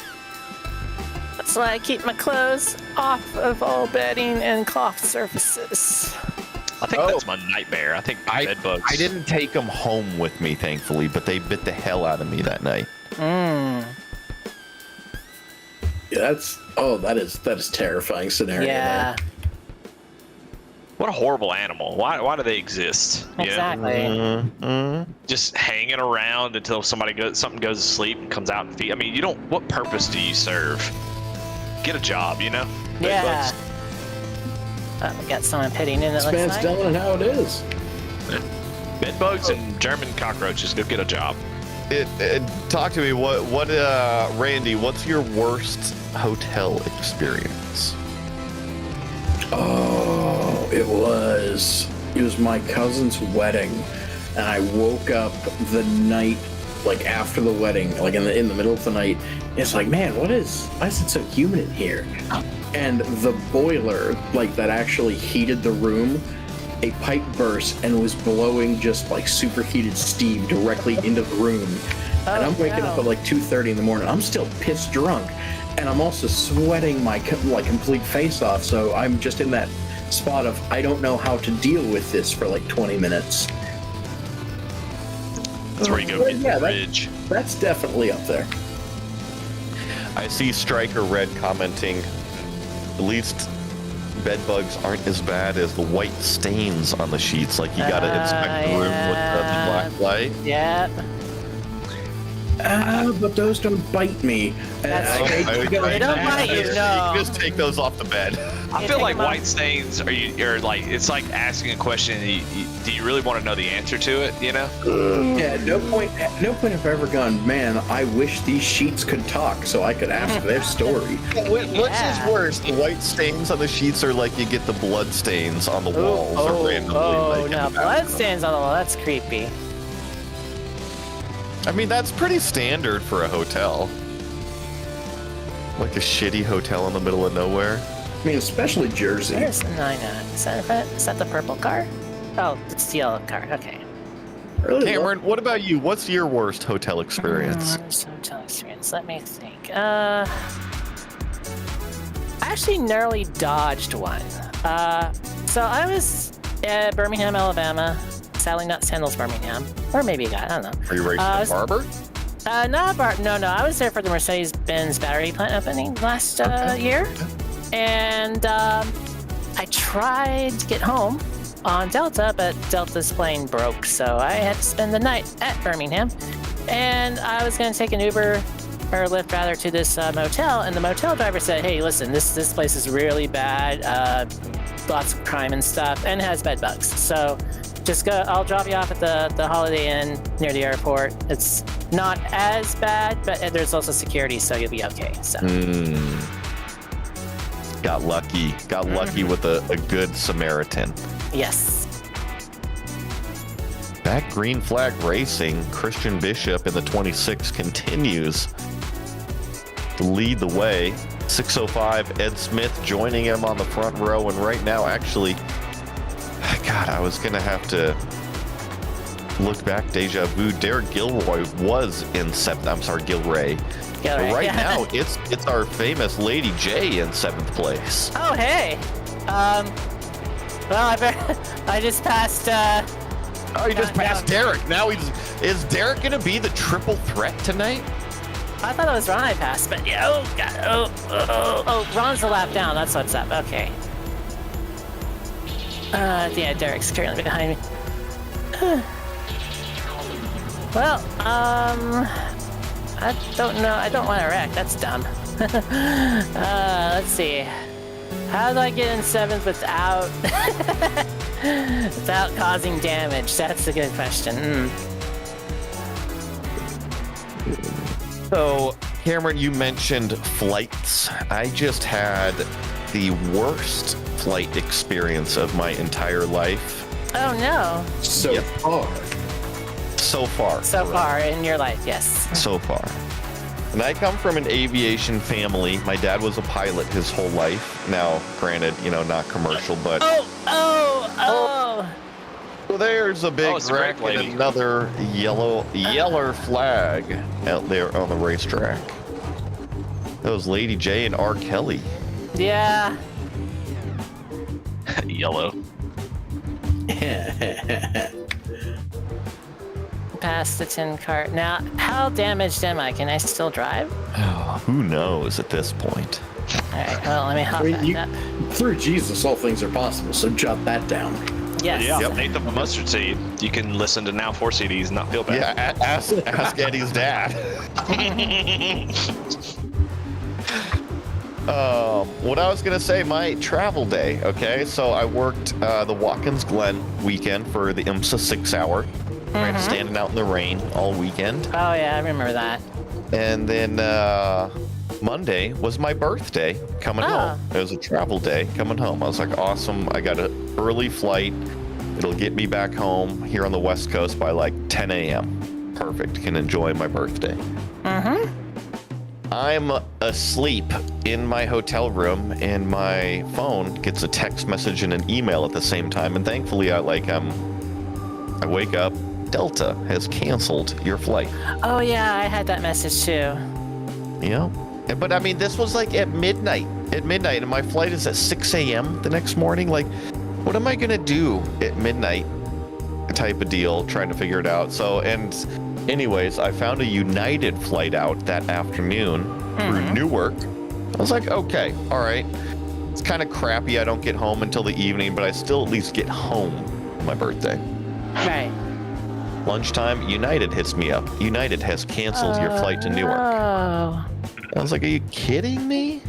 that's why I keep my clothes off of all bedding and cloth surfaces. I think that's my nightmare. I think bed bugs. I didn't take them home with me, thankfully, but they bit the hell out of me that night. Yeah, that is terrifying scenario. Yeah, What a horrible animal. Why do they exist? You know? exactly. Just hanging around until something goes to sleep and comes out and feed. I mean, what purpose do you serve? Get a job, you know? Bed Yeah. bugs. We got someone pitting in, it This looks man's like. telling it how it is. Bed bugs and German cockroaches. Go get a job. Talk to me. What, Randy? What's your worst hotel experience? Oh, it was my cousin's wedding, and I woke up the night, like after the wedding, like in the middle of the night. It's like, man, why is it so humid in here? And the boiler, like that actually heated the room, a pipe burst and was blowing just like superheated steam directly into the room. And I'm waking up at like 2:30 in the morning. I'm still pissed drunk, and I'm also sweating my complete face off. So I'm just in that spot of I don't know how to deal with this for like 20 minutes. That's where you go get the fridge. That's definitely up there. I see Striker Red commenting, at least bed bugs aren't as bad as the white stains on the sheets. Like you gotta inspect the room with the black light. Yeah. But those don't bite me. They don't bite you, no. You just take those off the bed. I feel like white stains are like, it's like asking a question. Do you really want to know the answer to it? You know? Yeah. No point have ever gone, man, I wish these sheets could talk so I could ask their story. Which is worse, the white stains on the sheets or like you get the blood stains on the walls or randomly? Oh, like, no, blood stains on the wall. That's creepy. I mean, that's pretty standard for a hotel. Like a shitty hotel in the middle of nowhere. I mean, especially Jersey. Where's the 99? Is that the purple car? Oh, it's the yellow car. Okay. Really Cameron, what about you? What's your worst hotel experience? Hotel experience. Let me think. I actually narrowly dodged one. So I was at Birmingham, Alabama. Sadly, not Sandals, Birmingham, or maybe I don't know. Are you racing at Barber? No. I was there for the Mercedes-Benz battery plant opening last year, and I tried to get home on Delta, but Delta's plane broke, so I had to spend the night at Birmingham. And I was going to take an Uber or Lyft rather to this motel, and the motel driver said, "Hey, listen, this place is really bad, lots of crime and stuff, and it has bed bugs. So just go. I'll drop you off at the Holiday Inn near the airport. It's not as bad, but there's also security, so you'll be okay." So. Got lucky. Got lucky with a good Samaritan. Yes. Back Green Flag Racing, Christian Bishop in the 26 continues to lead the way. 605, Ed Smith joining him on the front row, and right now, actually, God, I was going to have to look back, deja vu. Derek Gilroy was in Gilray Gilray. Right now, it's our famous Lady J in 7th place. Oh, hey. Well, I just passed. Oh, you just passed Derek. Now is Derek gonna be the triple threat tonight? I thought it was Ron I passed, but yeah. Oh, God. Oh, Ron's a lap down. That's what's up. Okay. Yeah, Derek's currently behind me. Well, I don't know. I don't want to wreck. That's dumb. Let's see. How do I get in 7th without causing damage? That's a good question. So, Cameron, you mentioned flights. I just had the worst flight experience of my entire life. Oh no. So far. So far in your life, yes. So far. And I come from an aviation family. My dad was a pilot his whole life. Now, granted, not commercial, but... Oh! So there's a big it's a wreck great and lady. another yeller flag out there on the racetrack. That was Lady J and R. Kelly. Yeah. Yellow. Past the tin cart. Now, how damaged am I? Can I still drive? Oh, who knows at this point? All right, well, let me hop back up. Through Jesus, all things are possible, so jot that down. Yes. Yeah, Nate the Mustard Seed. You can listen to now 4 CDs and not feel bad. Yeah, ask Eddie's dad. What I was gonna say, my travel day. Okay, so I worked the Watkins Glen weekend for the IMSA 6 hour. Right, standing out in the rain all weekend. Oh yeah, I remember that. And then Monday was my birthday coming home. It was a travel day coming home. I was like, awesome. I got an early flight. It'll get me back home here on the West Coast by like 10 a.m. Perfect. Can enjoy my birthday. I'm asleep in my hotel room and my phone gets a text message and an email at the same time. And thankfully I wake up. Delta has canceled your flight. Oh yeah, I had that message too. Yeah. But I mean, this was like at midnight, and my flight is at 6 a.m. the next morning. Like, what am I going to do at midnight type of deal, trying to figure it out. So, and anyways, I found a United flight out that afternoon through Newark. I was like, okay, all right. It's kind of crappy. I don't get home until the evening, but I still at least get home on my birthday. Right. Lunchtime, United hits me up. United has canceled your flight to Newark. Oh. I was like, are you kidding me?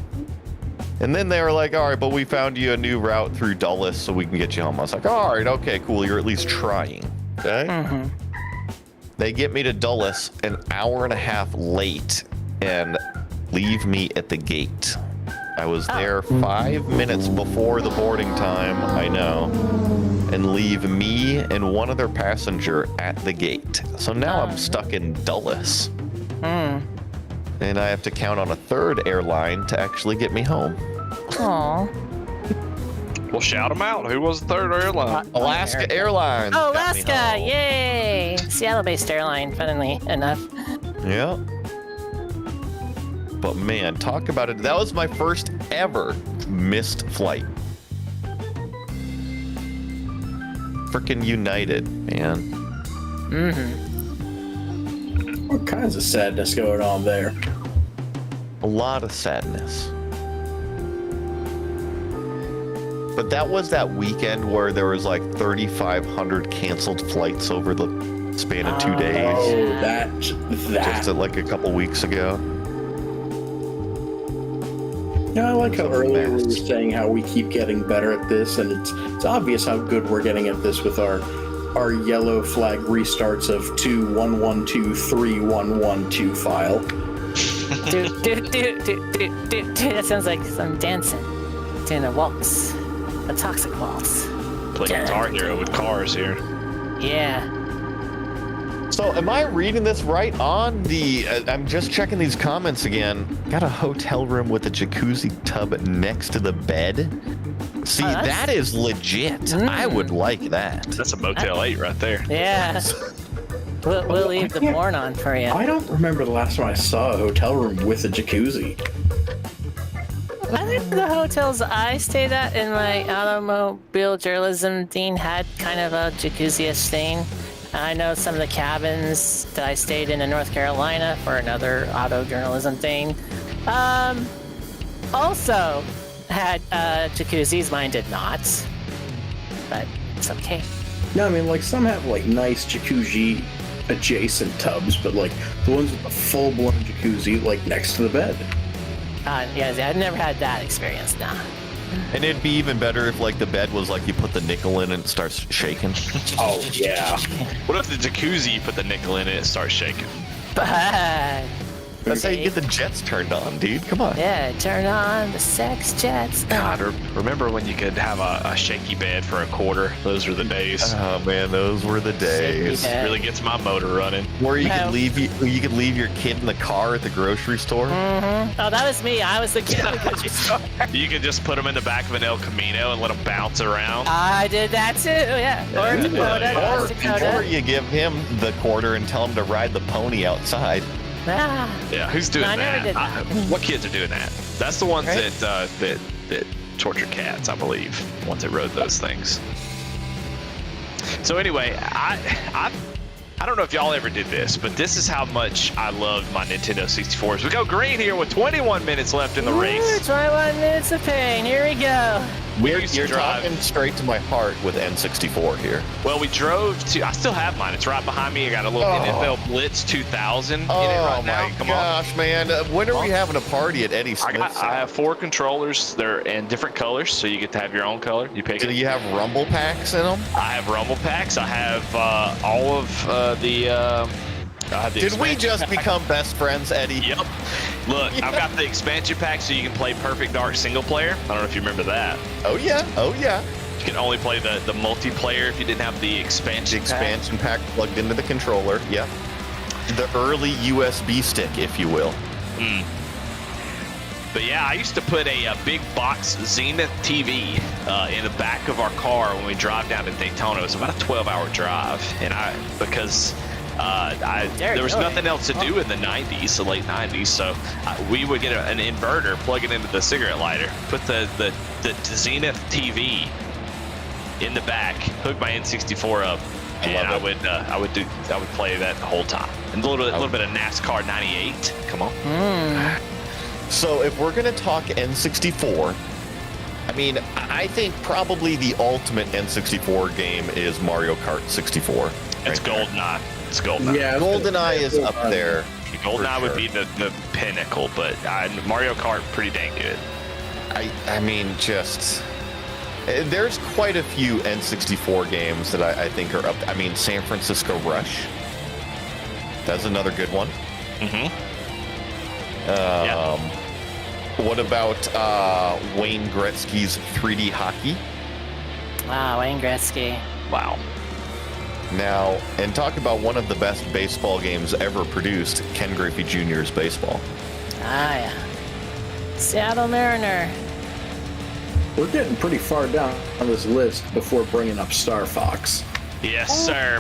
And then they were like, all right, but we found you a new route through Dulles so we can get you home. I was like, all right, okay, cool. You're at least trying. Okay. They get me to Dulles an hour and a half late and leave me at the gate. I was there 5 minutes before the boarding time, I know, and leave me and one other passenger at the gate. So now I'm stuck in Dulles. And I have to count on a third airline to actually get me home. Aw. Well, shout them out. Who was the third airline? Alaska Airlines. Oh, got me Alaska! home. Yay! Seattle-based airline, funnily enough. Yeah. But man, talk about it. That was my first ever missed flight. Frickin' United, man. All kinds of sadness going on there. A lot of sadness. But that was that weekend where there was like 3,500 canceled flights over the span of 2 days. Oh, that. Just like a couple weeks ago. Yeah, I like how earlier we were mess. saying how we keep getting better at this, and it's obvious how good we're getting at this with our yellow flag restarts of 2-1-1-2-3-1-1-2 file. That sounds like some dancing. Doing a waltz. A toxic waltz. Play Guitar Hero with cars here. Yeah. So am I reading this right on the, I'm just checking these comments again. Got a hotel room with a jacuzzi tub next to the bed. See, that is legit. I would like that. That's a Motel 8 right there. Yeah. We'll leave the porn on for you. I don't remember the last time I saw a hotel room with a jacuzzi. I think the hotels I stayed at in my automobile journalism thing had kind of a jacuzzi-ish thing. I know some of the cabins that I stayed in North Carolina for another auto journalism thing also had jacuzzis. Mine did not, but it's okay. No, I mean, like, some have, like, nice jacuzzi adjacent tubs, but, like, the ones with the full-blown jacuzzi, like, next to the bed. Yeah, I've never had that experience, nah. And it'd be even better if, like, the bed was like you put the nickel in and it starts shaking. Oh, yeah. What if the jacuzzi, you put the nickel in it and it starts shaking? But That's how you get the jets turned on, dude. Come on. yeah, turn on the sex jets. God, remember when you could have a shaky bed for a quarter? Those were the days. Oh man, those were the days. Shaky bed. Really gets my motor running. Where you No. could leave your kid in the car at the grocery store. Mm-hmm. Oh, that was me. I was the kid at the grocery store. You could just put them in the back of an El Camino and let them bounce around. I did that too, yeah. Or Dakota, North Dakota. Or you give him the quarter and tell him to ride the pony outside. Ah. Yeah, who's doing No, I never that? did that. What kids are doing that? That's the ones Right? that torture cats, I believe. The ones that rode those things. So anyway, I don't know if y'all ever did this, but this is how much I loved my Nintendo 64s. We go green here with 21 minutes left in the race. 21 minutes of pain. Here we go. We used to You're drive. talking straight to my heart with N64 here. Well, we drove to. I still have mine. It's right behind me. I got a little NFL Blitz 2000 in it right now. Come on. Gosh, man! When are we having a party at Eddie Smith's? I have 4 controllers. They're in different colors, so you get to have your own color. You pick Do it. you have rumble packs in them? I have rumble packs. I have all of the. I have the Did we expansion just pack. become best friends, Eddie? Yep. Look, I've got the expansion pack, so you can play Perfect Dark single player. I don't know if you remember that. Oh yeah. Oh yeah. You can only play the multiplayer if you didn't have the The expansion. expansion pack plugged into the controller. Yep. The early USB stick, if you will. But yeah, I used to put a big box Zenith TV in the back of our car when we drive down to Daytona. It was about a 12-hour drive, and there was nothing else to do in the 90s, the late 90s, so we would get an inverter, plug it into the cigarette lighter, put the Zenith TV in the back, hook my N64 up, and I would play that the whole time. And a little bit of NASCAR 98. Come on. So if we're gonna talk N64, I mean, I think probably the ultimate N64 game is Mario Kart 64. It's GoldenEye. It's GoldenEye. Yeah, GoldenEye is up there. GoldenEye for would be the pinnacle, but Mario Kart pretty dang good. I mean, just there's quite a few N64 games that I think are up. I mean, San Francisco Rush. That's another good one. What about Wayne Gretzky's 3D hockey? Wow, Wayne Gretzky. Wow. Now, and talk about one of the best baseball games ever produced, Ken Griffey Jr.'s baseball. Ah, yeah. Seattle Mariner. We're getting pretty far down on this list before bringing up Star Fox. Yes, sir.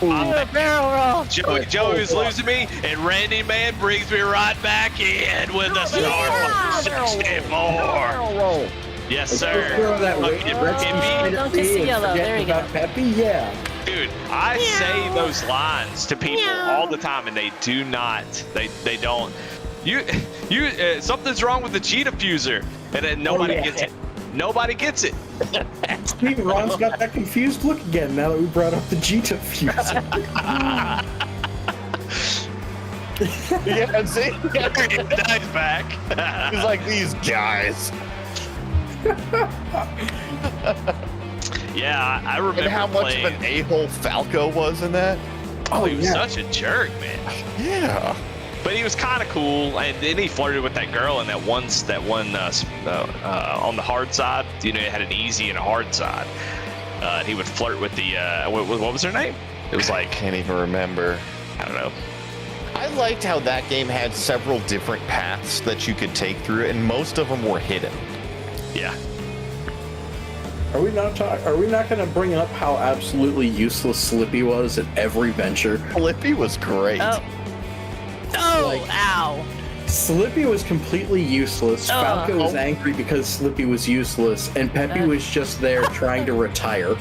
Barrel roll. Joey was losing me, and Randy Man brings me right back in with the Star Fox 64. Yes, Let's sir. throw that Look, Wayne if- Gretzky if he- straight Don't at kiss me the and yellow. forget There you about Peppy, yeah. Dude, I say those lines to people all the time, and they do not. They don't. You. Something's wrong with the G diffuser, and then nobody yeah. gets it. Nobody gets it. See, Ron's got that confused look again now that we brought up the G diffuser. Yeah, see? Dies back. He's like, these guys. Yeah, I remember And how much playing. of an a-hole Falco was in that? Oh, he was yeah. such a jerk, man. Yeah. But he was kind of cool, and then he flirted with that girl in that one on the hard side. You know, it had an easy and a hard side. He would flirt with the what was her name? It was like, Can't even remember. I don't know. I liked how that game had several different paths that you could take through it, and most of them were hidden. Yeah. Are we not going to bring up how absolutely useless Slippy was at every venture? Slippy was great. Oh, ow. Slippy was completely useless. Falco was angry because Slippy was useless, and Peppy was just there trying to retire.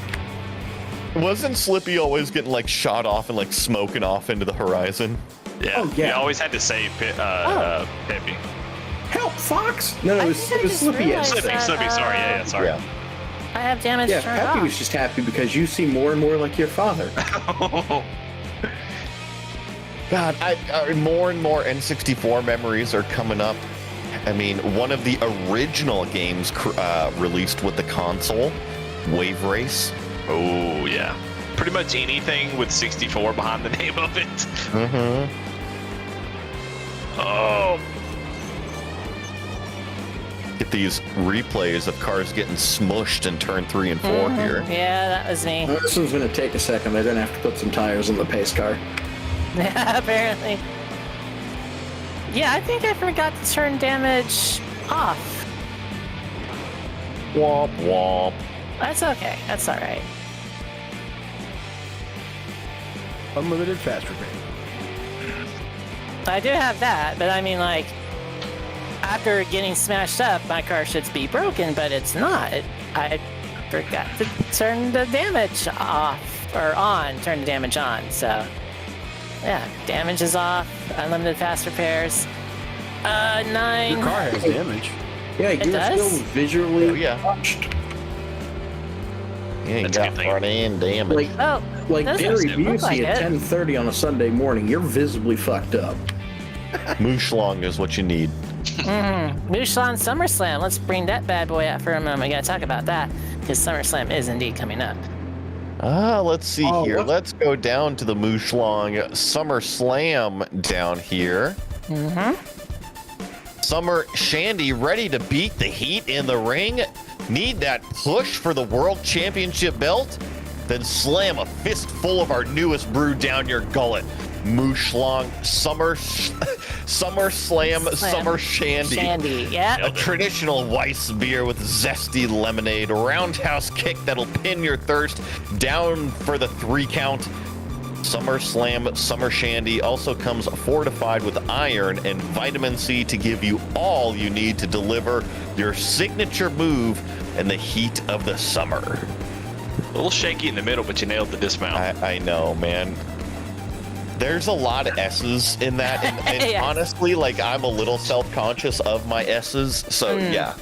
Wasn't Slippy always getting like shot off and like smoking off into the horizon? Yeah. Oh, yeah. You always had to save Peppy. Help, Fox! No, it was Slippy. Slippy, sorry. Yeah, sorry. Yeah. I have damage Yeah, turned Peppy off. was just happy because you seem more and more like your father. God, more and more N64 memories are coming up. I mean, one of the original games released with the console, Wave Race. Oh, yeah. Pretty much anything with 64 behind the name of it. Mm-hmm. Oh. Get these replays of cars getting smushed in turn 3 and 4 here. Yeah, that was me. Well, this one's going to take a second. They're going to have to put some tires on the pace car. Yeah, apparently. Yeah, I think I forgot to turn damage off. Womp womp. That's okay. That's all right. Unlimited fast repair. I do have that, but I mean, like, after getting smashed up, my car should be broken, but it's not. I forgot to turn the damage off, or on, turn the damage on, so. Yeah, damage is off, unlimited fast repairs. 9. Your car has damage. Yeah, It you're does? still visually touched. You ain't That's a got good thing. front end damage. Like, Oh, like doesn't Gary look Busey like at it. 10:30 on a Sunday morning, you're visibly fucked up. Mooshlong is what you need. Mushlan SummerSlam. Let's bring that bad boy out for a moment. We gotta talk about that, because SummerSlam is indeed coming up. Let's see here. what- Let's go down to the Mooshlong Summer Slam down here. Summer Shandy ready to beat the heat in the ring. Need that push for the World Championship belt? Then slam a fistful of our newest brew down your gullet. Mooshlong Summer Slam Summer Shandy. Shandy, yeah. A traditional Weiss beer with zesty lemonade, a roundhouse kick that'll pin your thirst down for the 3 count. Summer Slam Summer Shandy also comes fortified with iron and vitamin C to give you all you need to deliver your signature move in the heat of the summer. A little shaky in the middle, but you nailed the dismount. I know, man. There's a lot of S's in that, and Yes. honestly, like, I'm a little self-conscious of my S's, so yeah.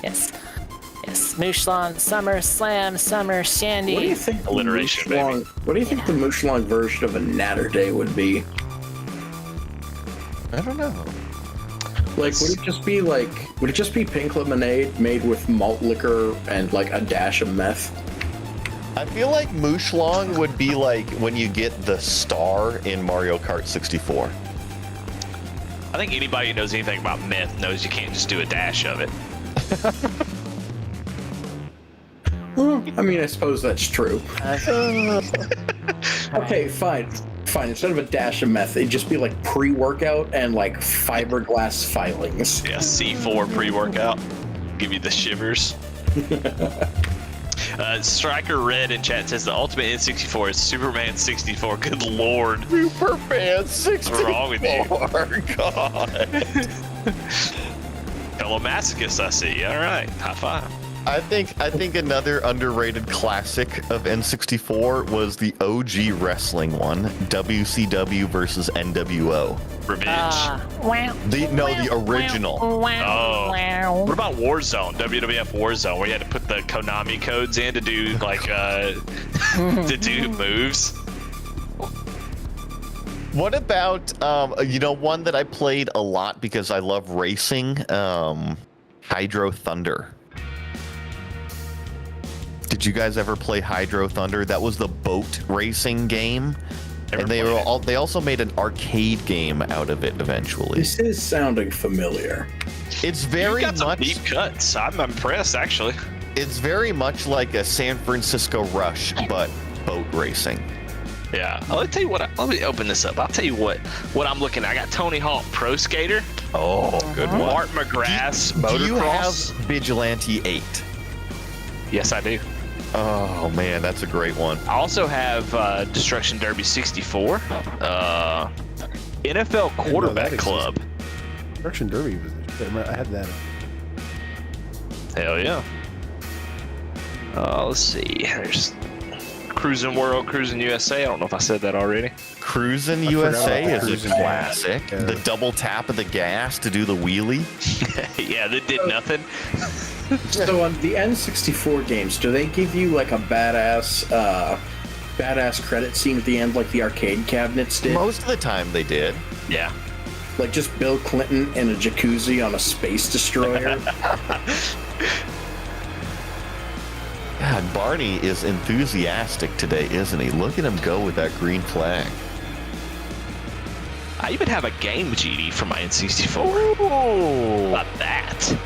Yes. Yes. Mushlan Summer Slam Summer Shandy. What do you think? the Alliteration, Mooshlong- What do you think the Mooshlong version of a Natter Day would be? I don't know. Like, would it just be pink lemonade made with malt liquor and like a dash of meth? I feel like Mooshlong would be like when you get the star in Mario Kart 64. I think anybody who knows anything about meth knows you can't just do a dash of it. Well, I mean, I suppose that's true. Okay, fine. Instead of a dash of meth, it'd just be like pre-workout and like fiberglass filings. Yeah, C4 pre-workout. Give you the shivers. Striker Red in chat says the ultimate N64 is Superman 64. Good lord. Superman 64. What's wrong with you? God. Fellow masochist, I see. All right. High five. I think another underrated classic of N64 was the OG wrestling one, WCW versus NWO. Revenge. The original. Oh. What about Warzone? WWF Warzone, where you had to put the Konami codes in to do like to do moves. What about one that I played a lot because I love racing, Hydro Thunder. Did you guys ever play Hydro Thunder? That was the boat racing game. Never And they also made an arcade game out of it eventually. This is sounding familiar. It's You've very got some much deep cuts. I'm impressed, actually. it's very much like a San Francisco Rush, but boat racing. Yeah. Let me tell you what. Let me open this up. I'll tell you what I'm looking at. I got Tony Hawk Pro Skater. Oh, good one. Mark McGrath's Do you have Motocross. Vigilante 8? Yes, I do. Oh man, that's a great one. I also have Destruction Derby 64, NFL Quarterback Club. Destruction Derby was. I had that. Hell yeah. Let's see. There's Cruising World, Cruising USA. I don't know if I said that already. Cruising USA is Cruising a classic. Yeah. The double tap of the gas to do the wheelie. Yeah, that did nothing. So on the N64 games, do they give you like a badass credit scene at the end like the arcade cabinets did? Most of the time they did. Yeah. Like just Bill Clinton in a jacuzzi on a space destroyer? God, Barney is enthusiastic today, isn't he? Look at him go with that green flag. I even have a Game Genie for my N64. Ooh. About that.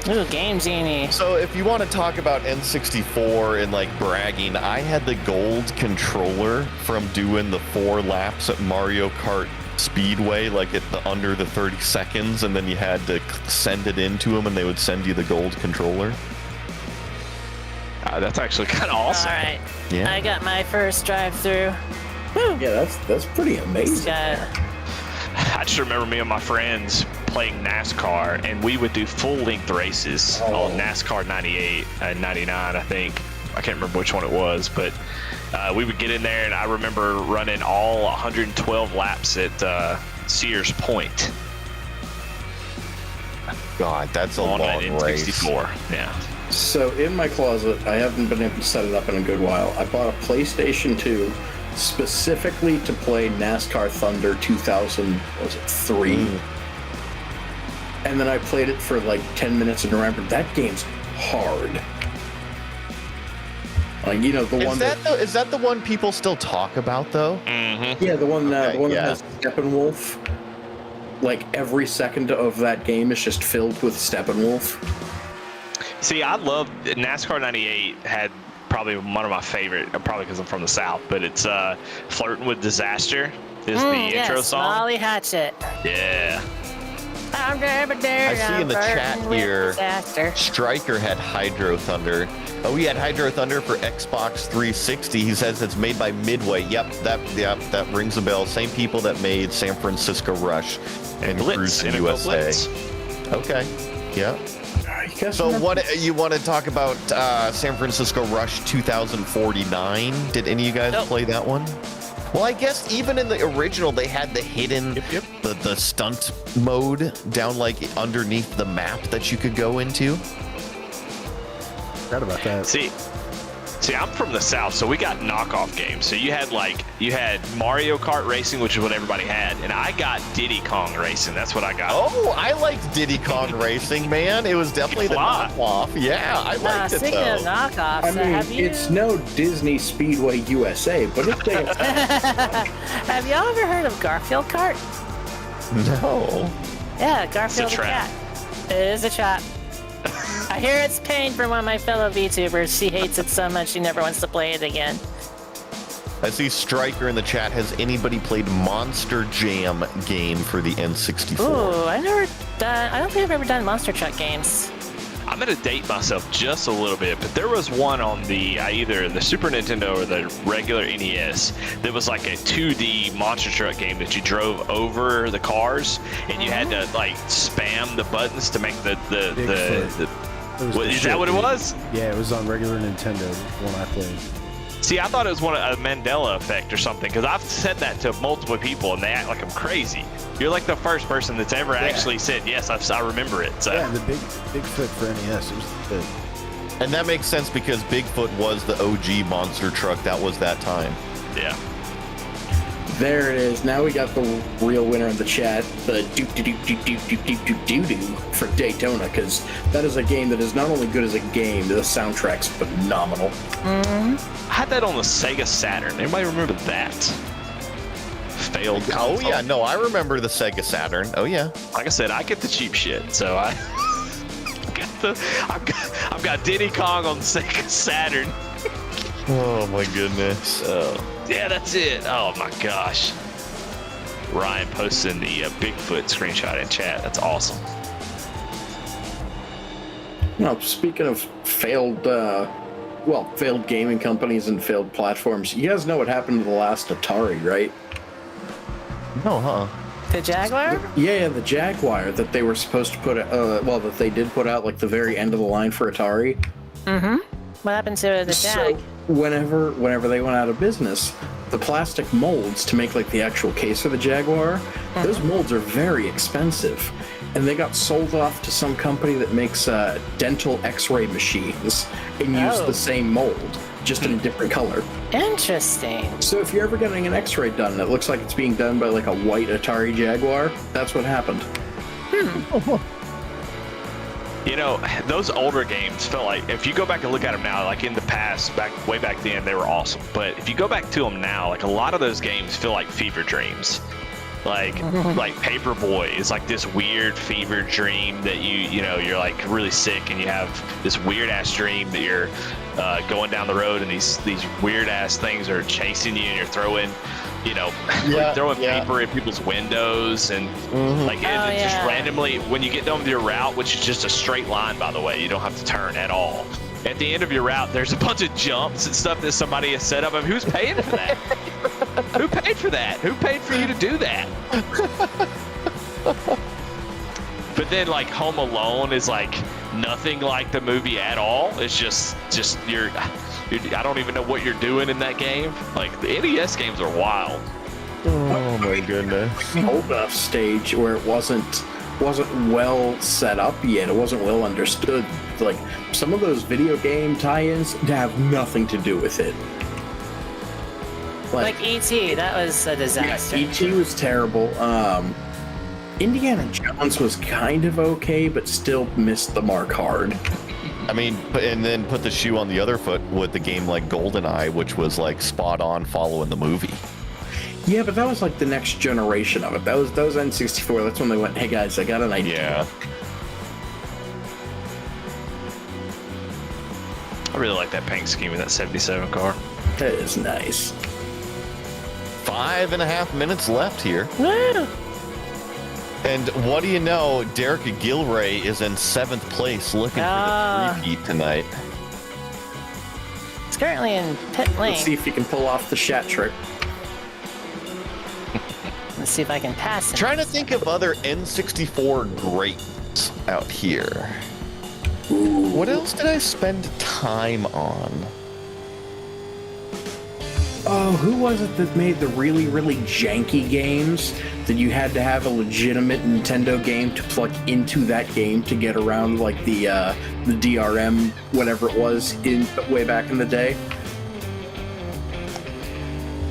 Ooh, Game Genie. So if you want to talk about N64 and like bragging, I had the gold controller from doing the 4 laps at Mario Kart Speedway, like at the under the 30 seconds, and then you had to send it into them and they would send you the gold controller. That's actually kind of awesome. All right. Yeah. I got my first drive-through. Woo! Yeah, that's pretty amazing. I just remember me and my friends playing NASCAR, and we would do full-length races on NASCAR 98 and 99, I think. I can't remember which one it was, but we would get in there, and I remember running all 112 laps at Sears Point. God, that's a on long an race. N64. Yeah. So in my closet, I haven't been able to set it up in a good while. I bought a PlayStation 2 specifically to play NASCAR Thunder 2003. And then I played it for like 10 minutes and remembered that game's hard. You know, the one Is that the one people still talk about though? Mm-hmm. Yeah, the one that yeah. has Steppenwolf. Like every second of that game is just filled with Steppenwolf. See, I love NASCAR 98 had probably one of my favorite, probably because I'm from the South, but it's Flirting with Disaster is the intro song. Molly Hatchet. Yeah. I see in the chat here, Stryker had Hydro Thunder. Oh, he had Hydro Thunder for Xbox 360. He says it's made by Midway. Yep, that rings a bell. Same people that made San Francisco Rush and Cruising USA. Blitz. Okay, yeah. So what you want to talk about San Francisco Rush 2049? Did any of you guys play that one? Well, I guess even in the original, they had the hidden, the stunt mode down like underneath the map that you could go into. Forgot about that. See, I'm from the South, so we got knockoff games. So you had Mario Kart Racing, which is what everybody had, and I got Diddy Kong Racing. That's what I got. Oh, I liked Diddy Kong Racing, man. It was definitely the knockoff. Yeah, I liked it though. Speaking of knockoffs, I mean, it's no Disney Speedway USA, but if they have y'all ever heard of Garfield Kart? No. Yeah, Garfield the trap. cat. It is a trap. I hear it's pain from one of my fellow VTubers. She hates it so much she never wants to play it again. I see Stryker in the chat. Has anybody played Monster Jam game for the N64? Ooh, I don't think I've ever done Monster Truck games. I'm gonna date myself just a little bit, but there was one on the either the Super Nintendo or the regular NES that was like a 2D monster truck game that you drove over the cars and you had to like spam the buttons to make the is that what it was? Yeah, it was on regular Nintendo, the one I played. See, I thought it was a Mandela effect or something, because I've said that to multiple people and they act like I'm crazy. You're like the first person that's ever actually said, yes, I remember it. So. Yeah, the Bigfoot for NES, it was good. And that makes sense because Bigfoot was the OG monster truck. That was that time. Yeah. There it is. Now we got the real winner in the chat, the doo-doo-doo-doo-doo-doo-doo-doo for Daytona, because that is a game that is not only good as a game, the soundtrack's phenomenal. I had that on the Sega Saturn. Anybody remember that? Failed console. Oh yeah, no, I remember the Sega Saturn. Oh yeah. Like I said, I get the cheap shit, so I've got Diddy Kong on the Sega Saturn. Oh my goodness. Yeah, that's it. Oh my gosh. Ryan posting the Bigfoot screenshot in chat. That's awesome. Now, speaking of failed failed gaming companies and failed platforms. You guys know what happened to the last Atari, right? No, huh? The Jaguar? Yeah, the Jaguar that they were supposed to put, that they did put out like the very end of the line for Atari. Mm-hmm. What happened to the Jag? So whenever they went out of business, the plastic molds to make like the actual case of the Jaguar, those molds are very expensive, and they got sold off to some company that makes dental X-ray machines and use the same mold, just in a different color. Interesting. So if you're ever getting an X-ray done and it looks like it's being done by like a white Atari Jaguar, that's what happened. You know, those older games felt like, if you go back and look at them now, like in the past, way back then, they were awesome. But if you go back to them now, like a lot of those games feel like fever dreams. Like Paperboy is like this weird fever dream that you're like really sick, and you have this weird ass dream that you're going down the road and these weird ass things are chasing you, and you're throwing paper in people's windows, and just randomly, when you get done with your route, which is just a straight line, by the way, you don't have to turn at all. At the end of your route, there's a bunch of jumps and stuff that somebody has set up. I mean, who's paying for that? Who paid for that? Who paid for you to do that? But then, like, Home Alone is like nothing like the movie at all. It's just I don't even know what you're doing in that game. Like, the NES games are wild. Oh my goodness. Old enough stage where it wasn't well set up yet. It wasn't well understood. Like, some of those video game tie-ins have nothing to do with it. Like E.T., that was a disaster. Yeah, E.T. was terrible. Indiana Jones was kind of okay, but still missed the mark hard. I mean, and then put the shoe on the other foot with the game like GoldenEye, which was like spot on following the movie. Yeah, but that was like the next generation of it. That was N64. That's when they went, hey guys, I got an idea. Yeah. I really like that paint scheme in that 77 car. That is nice. 5.5 minutes left here. Woo! And what do you know? Derek Gilray is in 7th place looking for the three-peat tonight. It's currently in pit lane. Let's see if you can pull off the shat trick. Let's see if I can pass him. Trying to think of other N64 greats out here. What else did I spend time on? Oh, who was it that made the really, really janky games that you had to have a legitimate Nintendo game to plug into that game to get around, like the DRM, whatever it was, way back in the day?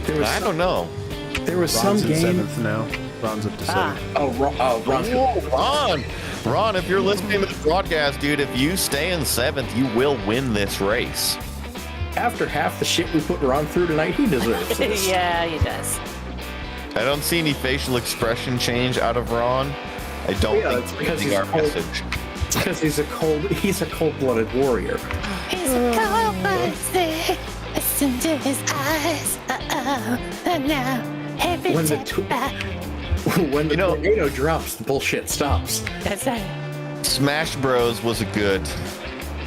I don't know. There was Ron's some in game. 7th now. Ron's up to 7th. Ron. Ron, if you're listening to the broadcast, dude, if you stay in 7th, you will win this race. After half the shit we put Ron through tonight, he deserves this. Yeah, he does. I don't see any facial expression change out of Ron. I don't think it's he's because reading our message. It's because he's a cold-blooded warrior. He's a cold-blooded. Listen to his eyes. And now every When the time tornado drops, the bullshit stops. That's right. Smash Bros was a good.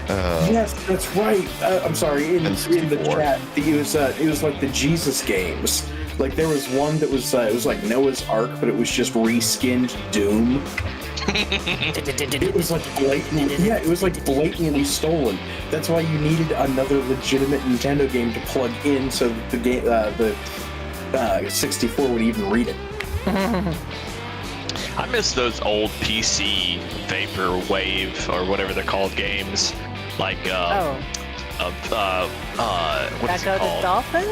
Yes, that's right. I'm sorry. In the chat, it was like the Jesus games. Like, there was one that was it was like Noah's Ark, but it was just reskinned Doom. It was like blatantly stolen. That's why you needed another legitimate Nintendo game to plug in so that the game, the 64 would even read it. I miss those old PC vaporwave or whatever they're called games, like what is it Echo called? the Dolphin?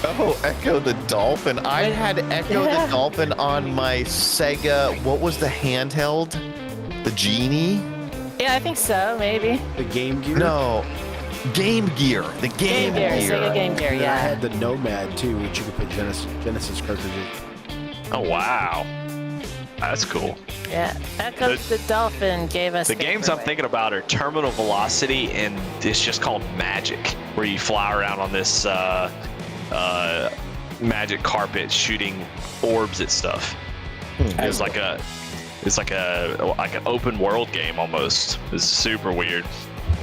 Oh, Echo the Dolphin. I had Echo the Dolphin on my Sega. What was the handheld? The Genie? Yeah, I think so, maybe. The Game Gear? No. Game Gear. The Game Gear. Sega Game Gear, I yeah. had the Nomad too, which you could put Genesis cartridges. Oh wow, that's cool. Yeah, Echo the Dolphin gave us The games I'm thinking about are Terminal Velocity, and it's just called Magic, where you fly around on this magic carpet shooting orbs at stuff. It's like an open world game almost. It's super weird.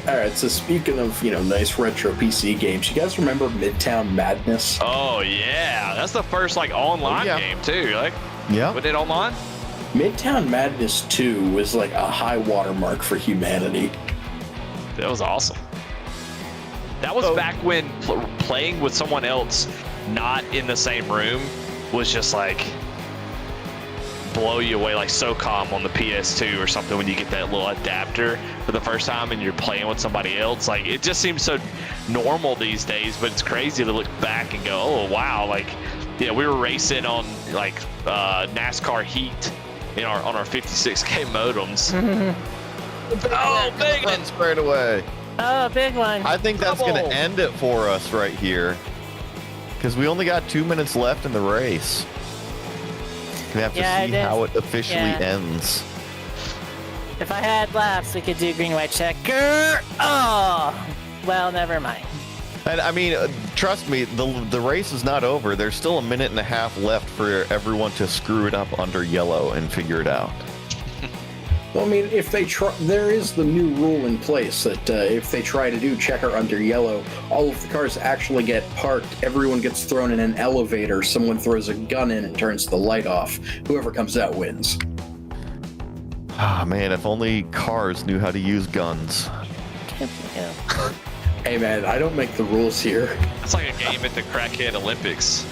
All right, so speaking of, nice retro PC games, you guys remember Midtown Madness? Oh yeah, that's the first like online game too. Like, Yeah. with it online. Midtown Madness 2 was like a high watermark for humanity. That was awesome. That was back when playing with someone else, not in the same room, was just like blow you away, like SOCOM on the PS2 or something, when you get that little adapter for the first time and you're playing with somebody else. Like, it just seems so normal these days, but it's crazy to look back and go, oh wow, like, we were racing on like NASCAR Heat on our 56K modems. Oh, big one! Straight away. Oh, big one. I think that's going to end it for us right here, because we only got 2 minutes left in the race. We have to see how it officially ends. If I had laps, we could do green, white, checker. Oh, well, never mind. And I mean, trust me, the race is not over. There's still a minute and a half left for everyone to screw it up under yellow and figure it out. Well, I mean, if they try, there is the new rule in place that if they try to do checker under yellow, all of the cars actually get parked. Everyone gets thrown in an elevator. Someone throws a gun in and turns the light off. Whoever comes out wins. Ah, man, if only cars knew how to use guns. Hey, man, I don't make the rules here. It's like a game at the Crackhead Olympics.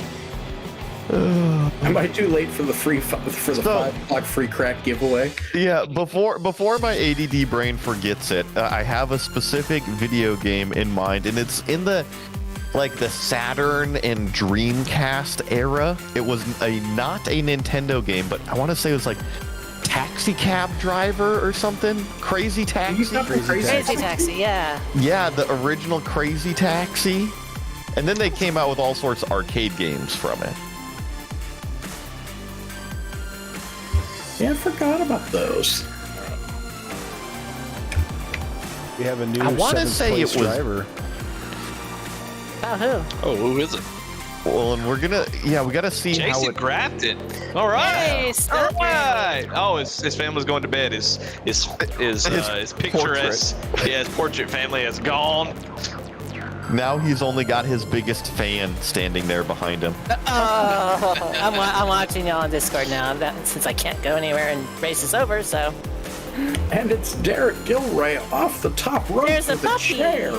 Am I too late for the 5 o'clock free crack giveaway? Yeah, before my ADD brain forgets it, I have a specific video game in mind, and it's in the Saturn and Dreamcast era. It was not a Nintendo game, but I want to say it was like Taxi Cab Driver or something. Crazy Taxi. Crazy Taxi, yeah. Yeah, the original Crazy Taxi. And then they came out with all sorts of arcade games from it. Yeah, I forgot about those. We have a new I want to say it was driver. Oh, who? Oh, who is it? Well, and we got to see how Jason it. Grafton. All right. Hey, All right. Oh, his family's going to bed. His picturesque, his portrait family has gone. Now he's only got his biggest fan standing there behind him. Oh, I'm watching y'all on Discord now, since I can't go anywhere and race is over, so. And it's Derek Gilray off the top rope There's with a a puppy. chair.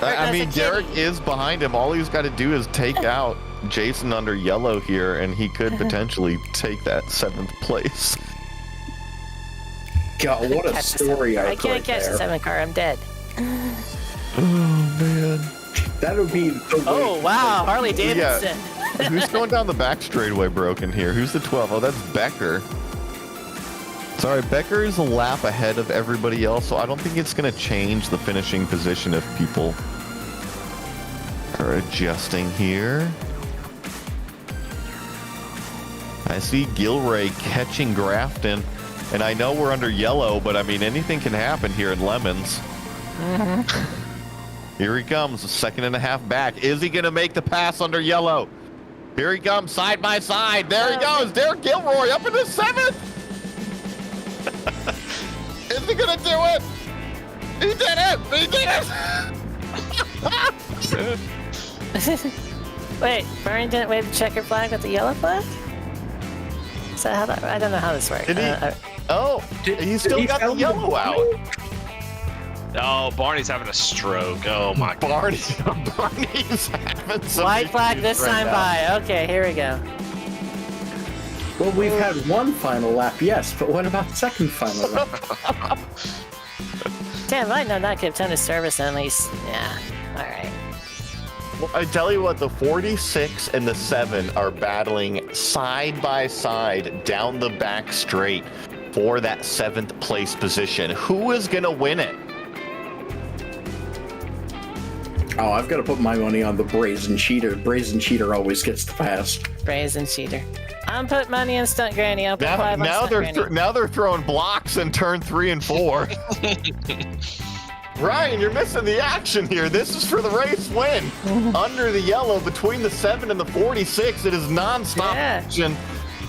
I mean, As a Derek kitty. is behind him. All he's got to do is take out Jason under yellow here, and he could potentially take that 7th place. God, what a story I arc can't right catch the there. 7th car, I'm dead. Oh, man. That would be the way. Oh, wow, Harley Davidson. Who's going down the back straightaway broken here? Who's the 12? Oh, that's Becker. Sorry, Becker is a lap ahead of everybody else, so I don't think it's going to change the finishing position if people are adjusting here. I see Gilray catching Grafton, and I know we're under yellow, but I mean, anything can happen here in Lemons. Here he comes, a 2.5 back. Is he going to make the pass under yellow? Here he comes, side by side. There he goes, Derek Gilroy up in the 7th. Is he going to do it? He did it! He did it! Wait, Bernie didn't wave the checker flag with the yellow flag? Is that how that, I don't know how this works. Did he? He's still got the yellow out. Oh, Barney's having a stroke. Oh my God. Barney's having some White flag issues this right time now. by. Okay, here we go. Well, we've had one final lap, yes, but what about the second final lap? Damn, I know not give ton of service at least. Yeah, alright. Well, I tell you what, the 46 and the 7 are battling side by side down the back straight for that 7th place position. Who is going to win it? Oh, I've got to put my money on the Brazen Cheater. Brazen Cheater always gets the pass. Brazen cheater. I'm putting money on Stunt Granny. I'll put 5 on Now Stunt Granny. now they're throwing blocks in turn 3 and 4. Ryan, you're missing the action here. This is for the race win. Under the yellow, between the 7 and the 46, it is non-stop action.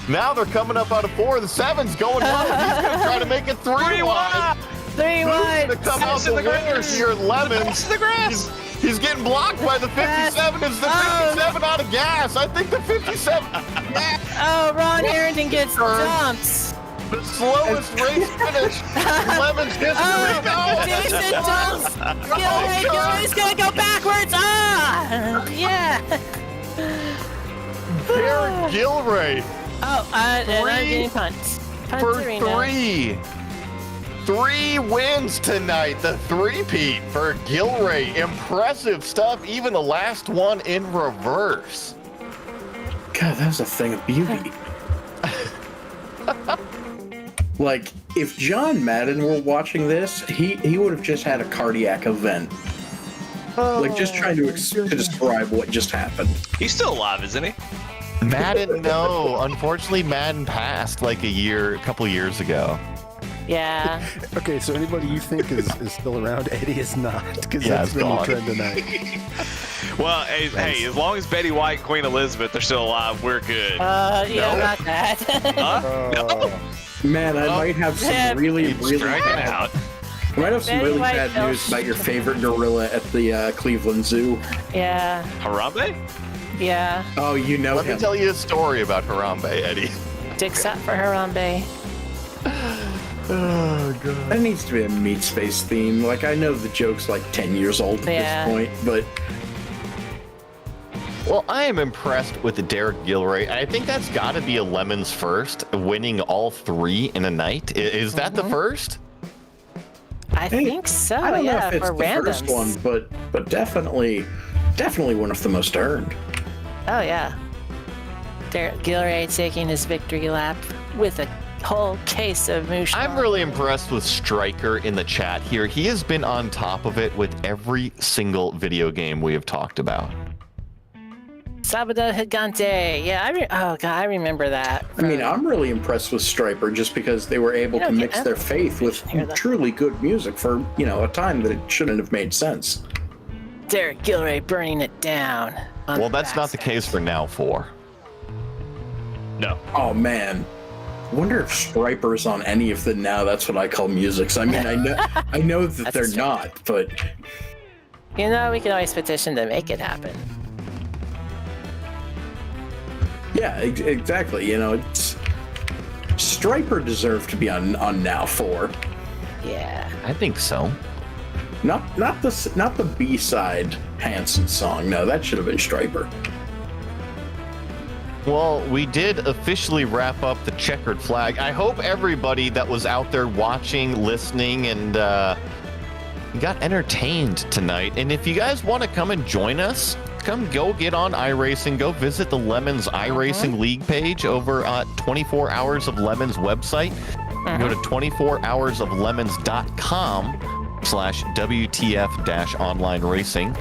Now they're coming up out of 4. The 7's going low. He's going to try to make it 3 wide. 3 wide. To come out the winners here at Lemons. The grass. He's getting blocked by the 57. It's the 57 out of gas. I think the 57. Oh, Ron Harrington gets dumped. The slowest race finish in Lemons history. Jason dumps. Gilroy's gonna go backwards. Ah, yeah. Derek Gilray And I'm getting punt. for 3. 3 wins tonight. The 3-peat for Gilray. Impressive stuff. Even the last one in reverse. God, that was a thing of beauty. Like, if John Madden were watching this, he would have just had a cardiac event. Like, just trying to describe what just happened. He's still alive, isn't he? Madden, no. Unfortunately, Madden passed like a couple years ago. Yeah. Okay, so anybody you think is still around, Eddie is not, because Yeah, that's it's been the gone. trend tonight. Well, hey, as long as Betty White and Queen Elizabeth are still alive, we're good. Yeah, not that. Huh? No. Man, I might have some really Strike it bad. out. I might have some Betty really White bad fell news about your favorite gorilla at the Cleveland Zoo. Yeah. Harambe? Yeah. Oh, you know Let me him. tell you a story about Harambe, Eddie. Dicks up for Harambe. Oh, God. That needs to be a meat space theme. Like, I know the joke's like 10 years old at Yeah. this point, but Well, I am impressed with Derek Gilray. I think that's got to be a Lemons first, winning all 3 in a night. Is that the first? I think so. I don't know Yeah, if it's for the randoms. first one, but definitely one of the most earned. Oh yeah. Derek Gilray taking his victory lap with a whole case of Mouchon. I'm really impressed with Stryker in the chat here. He has been on top of it with every single video game we have talked about. Sabado Gigante. Yeah, I remember that. I mean, I'm really impressed with Stryper just because they were able to mix their faith with truly good music for, a time that it shouldn't have made sense. Derek Gilray burning it down. Well, that's not the case for Now 4. No. Oh, man. I wonder if Stryper's on any of the Now That's What I Call Musics. I mean, I know that they're not, but... We can always petition to make it happen. Yeah, exactly. It's Stryper deserved to be on Now 4. Yeah. I think so. Not the B-side Hanson song. No, that should have been Stryper. Well, we did officially wrap up the checkered flag. I hope everybody that was out there watching, listening, and got entertained tonight. And if you guys want to come and join us, go get on iRacing. Go visit the Lemons iRacing League page over at 24 Hours of Lemons website. Go to 24hoursoflemons.com/WTF-online racing.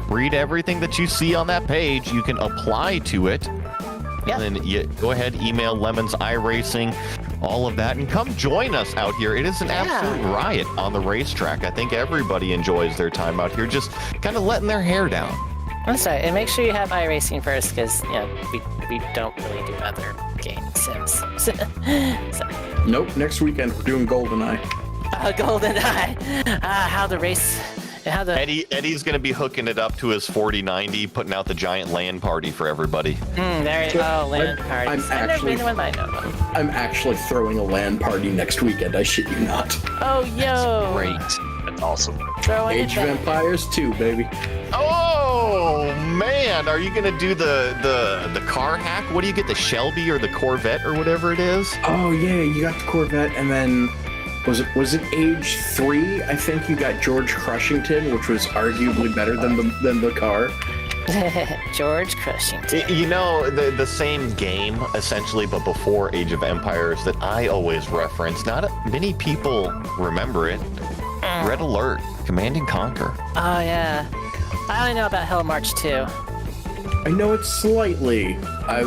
Read everything that you see on that page. You can apply to it. Yeah. And then you go ahead, email Lemons iRacing, all of that, and come join us out here. It is an absolute riot on the racetrack. I think everybody enjoys their time out here, just kind of letting their hair down. I'm sorry, and make sure you have iRacing first, because we don't really do other game sims. So, Nope, next weekend we're doing GoldenEye. GoldenEye. Eddie's going to be hooking it up to his 4090, putting out the giant LAN party for everybody. There you go, LAN parties. I've never been to one, but I know one. I'm actually throwing a LAN party next weekend. I shit you not. Oh, yo. Great. That's awesome. Throwing Age it of back. Empires 2, baby. Oh, man. Are you going to do the car hack? What do you get, the Shelby or the Corvette or whatever it is? Oh yeah, you got the Corvette, and then was it age 3? I think you got George Crushington, which was arguably better than the car. George Crushington. The same game, essentially, but before Age of Empires that I always reference. Not many people remember it. Red Alert, Command and Conquer. Oh, yeah. I only know about Hell March 2. I know it slightly. I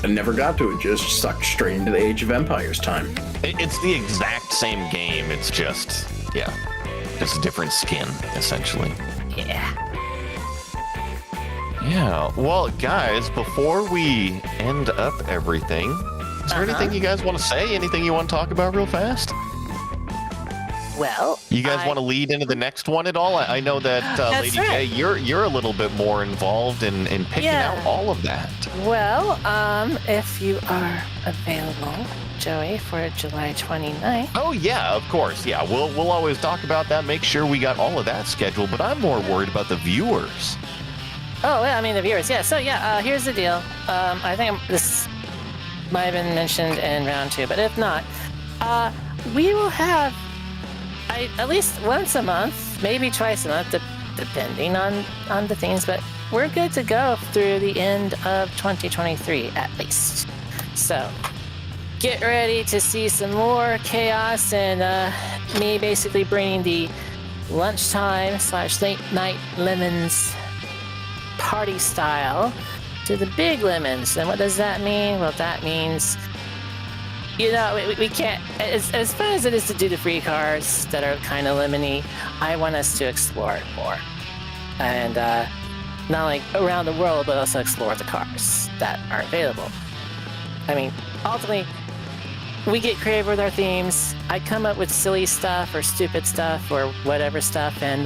never got to it. Just sucked straight into the Age of Empires time. It's the exact same game. It's just a different skin, essentially. Yeah. Yeah. Well, guys, before we end up everything, is there anything you guys want to say? Anything you want to talk about real fast? Well, You guys want to lead into the next one at all? I know that That's Lady right. J, you're a little bit more involved in picking Yeah. out all of that. Well, if you are available, Joey, for July 29th. Oh yeah, of course. Yeah, we'll always talk about that. Make sure we got all of that scheduled. But I'm more worried about the viewers. Oh, well, I mean the viewers. Yeah. So yeah, here's the deal. I think this might have been mentioned in round 2, but if not, we will have at least once a month, maybe twice a month, depending on the things. But we're good to go through the end of 2023 at least. So get ready to see some more chaos and me basically bringing the lunchtime / late night lemons party style to the big lemons. And what does that mean? Well, that means, you know, we can't, as fun as it is to do the free cars that are kind of lemony, I want us to explore it more. And not only around the world, but also explore the cars that are available. I mean, ultimately, we get creative with our themes. I come up with silly stuff or stupid stuff or whatever stuff, and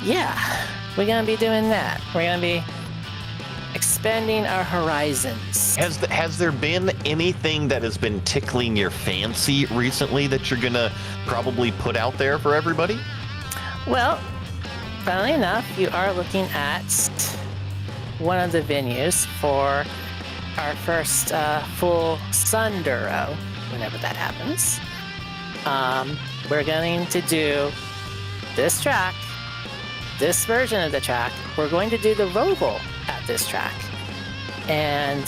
yeah, we're gonna be doing that. We're gonna be expanding our horizons. Has there been anything that has been tickling your fancy recently that you're gonna probably put out there for everybody? Well, funnily enough, you are looking at one of the venues for our first full Sunduro, whenever that happens. We're going to do this track, this version of the track. We're going to do the Roval at this track. And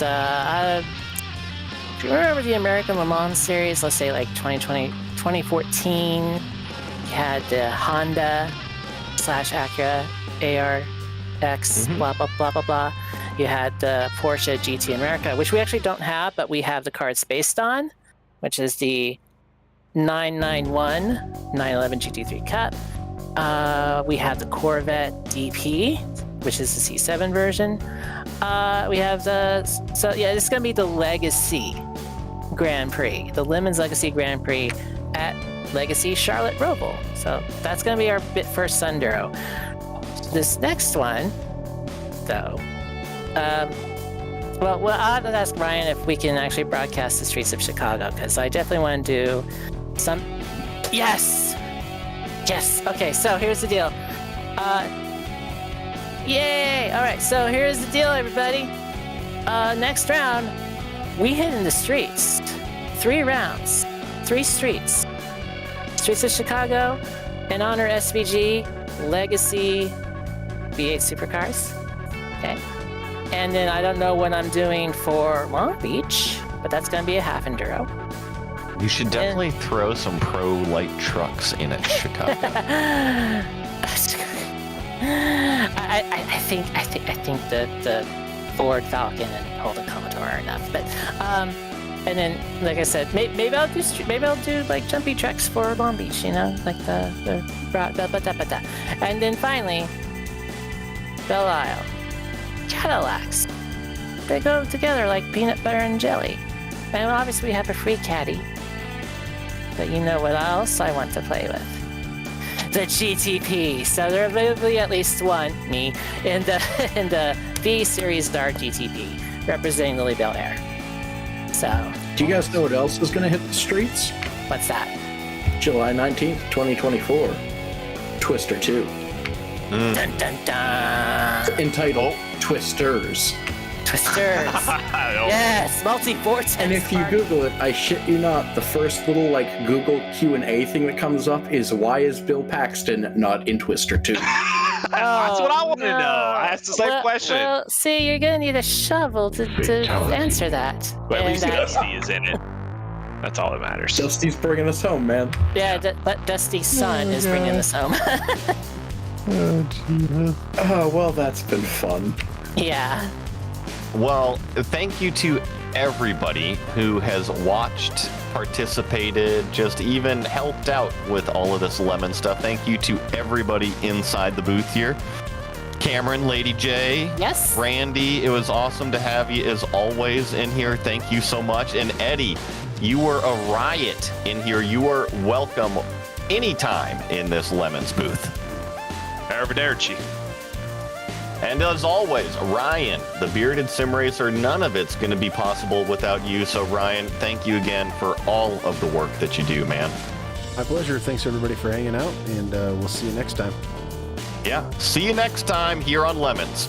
if you remember the American Le Mans series, let's say like 2020, 2014, you had the Honda / Acura ARX, blah, blah, blah, blah, blah. You had the Porsche GT America, which we actually don't have, but we have the cards based on, which is the 991 911 GT3 Cup. We have the Corvette DP, which is the C7 version. We have this is going to be the Legacy Grand Prix, the Lemons Legacy Grand Prix at Legacy Charlotte Roval. So that's going to be our first Sunduro. This next one, though, well, I'll have to ask Ryan if we can actually broadcast the streets of Chicago, because I definitely want to do some. Yes. Okay, so here's the deal. Yay! All right, so here's the deal, everybody. Next round, we hit in the streets. 3 rounds, 3 streets. Streets of Chicago, in honor SVG Legacy V8 Supercars. Okay. And then I don't know what I'm doing for Long Beach, but that's going to be a half-enduro. You should definitely throw some pro light trucks in at Chicago. I think the Ford Falcon and Holden Commodore are enough. But and then, like I said, maybe I'll do like jumpy treks for Long Beach. You know, like the and then finally, Belle Isle. Cadillacs. They go together like peanut butter and jelly. And obviously we have a free caddy. But you know what else I want to play with? The GTP. So there will be at least one, me, in the B Series Dark GTP, representing Lily Bel Air. So. Do you guys know what else is going to hit the streets? What's that? July 19th, 2024. Twister 2. Dun dun dun. Entitled Twisters. Twisters. Yes, multi-vortex. And if you Google it, I shit you not, the first little like Google Q&A thing that comes up is, why is Bill Paxton not in Twister 2? That's what I want to know. I asked the same question. Well, see, you're gonna need a shovel to answer that. But at least Dusty is in it. That's all that matters. Dusty's bringing us home, man. Yeah, but Dusty's son is bringing us home. Oh, well, that's been fun. Yeah. Well, thank you to everybody who has watched, participated, just even helped out with all of this lemon stuff. Thank you to everybody inside the booth here. Cameron, Lady J, Yes. Randy, it was awesome to have you as always in here. Thank you so much. And Eddie, you were a riot in here. You were welcome anytime in this Lemons booth. Arrivederci. And as always, Ryan, the bearded sim racer, none of it's going to be possible without you. So Ryan, thank you again for all of the work that you do, man. My pleasure. Thanks everybody for hanging out, and we'll see you next time. Yeah, see you next time here on Lemons.